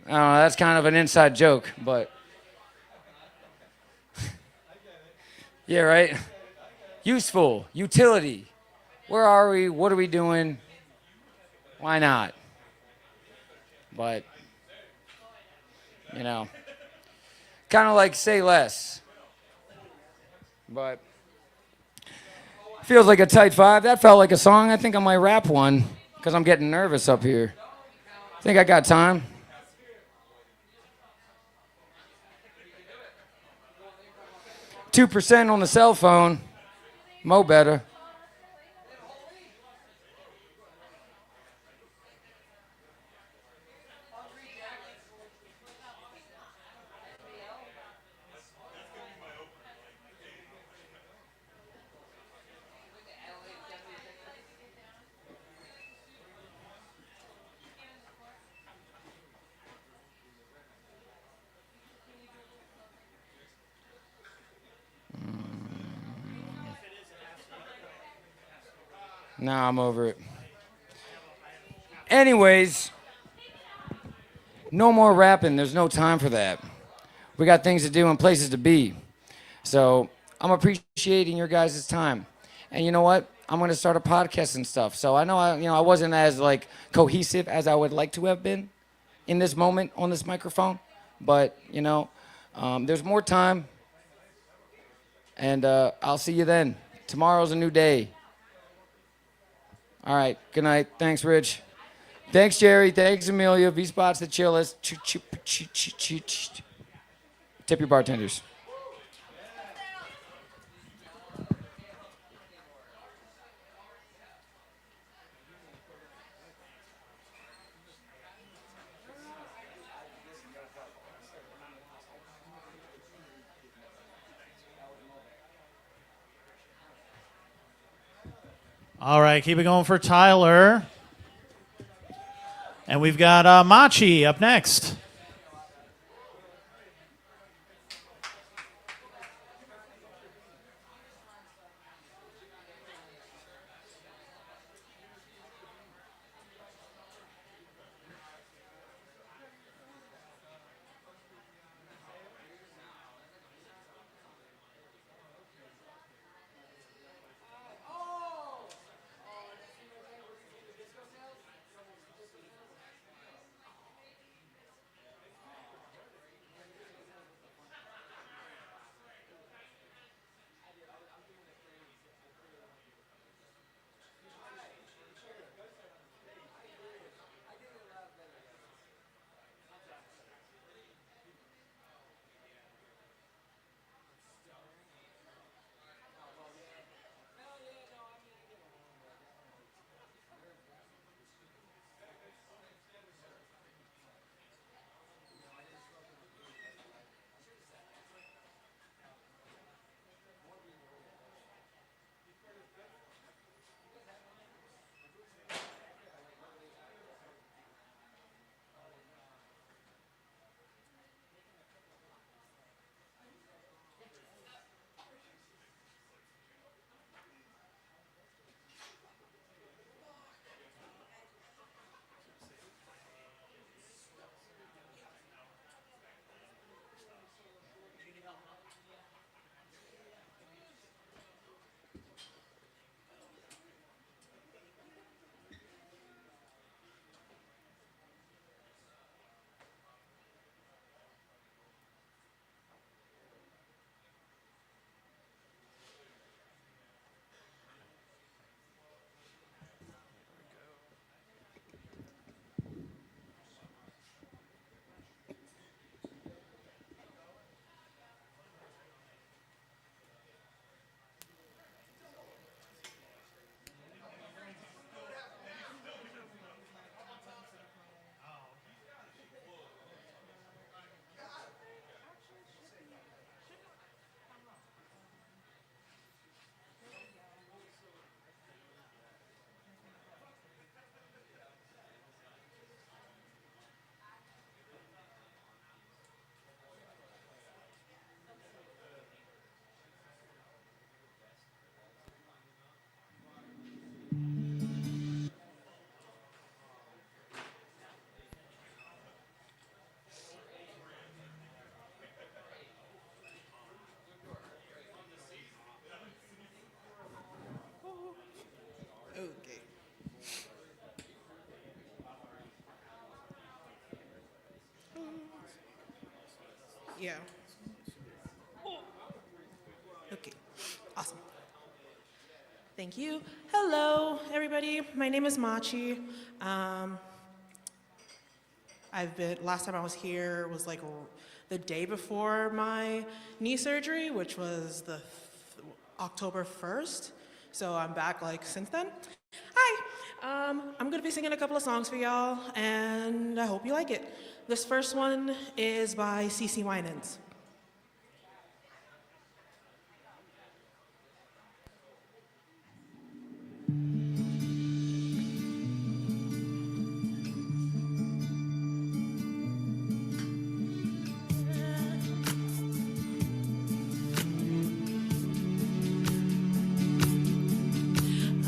I don't know, that's kind of an inside joke, but yeah, right? Useful, utility. Where are we? What are we doing? Why not? But, you know, kind of like say less. But feels like a tight five. That felt like a song. I think I might rap one because I'm getting nervous up here. Think I got time? $2% on the cell phone. Mo better. Nah, I'm over it. Anyways, no more rapping. There's no time for that. We got things to do and places to be. So I'm appreciating your guys' time. And you know what? I'm going to start a podcast and stuff. So I know I wasn't as like cohesive as I would like to have been in this moment on this microphone. But, there's more time. And I'll see you then. Tomorrow's a new day. All right. Good night. Thanks, Rich. Thanks, Jerry. Thanks, Amelia. V-Spot's the chillest. Tip your bartenders. All right, keep it going for Tyler. And we've got Machi up next. Yeah. Okay. Awesome. Thank you. Hello, everybody. My name is Machi. Last time I was here was like the day before my knee surgery, which was the October 1st. So I'm back like since then. Hi. I'm gonna be singing a couple of songs for y'all, and I hope you like it. This first one is by CeCe Winans.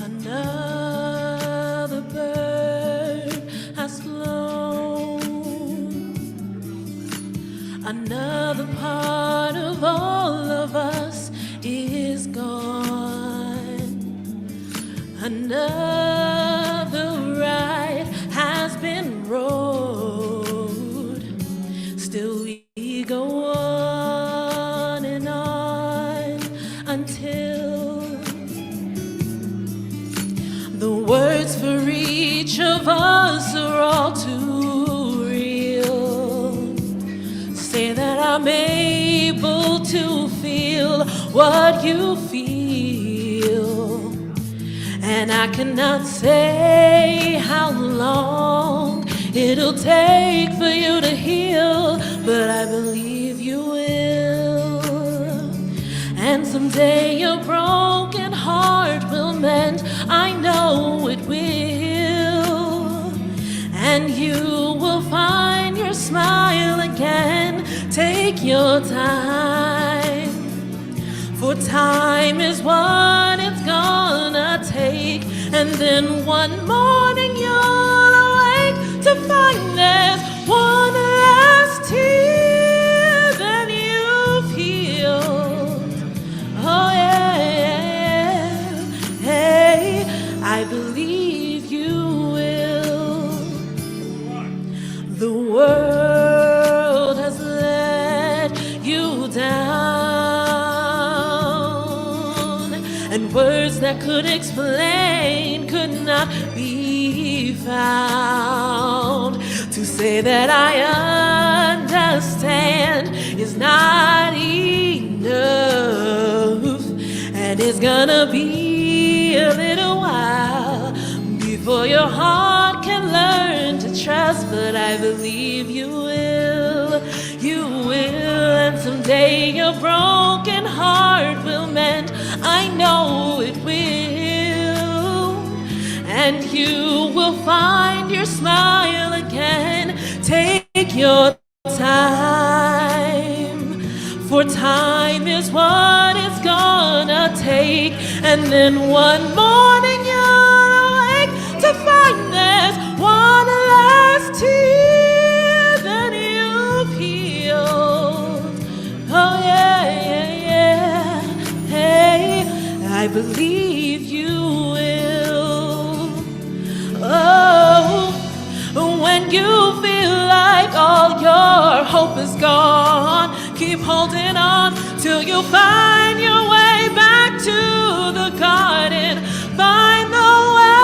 Another bird has flown. Another part of all of us is gone. Another ride has been rode. Still we go on and on until the words for each of us are all too real. Say that I'm able to feel what you feel, and I cannot say how long it'll take for you to heal, but I believe you will. And someday your broken heart will mend, I know it will. And you will find your smile again. Take your time, for time is what it's gonna take. And then one morning you'll awake to find there's one last tear that you've healed. Oh yeah, hey, I believe you will. The world has let you down, and words that could explain could not be found. To say that I understand is not enough, and it's gonna be a little while before your heart can learn to trust, but I believe you will, you will. And someday your broken heart will mend, I know it will. And you will find your smile again. Take your time, for time is what it's gonna take. And then one morning you'll awake to find there's one last tear that you've healed. Oh yeah, yeah, yeah. Hey, I believe you will. Oh, when you feel like all your hope is gone, keep holding on till you find your way back to the garden. Find the way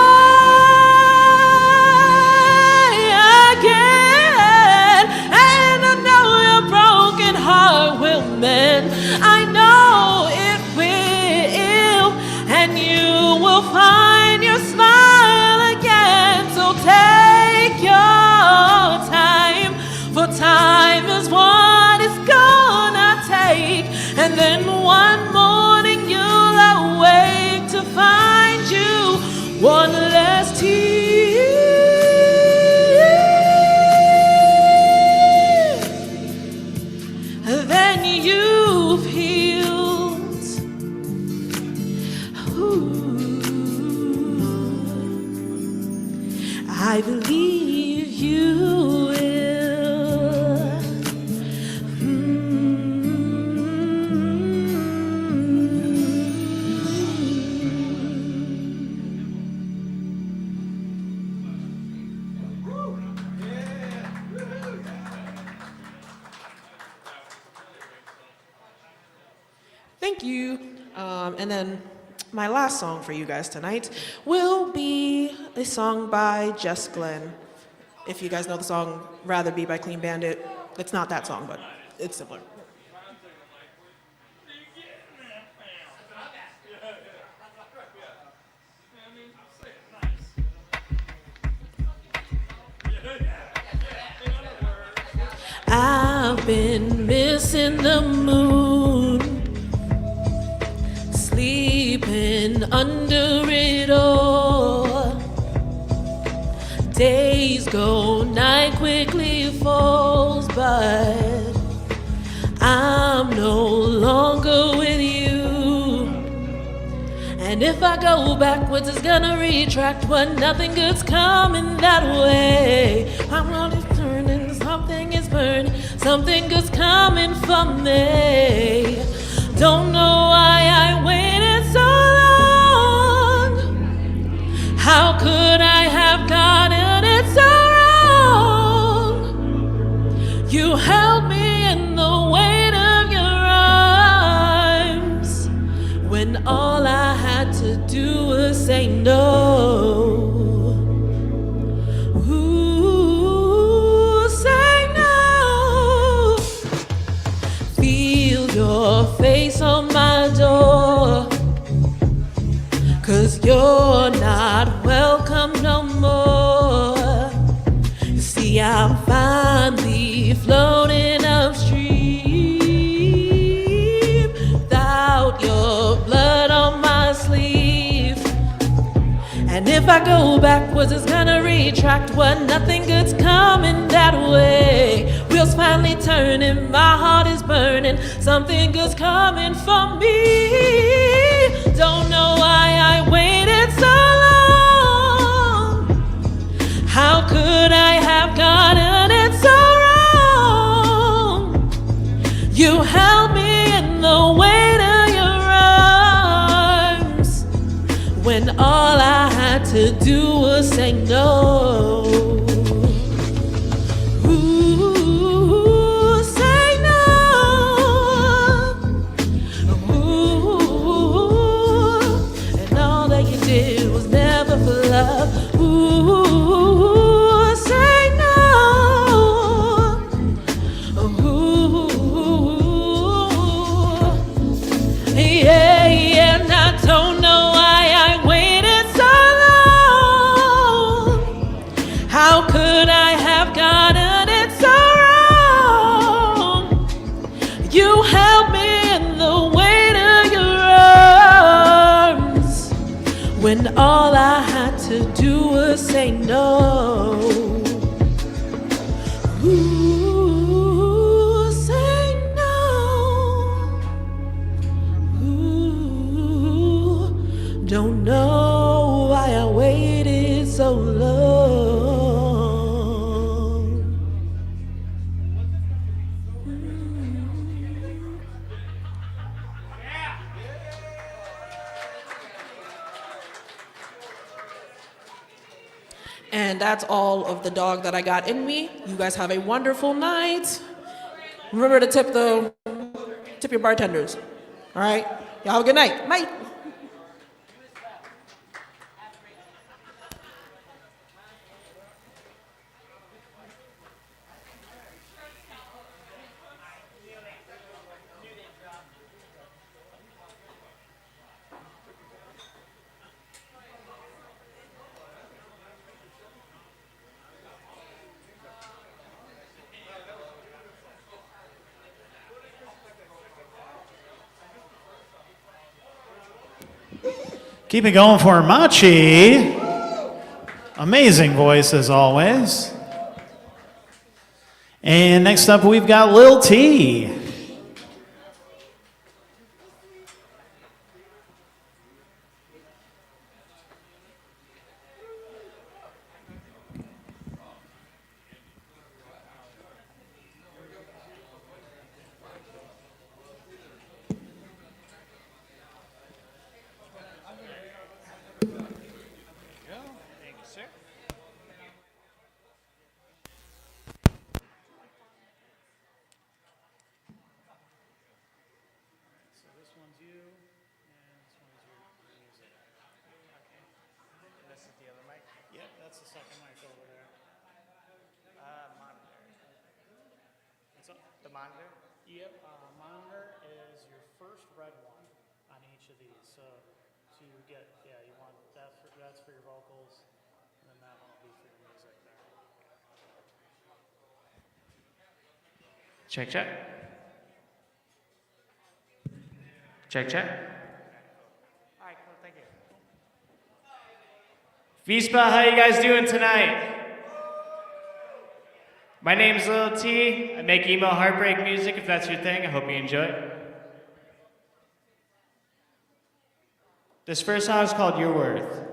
again, and I know your broken heart will mend. I know it will, and you will find your smile again. So take your time, for time is what it's gonna take. And then one Thank you. And then my last song for you guys tonight will be a song by Jess Glenn. If you guys know the song Rather Be by Clean Bandit, it's not that song, but it's similar. I've been missing the moon, sleeping under it all. Days go, night quickly falls, but I'm no longer with you. And if I go backwards, it's gonna retract, but nothing good's coming that way. I'm only turning, something is burning, something good's coming for me. Don't know why I waited so long. How could I have gotten it so wrong? You held me in the weight of your arms when all I had to do was say no. Ooh, say no. Feel your face on my door, 'cause you're not welcome no more. You see, I'm finally floating upstream without your blood on my sleeve. And if I go backwards, it's gonna retract, but nothing good's coming that way. Wheels finally turning, my heart is burning, something good's coming for me. Don't know why I waited so long. How could I have gotten it so wrong? You held me in the weight of your arms when all I had to do was say no. Ooh, say no. Ooh, and all that you did was never for love. Ooh, say no. Ooh, yeah, yeah, and I don't know why I waited so long. How could I have gotten it so wrong? You held me in the weight of your arms when all I had to do was say no. Ooh, say no. Ooh, don't know why I waited so long. And that's all of the dog that I got in me. You guys have a wonderful night. Remember to tip your bartenders. All right? Y'all have a good night. Bye. Keep it going for Machi. Amazing voice as always. And next up we've got Lil T. The monitor? Yep, monitor is your first red one on each of these. So to get, yeah, you want that's for your vocals, and then that one will be for your music there. Check, check. Check, check. All right, cool, thank you. V-Spot, how you guys doing tonight? My name's Lil T. I make emo heartbreak music, if that's your thing. I hope you enjoy it. This first song is called Your Worth.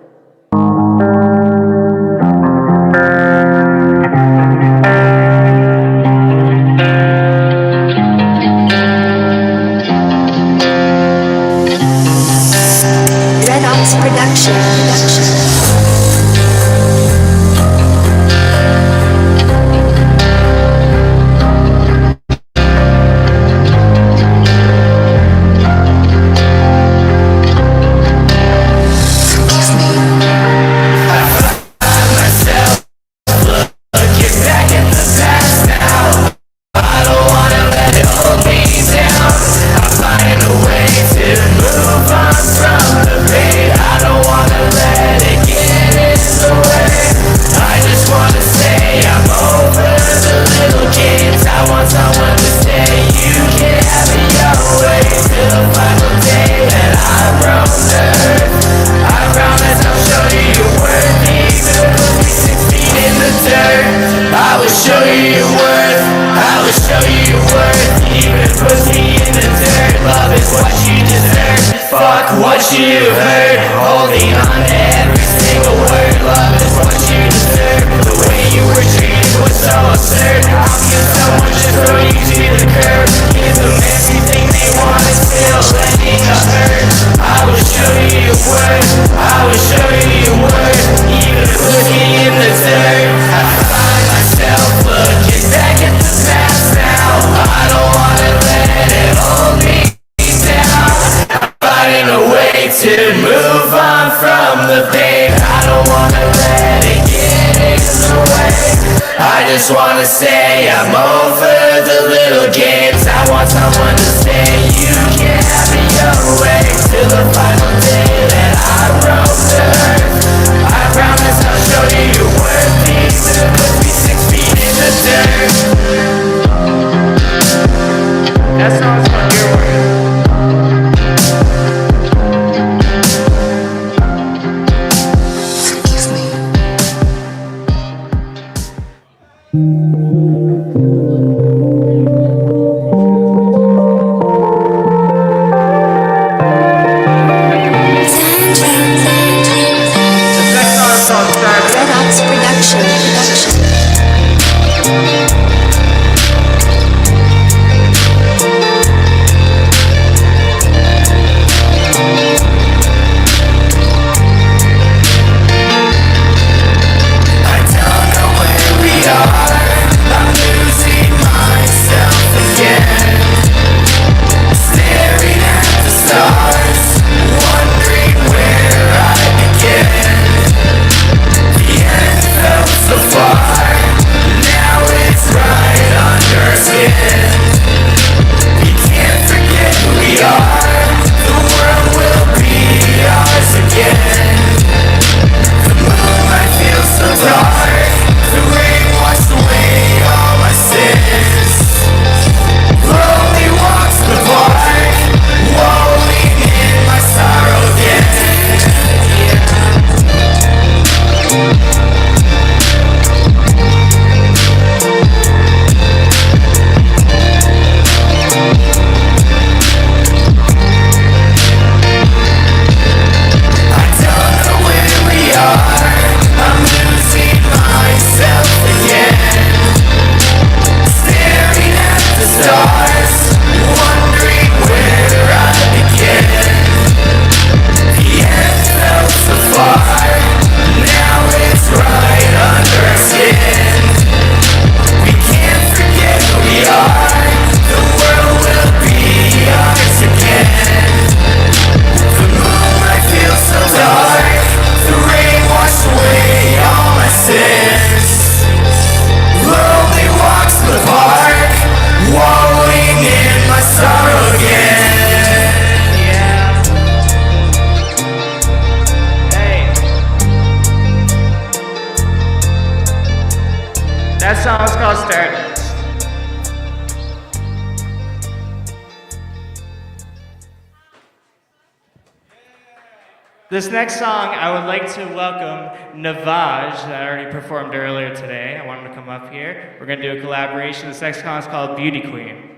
This next song, I would like to welcome Navaj, that already performed earlier today. I want him to come up here. We're going to do a collaboration. This next song is called Beauty Queen.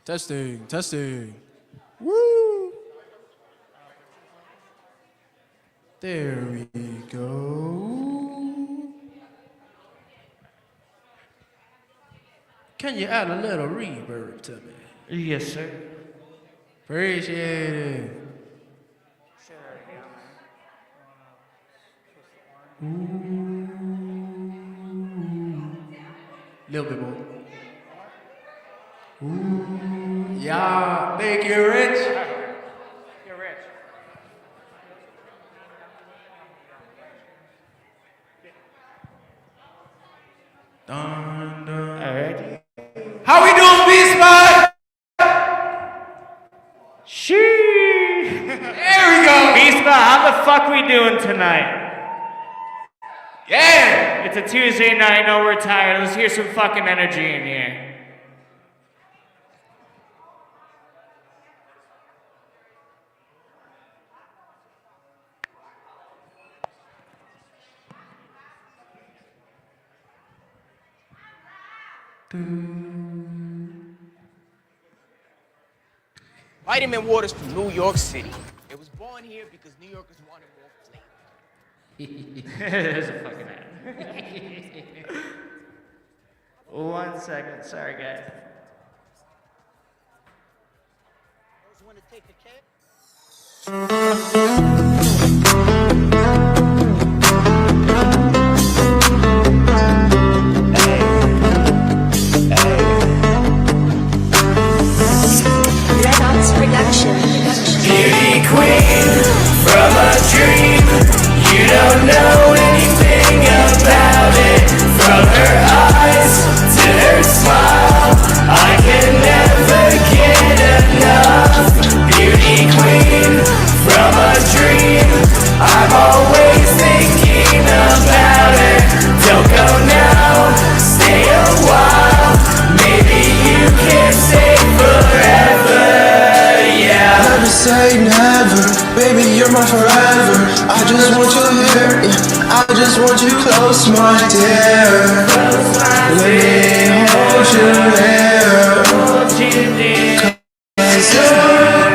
Testing, testing. Woo! There we go. Can you add a little reverb to me? Yes, sir. Appreciate it. Ooh. Little bit more. Ooh. Yeah, thank you, Rich. You're rich. Dun, dun. All right. How we doing, V-Spot? Shee! There we go. V-Spot, how the fuck we doing tonight? Yeah. It's a Tuesday night. I know we're tired. Let's hear some fucking energy in here. Vitamin Water's from New York City. It was born here because New Yorkers wanted more flavor. There's a fucking ad. 1 second. Sorry, guys. Want to take a cab? Beauty queen from a dream. You don't know anything about it. From her eyes to her smile, I can never get enough. Beauty queen from a dream. I'm always thinking about her. Don't go now, stay a while. Maybe you can stay forever. Never say never, baby, you're my forever. I just want you here, yeah. I just want you close, my dear. Let me hold you there. Cause you're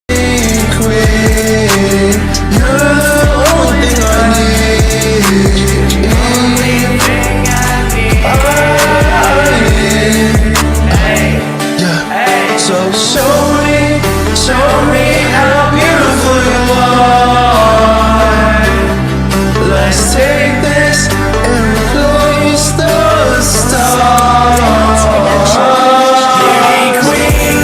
beauty queen. You're the only thing I need. Yeah. So show me how beautiful you are. Let's take this and replace the stars. Beauty queen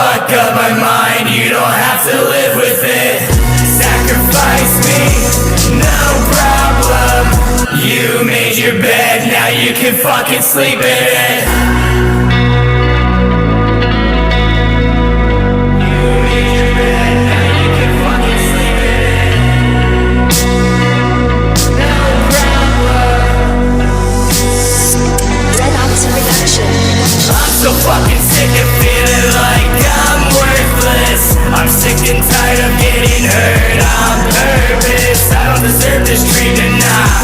fuck up my mind, you don't have to live with it. Sacrifice me, no problem. You made your bed, now you can fucking sleep in it. You made your bed, now you can fucking sleep in it. No problem. Red Ops Production. I'm so fucking sick of feeling like I'm worthless. I'm sick and tired of getting hurt on purpose. I don't deserve this treatment, nah.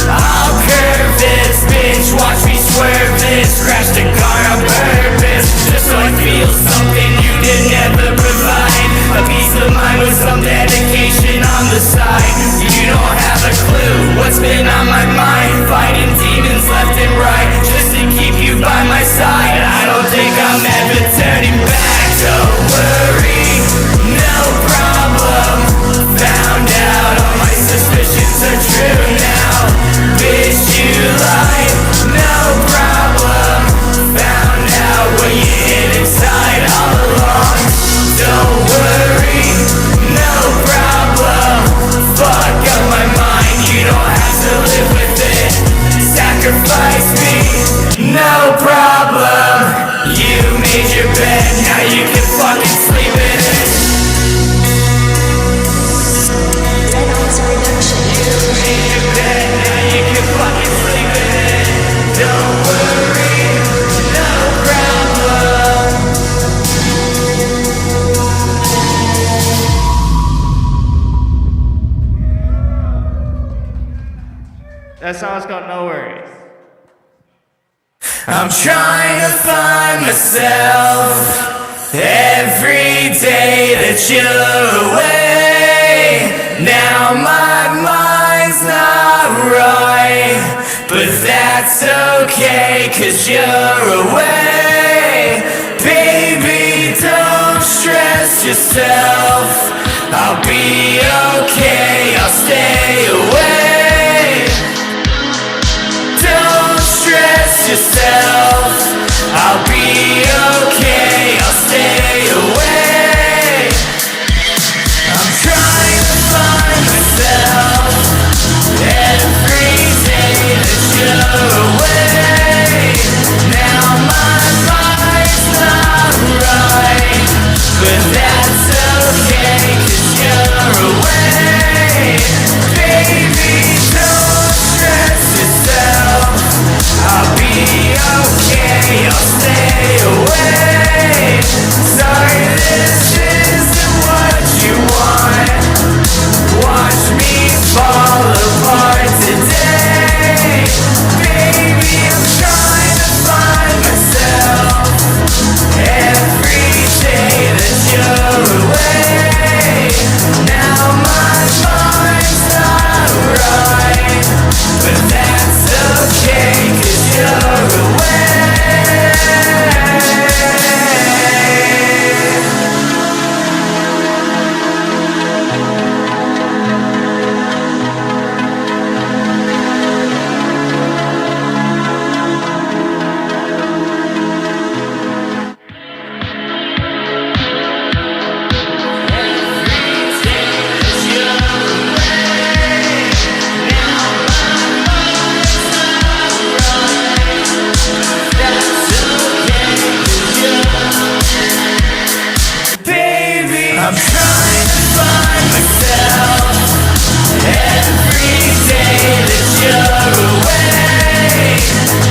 I'll curve this, bitch, watch me swerve this. Crash the car on purpose, just so I feel something you did never provide. A peace of mind with some dedication on the side. You don't have a clue what's been on my mind. Fighting demons left and right, just to keep you by my side. I don't think I'm ever turning back, don't worry, no problem. Found out all my suspicions are true now. Bitch, you lied, no problem. Found out what you hid inside all along. Don't worry, no problem. Fuck up my mind, you don't have to live with it. Sacrifice me, no problem. You made your bed, now you can fucking sleep in it. You made your bed, now you can fucking sleep in it. Don't worry, no problem. That song's called No Worries. I'm trying to find myself every day that you're away. Now my mind's not right, but that's okay, 'cause you're away. Baby, don't stress yourself, I'll be okay, I'll stay away. Don't stress yourself, I'll be okay, I'll stay away. I'm trying to find myself every day that you're away. Now my mind's not right, but that's okay, 'cause you're away. Baby, don't stress yourself, I'll be okay, I'll stay away. Sorry, this isn't what you want. Watch me fall apart today. Baby, I'm trying to find myself every day that you're away. Now my mind's not right, but that's okay, 'cause you're away. Baby, I'm trying to find myself every day that you're away.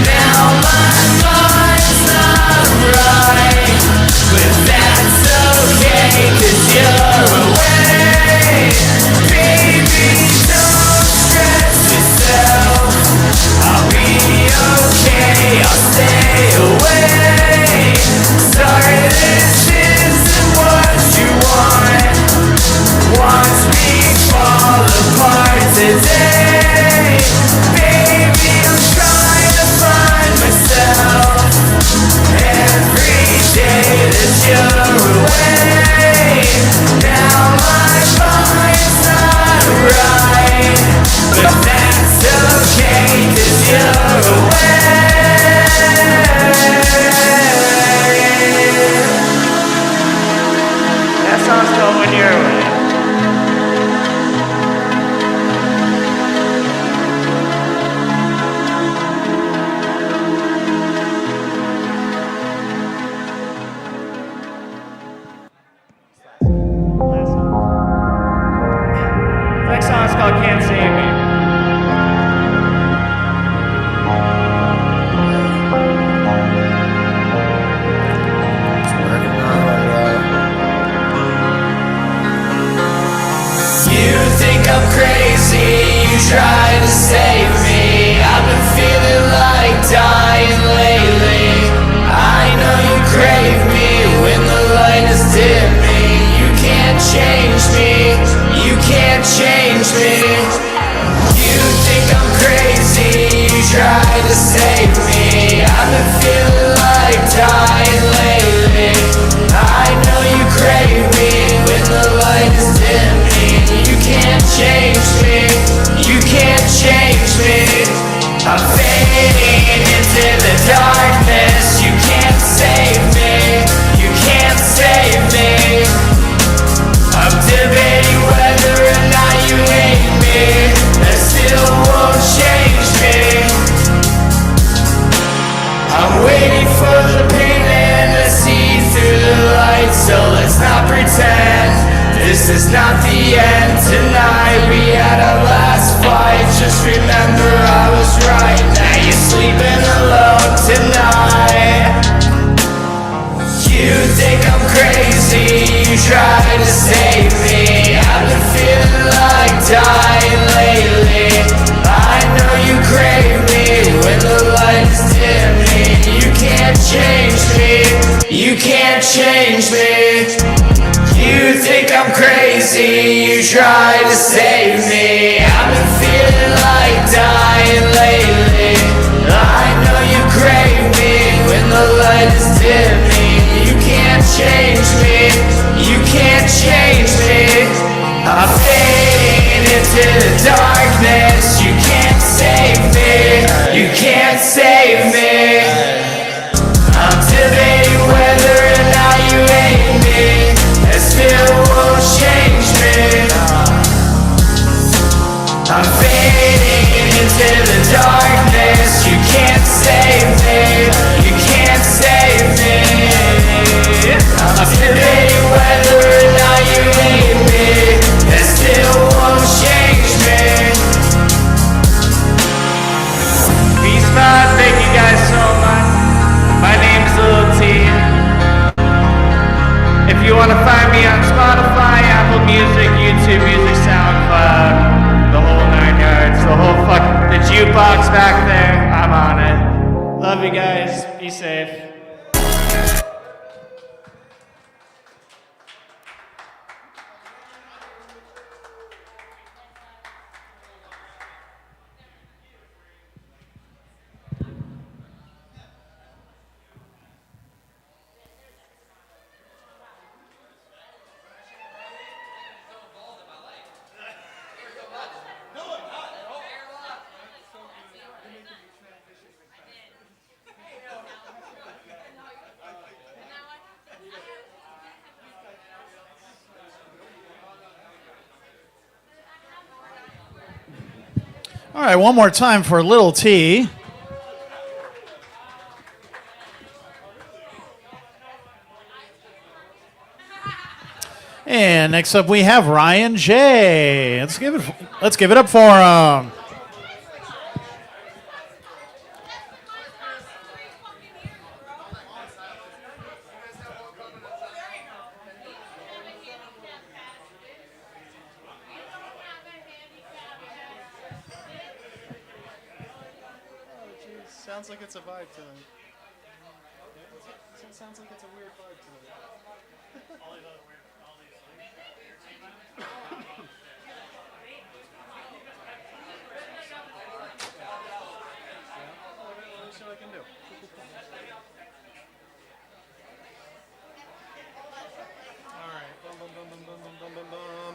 Now my mind's not right, but that's okay, 'cause you're away. Baby, don't stress yourself, I'll be okay, I'll stay away. Sorry, this isn't what you want. Watch me fall apart today. Baby, I'm trying to find myself every day that you're away. Now my mind's not right, but that's okay, 'cause you're away. song's called When You're Away. Next song is called Can't Save Me. You think I'm crazy, you try to save me. I've been feeling like dying lately. I know you crave me when the light is dimming. You can't change me, you can't change me. You think I'm crazy, you try to save me. I've been feeling like dying lately. I know you crave me when the light is dimming. You can't change me, you can't change me. I'm fading into the darkness. You can't save me, you can't save me. I'm debating whether or not you hate me. That still won't change me. I'm waiting for the payment to see through the lights. So let's not pretend this is not the end. Tonight we had our last fight. Just remember I was right. Now you're sleeping alone tonight. You think I'm crazy, you try to save me. I've been feeling like dying lately. I know you crave me when the light is dimming. You can't change me, you can't change me. You think I'm crazy, you try to save me. I've been feeling like dying lately. I know you crave me when the light is dimming. You can't change me, you can't change me. I'm fading into the darkness. You can't save me, you can't save me. I'm debating whether or not you hate me. It still won't change me. I'm fading into the darkness. You can't save me, you can't save me. I'm debating whether or not you hate me. It still won't change me. Peace, man. Thank you guys so much. My name's Lil T. If you want to find me on Spotify, Apple Music, YouTube Music, SoundCloud, the whole 9 yards, the jukebox back there, I'm on it. Love you guys. Be safe. All right, one more time for Little T. And next up we have Ryan J. Let's give it up for him. Sounds like it's a vibe to it. Sounds like it's a weird vibe to it. Let me see what I can do. All right. Bum, bum, bum, bum, bum, bum, bum, bum.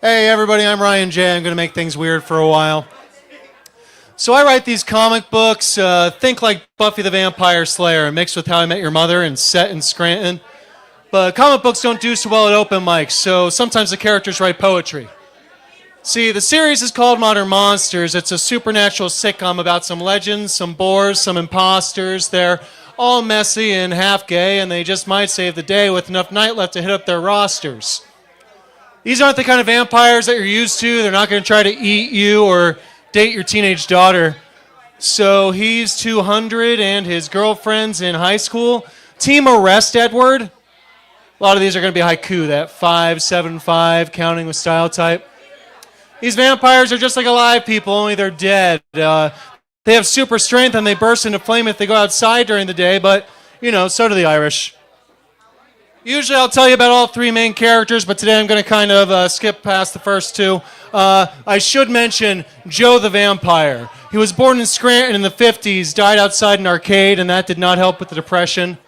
Hey everybody, I'm Ryan J. I'm going to make things weird for a while. So I write these comic books, think like Buffy the Vampire Slayer, mixed with How I Met Your Mother and set in Scranton. But comic books don't do so well at open mics, so sometimes the characters write poetry. See, the series is called Modern Monsters. It's a supernatural sitcom about some legends, some boars, some imposters. They're all messy and half gay, and they just might save the day with enough night left to hit up their rosters. These aren't the kind of vampires that you're used to. They're not going to try to eat you or date your teenage daughter. So he's 200 and his girlfriend's in high school. Team Arrest Edward. A lot of these are going to be haiku, that 575 counting with style type. These vampires are just like alive people, only they're dead. They have super strength and they burst into flame if they go outside during the day, but, you know, so do the Irish. Usually I'll tell you about all three main characters, but today I'm going to kind of skip past the first two. I should mention Joe the Vampire. He was born in Scranton in the 50s, died outside an arcade, and that did not help with the depression.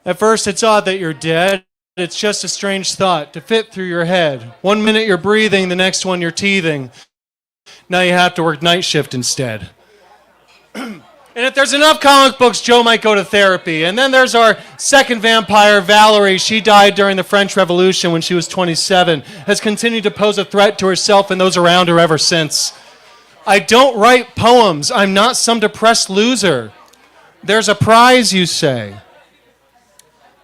At first it's odd that you're dead. It's just a strange thought to fit through your head. 1 minute you're breathing, the next one you're teething. Now you have to work night shift instead. And if there's enough comic books, Joe might go to therapy. And then there's our second vampire, Valerie. She died during the French Revolution when she was 27, has continued to pose a threat to herself and those around her ever since. I don't write poems. I'm not some depressed loser. There's a prize, you say.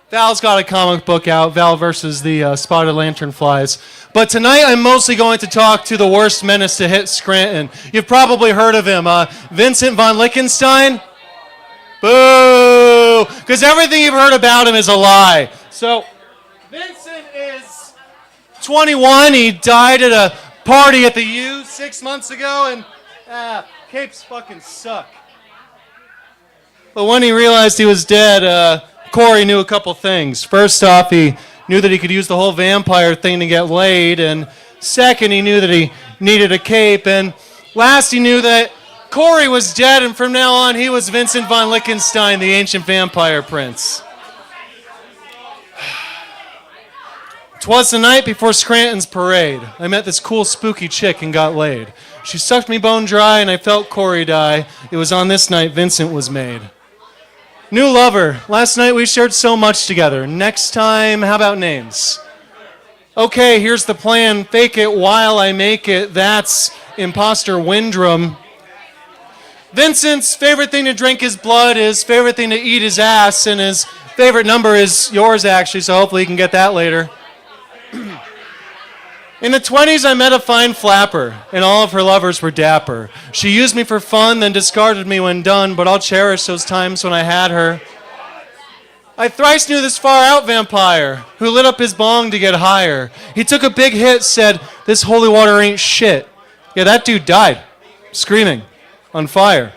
Val's got a comic book out, Val versus the Spotted Lanternflies. But tonight I'm mostly going to talk to the worst menace to hit Scranton. You've probably heard of him, Vincent von Lichtenstein. Boo! Because everything you've heard about him is a lie. So, Vincent is 21. He died at a party at the U 6 months ago, and capes fucking suck. But when he realized he was dead, Corey knew a couple things. First off, he knew that he could use the whole vampire thing to get laid, and second, he knew that he needed a cape, and last, he knew that Corey was dead, and from now on, he was Vincent von Lichtenstein, the ancient vampire prince. 'Twas the night before Scranton's parade. I met this cool, spooky chick and got laid. She sucked me bone dry, and I felt Corey die. It was on this night Vincent was made. New lover. Last night we shared so much together. Next time, how about names? Okay, here's the plan. Fake it while I make it. That's imposter Windrum. Vincent's favorite thing to drink is blood. His favorite thing to eat is ass. And his favorite number is yours, actually, so hopefully you can get that later. In the 20s, I met a fine flapper, and all of her lovers were dapper. She used me for fun, then discarded me when done, but I'll cherish those times when I had her. I thrice knew this far-out vampire, who lit up his bong to get higher. He took a big hit, said, "This holy water ain't shit." Yeah, that dude died, screaming, on fire.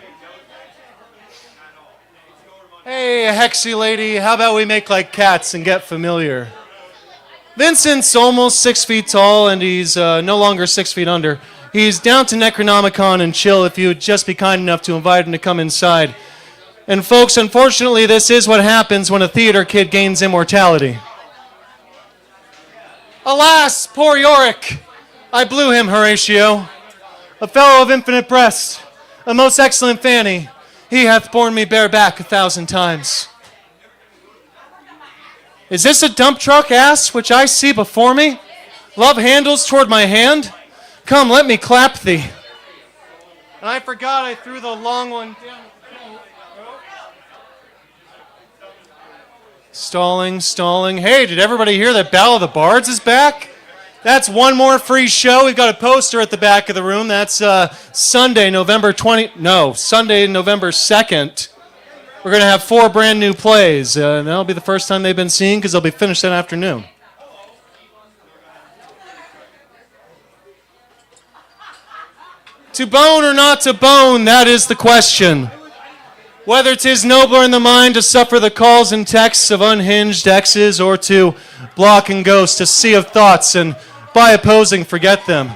Hey, Hexy lady, how about we make like cats and get familiar? Vincent's almost 6 feet tall, and he's no longer 6 feet under. He's down to Necronomicon and chill if you would just be kind enough to invite him to come inside. And folks, unfortunately, this is what happens when a theater kid gains immortality. Alas, poor Yorick! I blew him, Horatio. A fellow of infinite breast, a most excellent fanny. He hath borne me bareback 1,000 times. Is this a dump truck ass which I see before me? Love handles toward my hand? Come, let me clap thee. And I forgot I threw the long one down. Stalling. Hey, did everybody hear that Battle of the Bards is back? That's one more free show. We've got a poster at the back of the room. That's Sunday, November 2nd. We're going to have 4 brand new plays. And that'll be the first time they've been seen because they'll be finished that afternoon. To bone or not to bone, that is the question. Whether 'tis nobler in the mind to suffer the calls and texts of unhinged exes, or to block and ghost a sea of thoughts and by opposing forget them.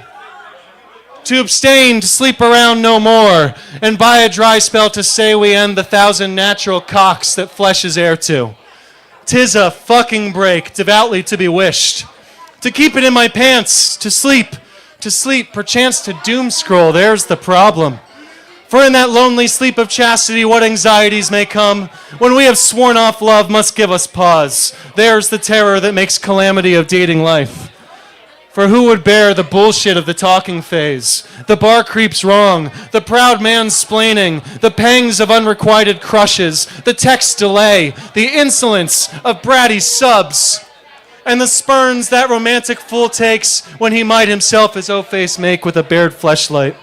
To abstain, to sleep around no more, and by a dry spell to say we end the 1,000 natural cocks that flesh is heir to. 'Tis a fucking break, devoutly to be wished. To keep it in my pants, to sleep, perchance to doom scroll, there's the problem. For in that lonely sleep of chastity, what anxieties may come, when we have sworn off love must give us pause. There's the terror that makes calamity of dating life. For who would bear the bullshit of the talking phase, the bar creeps wrong, the proud man splaining, the pangs of unrequited crushes, the text delay, the insolence of bratty subs, and the spurns that romantic fool takes when he might himself his O-face make with a bared fleshlight?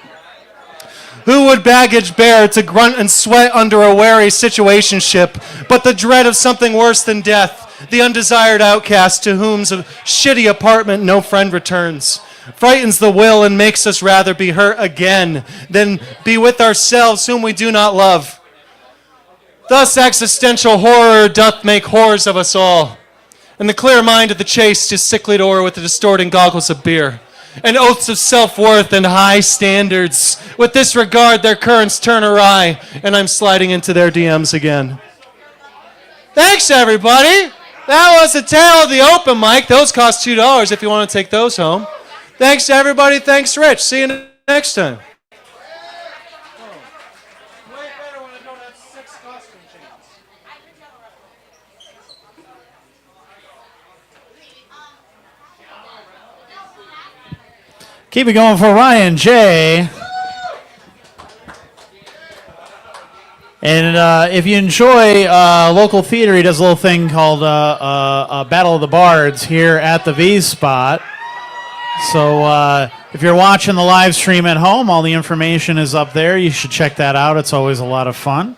Who would baggage bear to grunt and sweat under a wary situationship, but the dread of something worse than death, the undesired outcast to whom's a shitty apartment no friend returns, frightens the will and makes us rather be hurt again than be with ourselves whom we do not love. Thus existential horror doth make whores of us all, and the clear mind of the chaste is sicklied o'er with the distorting goggles of beer, and oaths of self-worth and high standards. With this regard their currents turn awry, and I'm sliding into their DMs again. Thanks, everybody. That was the tale of the open mic. Those cost $2 if you want to take those home. Thanks to everybody. Thanks, Rich. See you next time. Keep it going for Ryan J. And if you enjoy local theater, he does a little thing called Battle of the Bards here at the V Spot. So if you're watching the live stream at home, all the information is up there. You should check that out. It's always a lot of fun.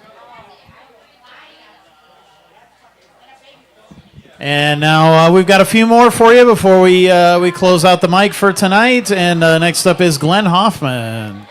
And now we've got a few more for you before we close out the mic for tonight. And next up is Glenn Hoffman.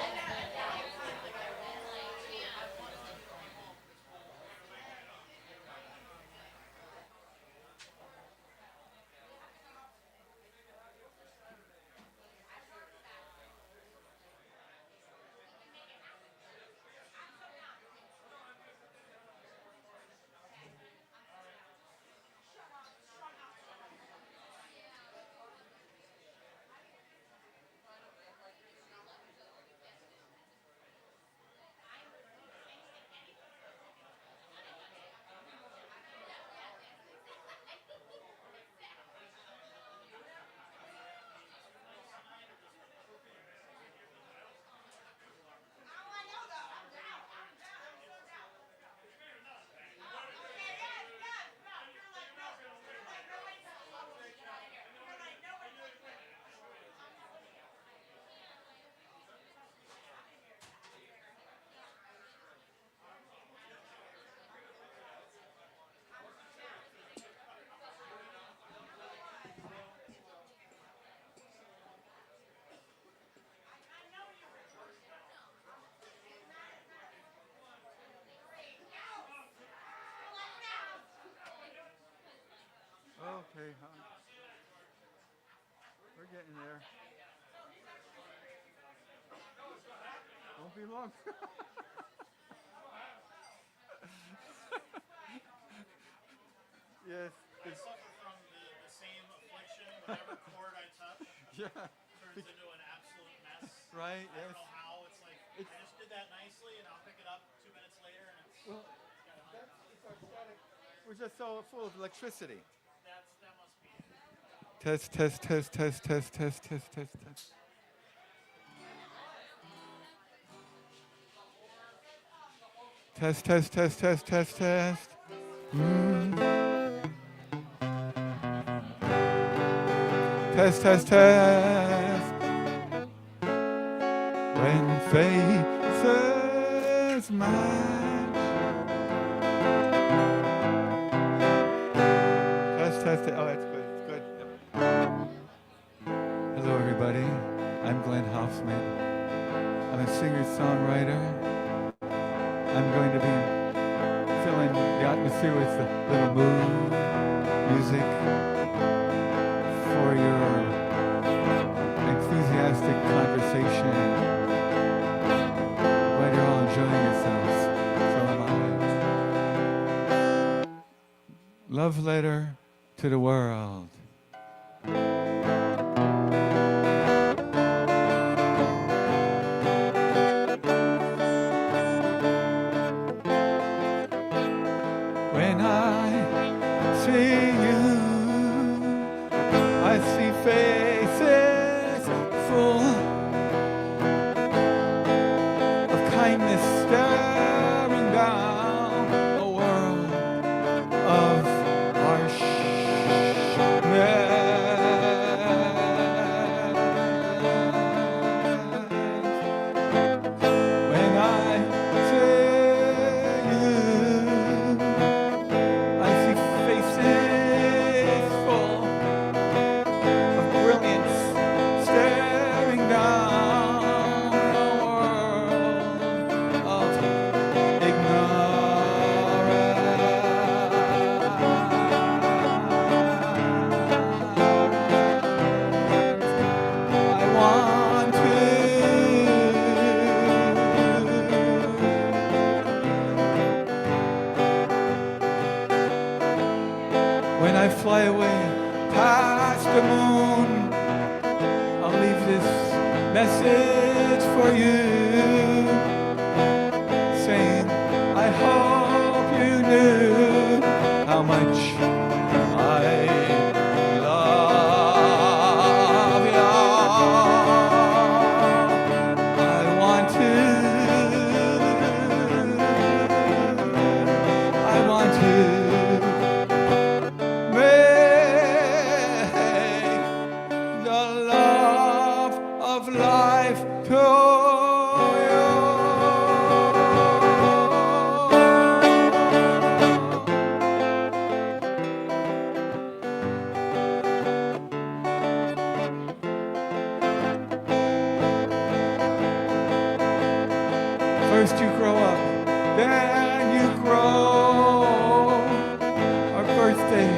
Okay, we're getting there. Won't be long. Yes. I suffer from the same affliction. Whatever chord I touch turns into an absolute mess. Right, I don't know how. It's like, I just did that nicely, and I'll pick it up 2 minutes later, and it's Well, got a mess. it's our static. We're just so full of electricity. That must be it. Test, test, test, test, test, test, test, test, test. Test, test, test, test, test, test. Test, test, test. When faces match. Test, test, oh, that's good, it's good. Hello, everybody. I'm Glenn Hoffman. I'm a singer-songwriter. I'm going to be filling the atmosphere with a little mood, music, for your enthusiastic conversation. Glad you're all enjoying yourselves. So am I. Love letter to the world. When I see you, I see faces full of kindness staring down a world of when I see you, I see faces full of brilliance staring down a world of when I fly away past the moon, I'll leave this message for you, saying, I hope you knew how much I love you. I want to the love of life to you. First you grow up, then you grow. Our birthday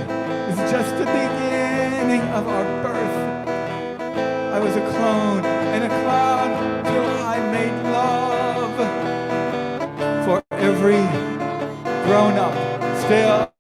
is just the beginning of our birth. I was a clone and a clown till I made love. For every grown-up still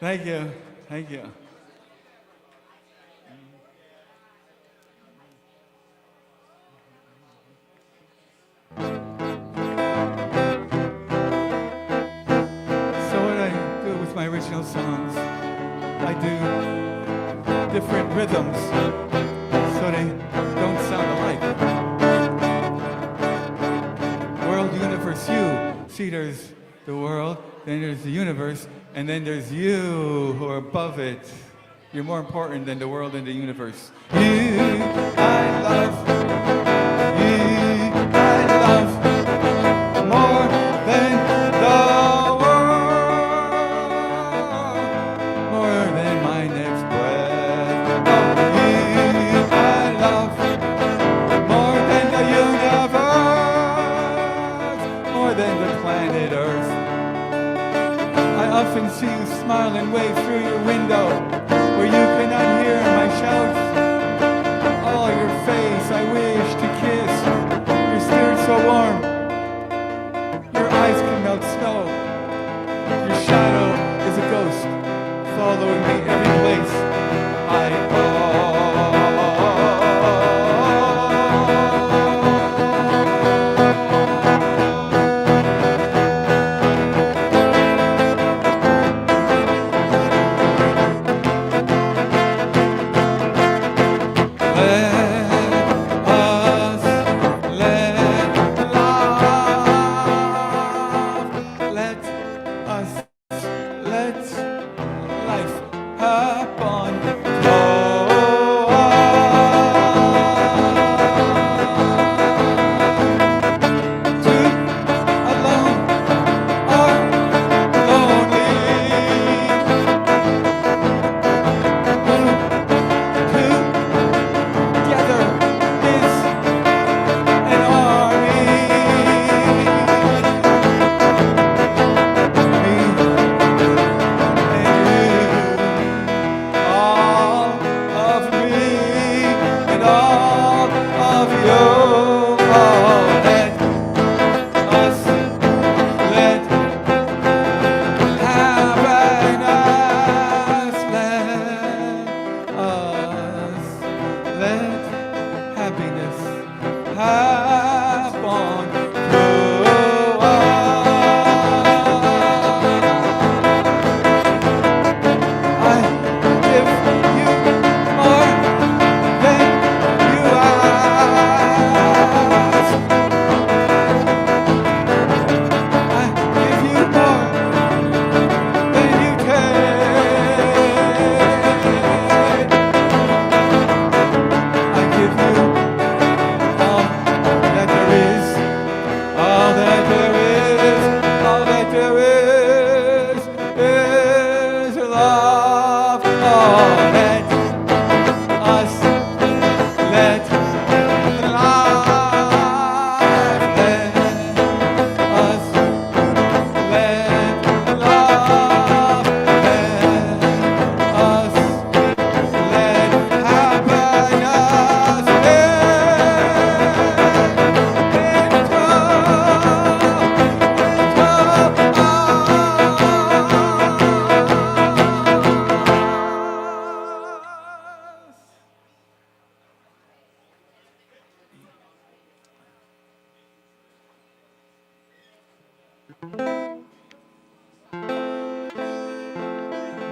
Thank you. Thank you. different rhythms so they don't sound alike. World, universe, you. See, there's the world, then there's the universe, and then there's you who are above it. You're more important than the world and the universe. You, I love. You, I love more than the world, more than my next breath. Oh, you, I love more than the universe, more than the planet Earth. I often see you smile and wave through your window where you cannot hear my shouts. Oh, your face I wish to kiss. Your spirit so warm. Your eyes can melt snow. Your shadow is a ghost following me every place I go.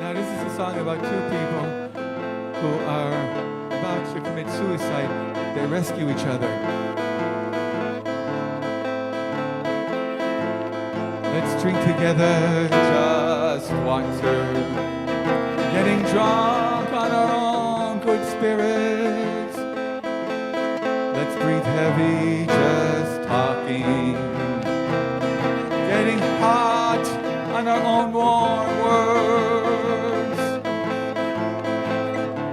Now this is a song about two people who are about to commit suicide. They rescue each other. Let's drink together just water, getting drunk on our own good spirits. Let's breathe heavy just talking, getting hot on our own warm words.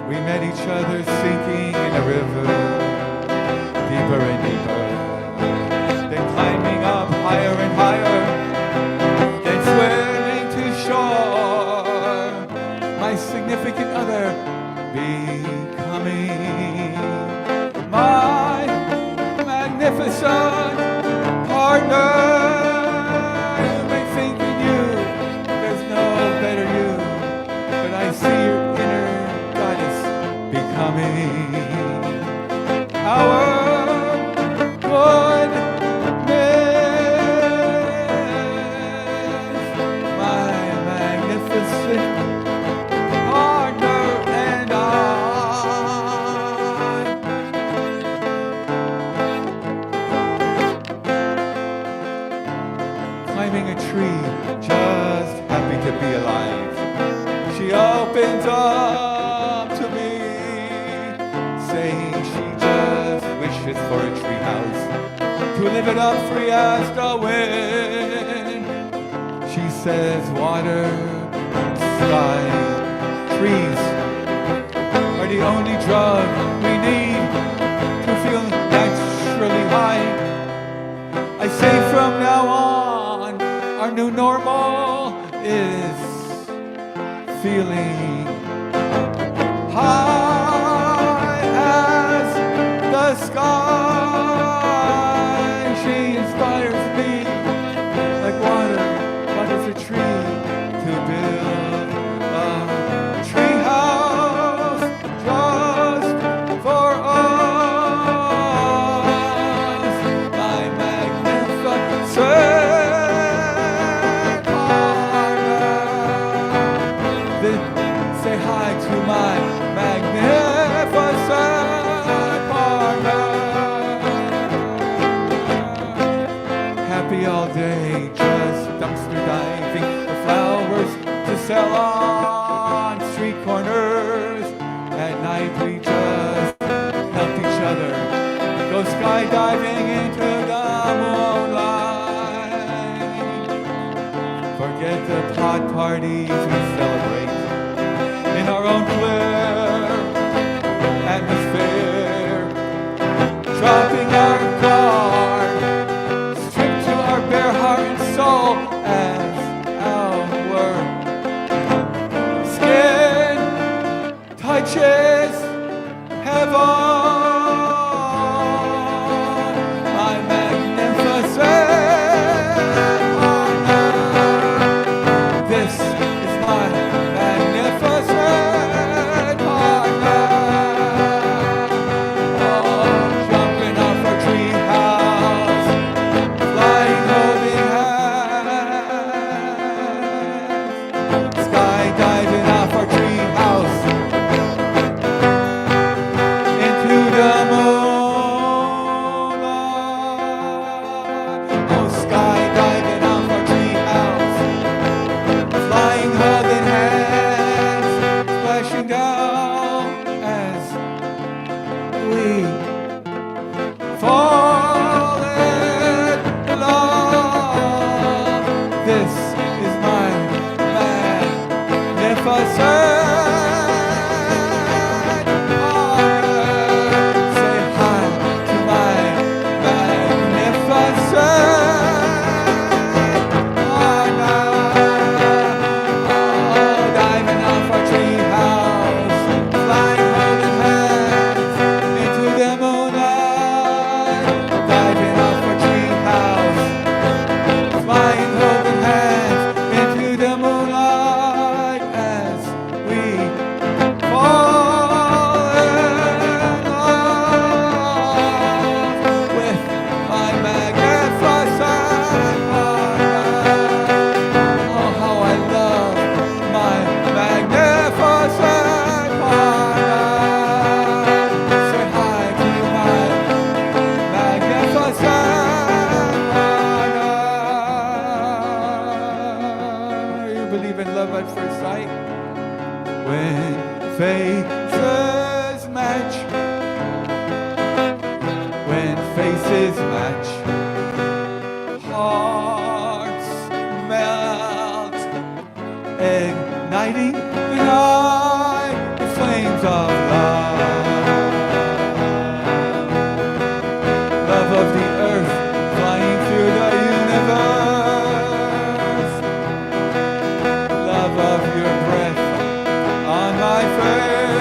We met each other sinking in a river, deeper and deeper, then climbing up higher and higher, then swimming to shore. My significant other becoming my magnificent partner. You may think in you there's no better you, but I see your inner goddess becoming our good miss, my magnificent partner and I. give it up free as the wind. She says water, sky, trees are the only drug we need to feel naturally high. I say from now on, our new normal is feeling high as the sky. She inspires me like water waters a tree to build a tree house just for us. My magnificent partner. Say hi to my magnificent partner. Happy all day, just dumpster diving for flowers to sell on street corners. At night we just help each other go skydiving into the moonlight. Forget the pot parties we celebrate in our own clear atmosphere. Dropping our guard, stripped to our bare heart and soul as our skin touches heaven. My magnificent partner. This is my magnificent partner. Oh, jumping off our tree house, flying holding hands, skydiving off our tree house into the moonlight. Oh, skydiving off our tree house, flying holding hands, splashing down as we fall in love. This is my magnificent partner. Say hi to my magnificent partner. Oh, diving off our tree house, flying holding hands into the moonlight. Diving off our tree house, flying holding hands into the moonlight as we fall in love with my magnificent partner. Oh, how I love my magnificent partner. Say hi to my magnificent partner. You believe in love at first sight? When faces match, when faces match, hearts melt, igniting the night with flames of love. Love of the earth flying through the universe. Love of your breath on my face.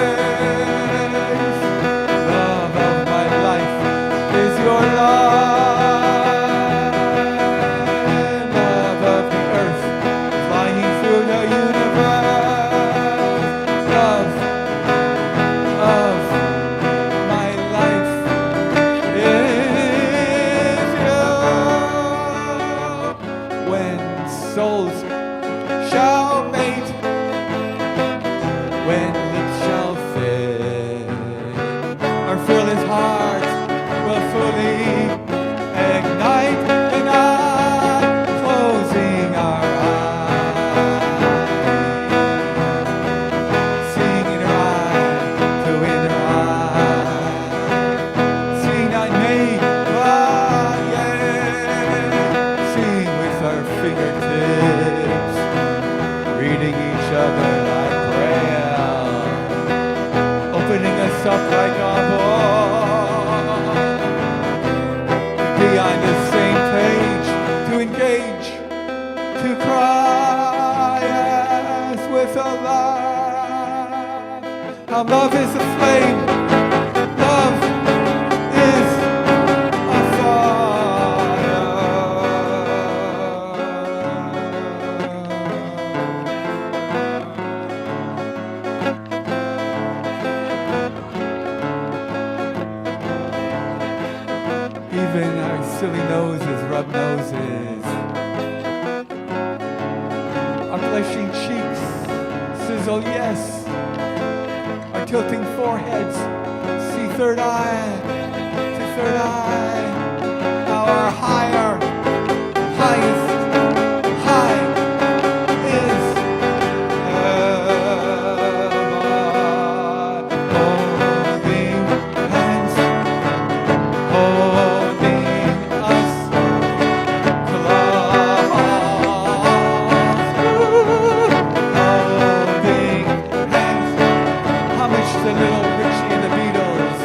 How love is a flame. Love is a fire. Even our silly noses rub noses. Our blushing cheeks sizzle yes. Our tilting foreheads see third eye to third eye. Now our highest high is holding hands, holding us close, holding hands. Homage to little Richie and the Beatles,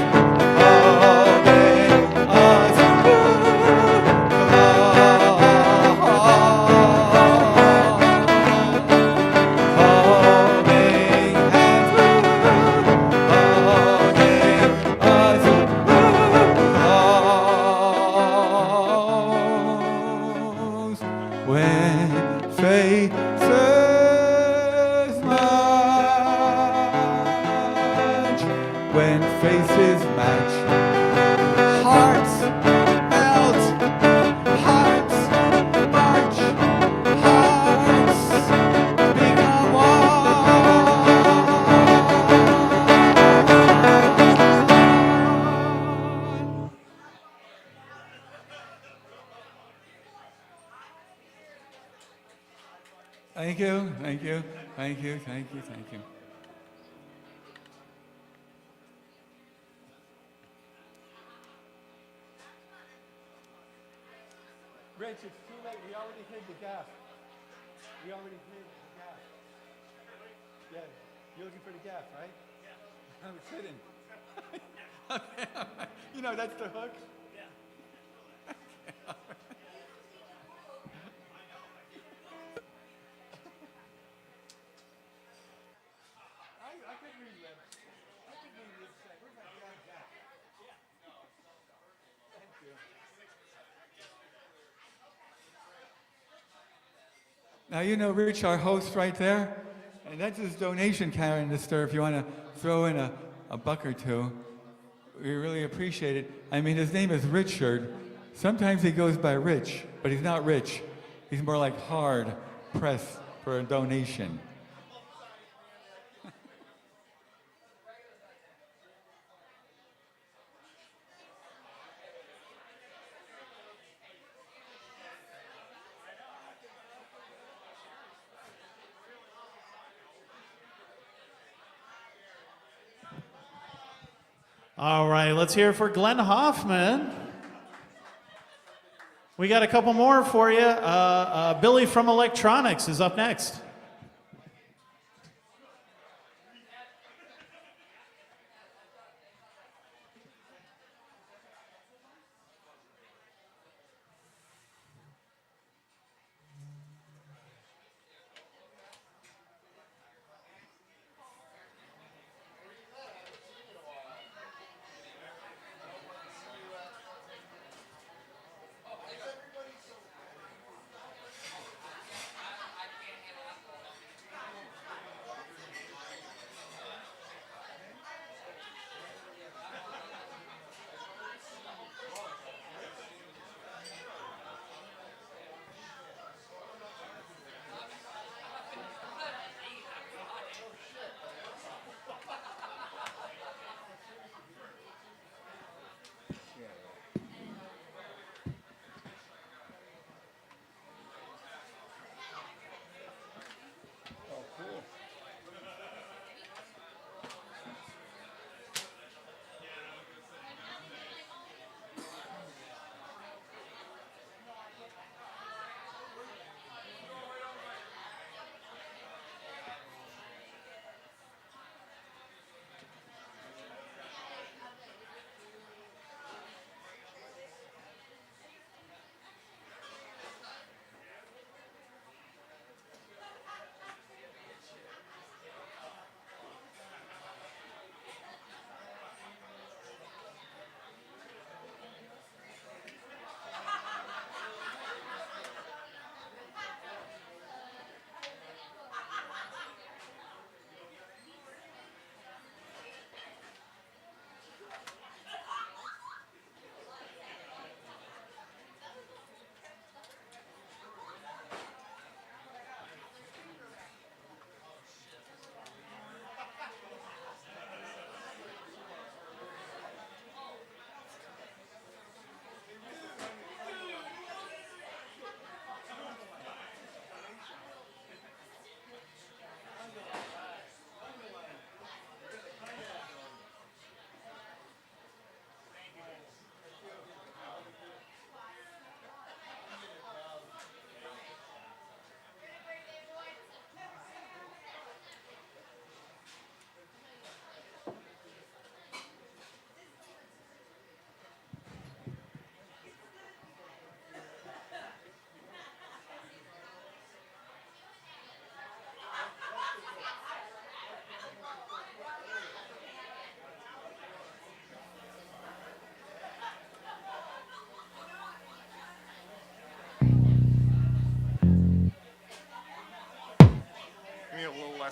holding us when faces match, when faces match, hearts melt, hearts march, hearts become one. Thank you, thank you, thank you, thank you, thank you. Rich, it's too late. We already hid the gaff. We already hid the gaff. Yeah, you're looking for the gaff, right? Yeah. I'm kidding. Okay, all right. You know, that's the hook. Yeah. I could read that. I could read this. Where's my gaff? Thank you. Now, you know Rich, our host right there, and that's his donation canister if you want to throw in a buck or two. We really appreciate it. I mean, his name is Richard. Sometimes he goes by Rich, but he's not rich. He's more like hard pressed for a donation. All right, let's hear it for Glenn Hoffman. We got a couple more for you. Billy from Electronics is up next.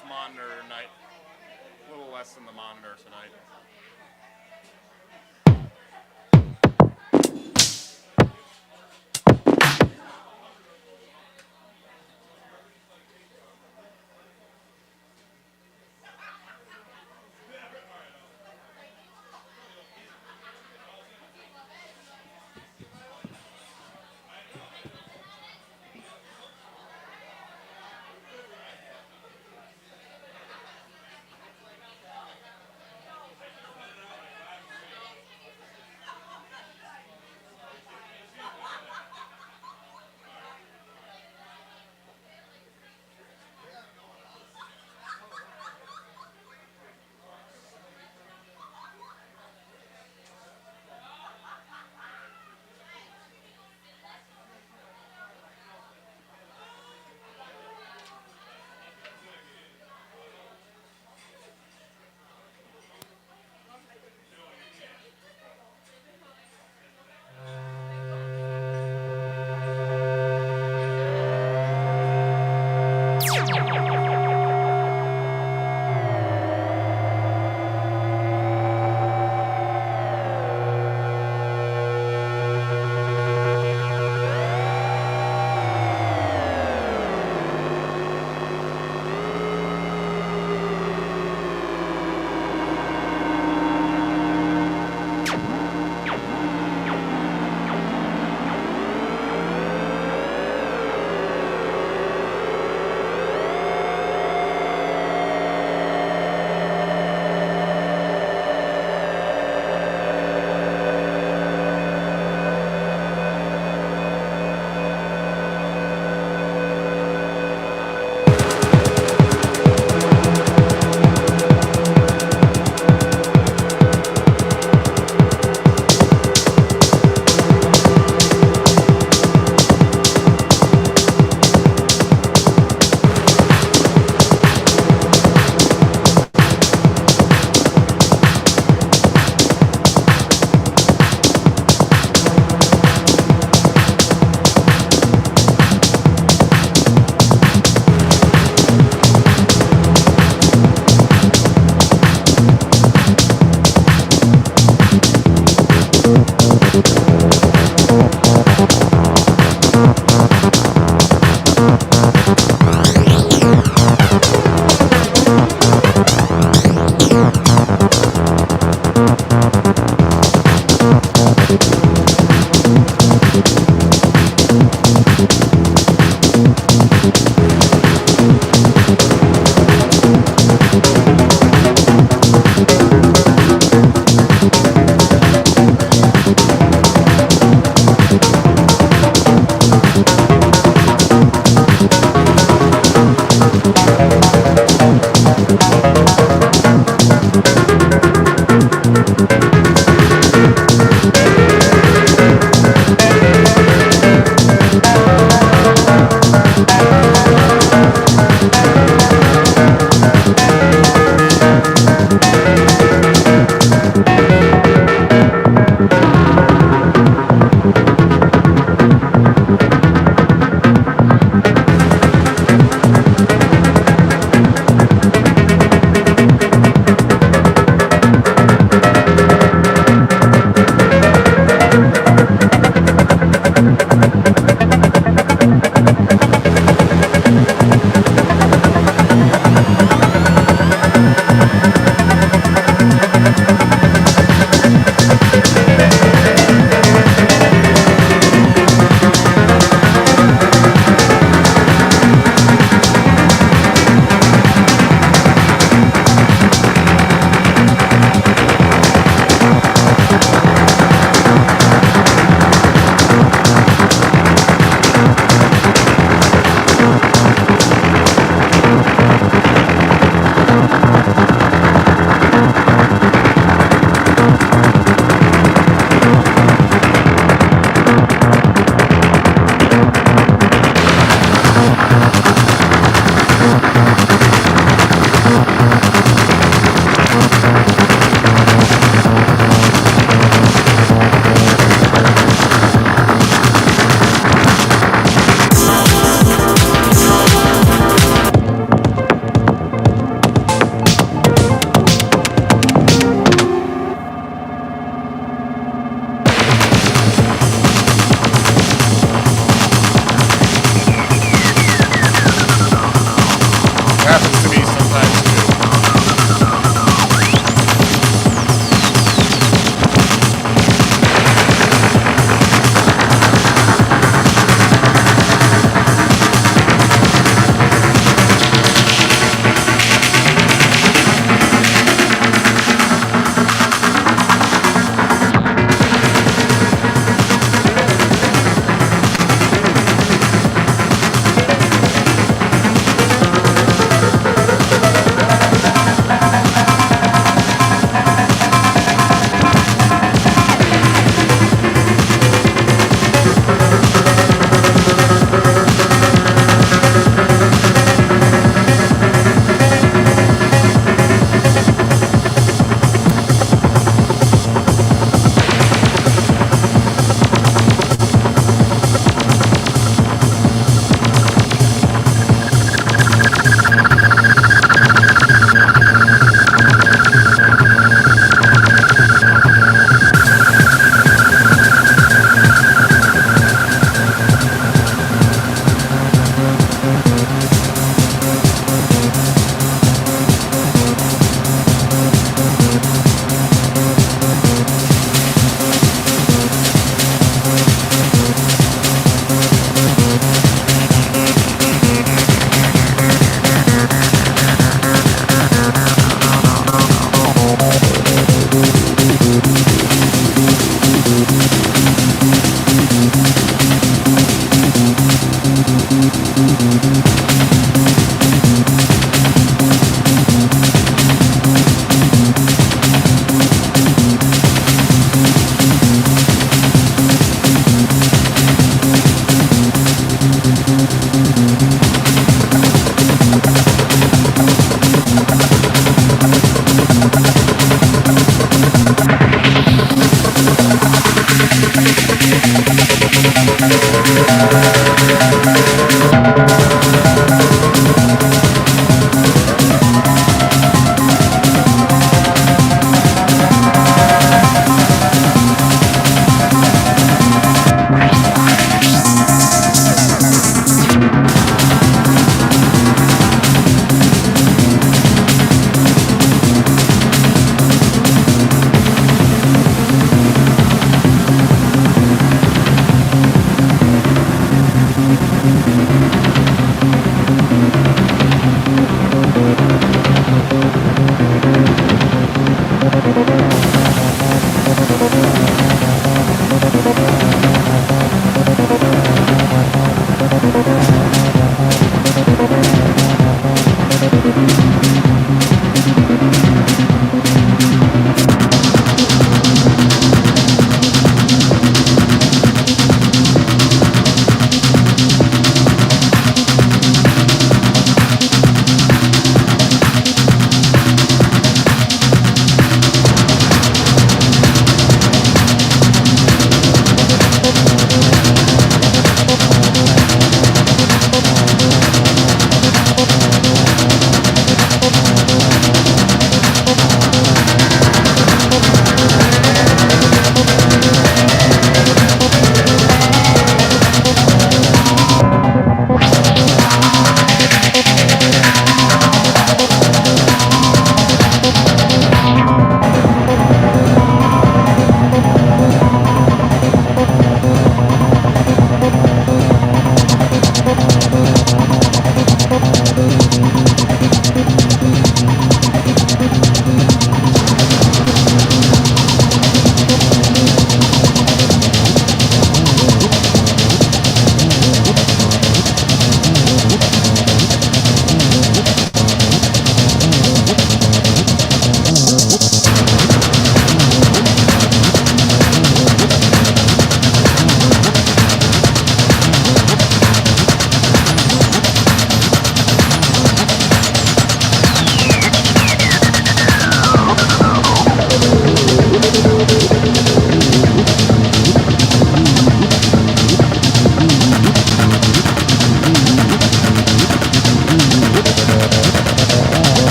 less monitor night. A little less than the monitor tonight.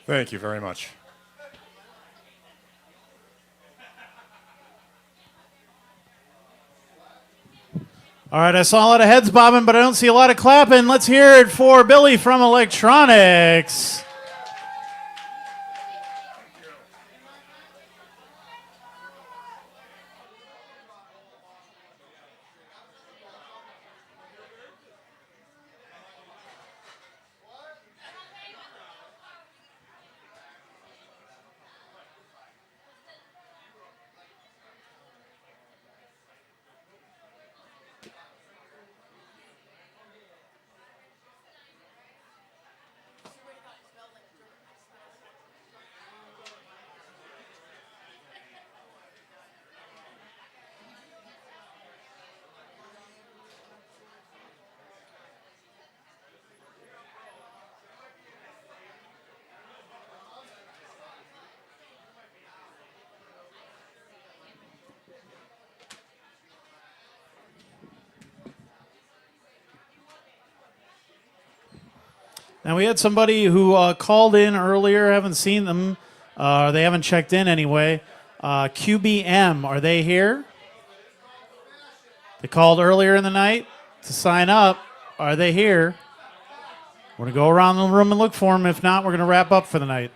Thank you very much. All right, I saw a lot of heads bobbing, but I don't see a lot of clapping. Let's hear it for Billy from Electronics. Now, we had somebody who called in earlier. Haven't seen them. They haven't checked in anyway. QBM, are they here? They called earlier in the night to sign up. Are they here? We're going to go around the room and look for them. If not, we're going to wrap up for the night.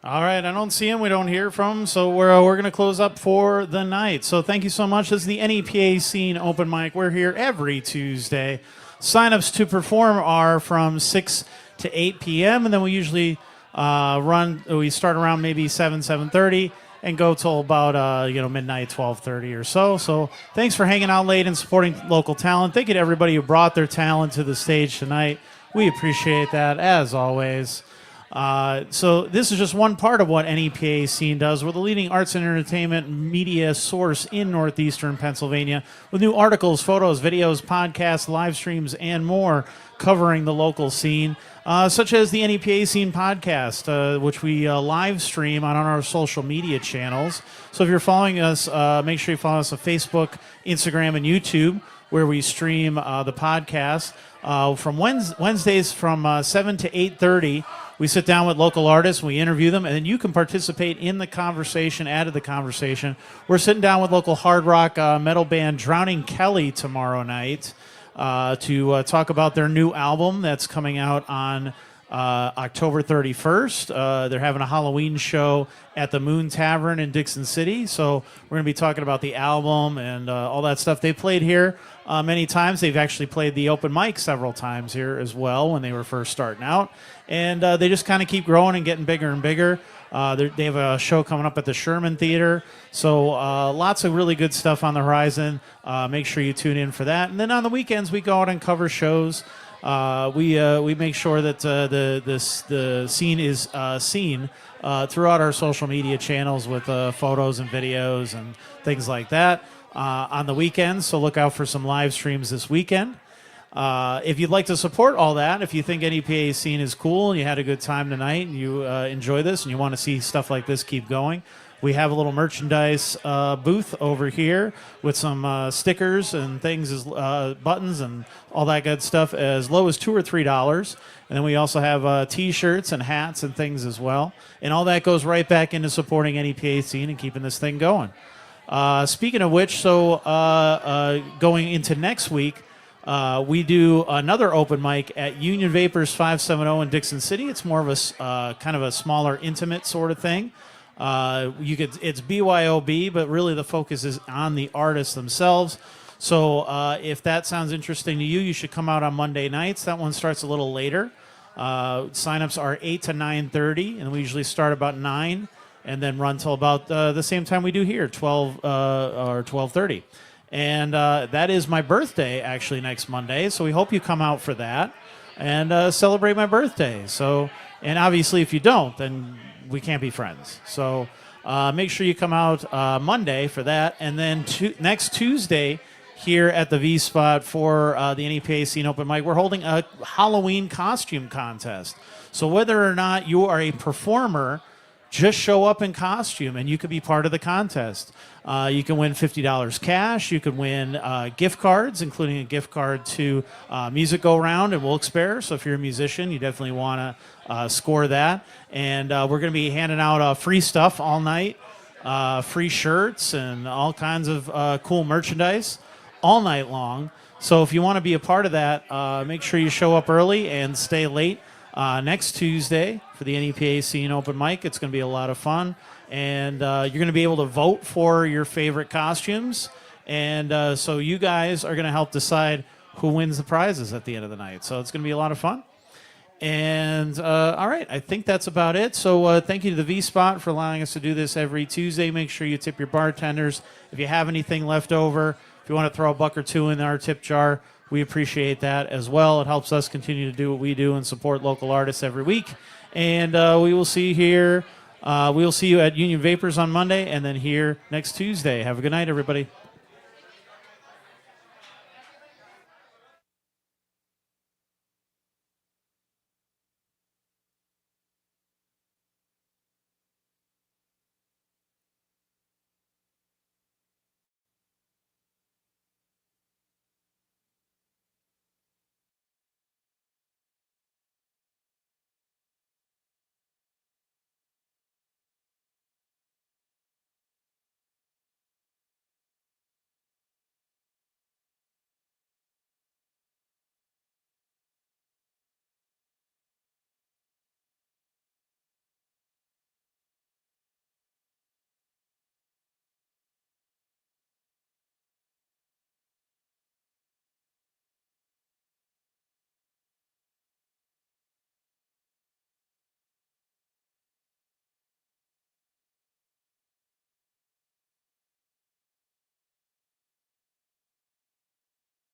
All right, I don't see him. We don't hear from him, so we're going to close up for the night. So thank you so much. This is the NEPA Scene Open Mic. We're here every Tuesday. Sign-ups to perform are from 6 to 8 p.m., and then we usually we start around maybe 7:30, and go till about midnight, 12:30 or so. So thanks for hanging out late and supporting local talent. Thank you to everybody who brought their talent to the stage tonight. We appreciate that, as always. So this is just one part of what NEPA Scene does. We're the leading arts and entertainment media source in northeastern Pennsylvania, with new articles, photos, videos, podcasts, live streams, and more covering the local scene, such as the NEPA Scene podcast, which we live stream on our social media channels. So if you're following us, make sure you follow us on Facebook, Instagram, and YouTube, where we stream the podcast. From Wednesdays from 7 to 8:30, we sit down with local artists, we interview them, and then you can participate in the conversation, add to the conversation. We're sitting down with local hard rock metal band Drowning Kelly tomorrow night to talk about their new album that's coming out on October 31st. They're having a Halloween show at the Moon Tavern in Dickson City, so we're going to be talking about the album and all that stuff. They played here many times. They've actually played the open mic several times here as well when they were first starting out. And they just kind of keep growing and getting bigger and bigger. They have a show coming up at the Sherman Theater. So lots of really good stuff on the horizon. Make sure you tune in for that. And then on the weekends, we go out and cover shows. We make sure that the scene is seen throughout our social media channels with photos and videos and things like that on the weekends. So look out for some live streams this weekend. If you'd like to support all that, if you think NEPA Scene is cool and you had a good time tonight and you enjoy this and you want to see stuff like this keep going, We have a little merchandise booth over here with some stickers and things, as buttons and all that good stuff, as low as $2 or $3. And then we also have T-shirts and hats and things as well. And all that goes right back into supporting NEPA Scene and keeping this thing going. Speaking of which, so going into next week, we do another open mic at Union Vapors 570 in Dickson City. It's more of a kind of a smaller, intimate sort of thing. It's BYOB, but really the focus is on the artists themselves. So if that sounds interesting to you, you should come out on Monday nights. That one starts a little later. Signups are 8 to 9:30, and we usually start about 9 and then run till about the same time we do here, 12 or 12:30. And that is my birthday, actually, next Monday. So we hope you come out for that and celebrate my birthday. So, and obviously, if you don't, then we can't be friends. So make sure you come out Monday for that. And then next Tuesday here at the V Spot for the NEPA Scene Open Mic, we're holding a Halloween costume contest. So whether or not you are a performer, just show up in costume and you could be part of the contest. You can win $50 cash. You can win gift cards, including a gift card to Music Go Round and Wilkes-Barre. So if you're a musician, you definitely want to score that. And we're going to be handing out free stuff all night, free shirts and all kinds of cool merchandise all night long. So if you want to be a part of that, make sure you show up early and stay late. Next Tuesday for the NEPA Scene Open Mic. It's going to be a lot of fun. And you're going to be able to vote for your favorite costumes. And so you guys are going to help decide who wins the prizes at the end of the night. So it's going to be a lot of fun. And all right, I think that's about it. So thank you to the V-Spot for allowing us to do this every Tuesday. Make sure you tip your bartenders. If you have anything left over, if you want to throw a buck or two in our tip jar, we appreciate that as well. It helps us continue to do what we do and support local artists every week. And we will see you here. We will see you at Union Vapors on Monday and then here next Tuesday. Have a good night, everybody.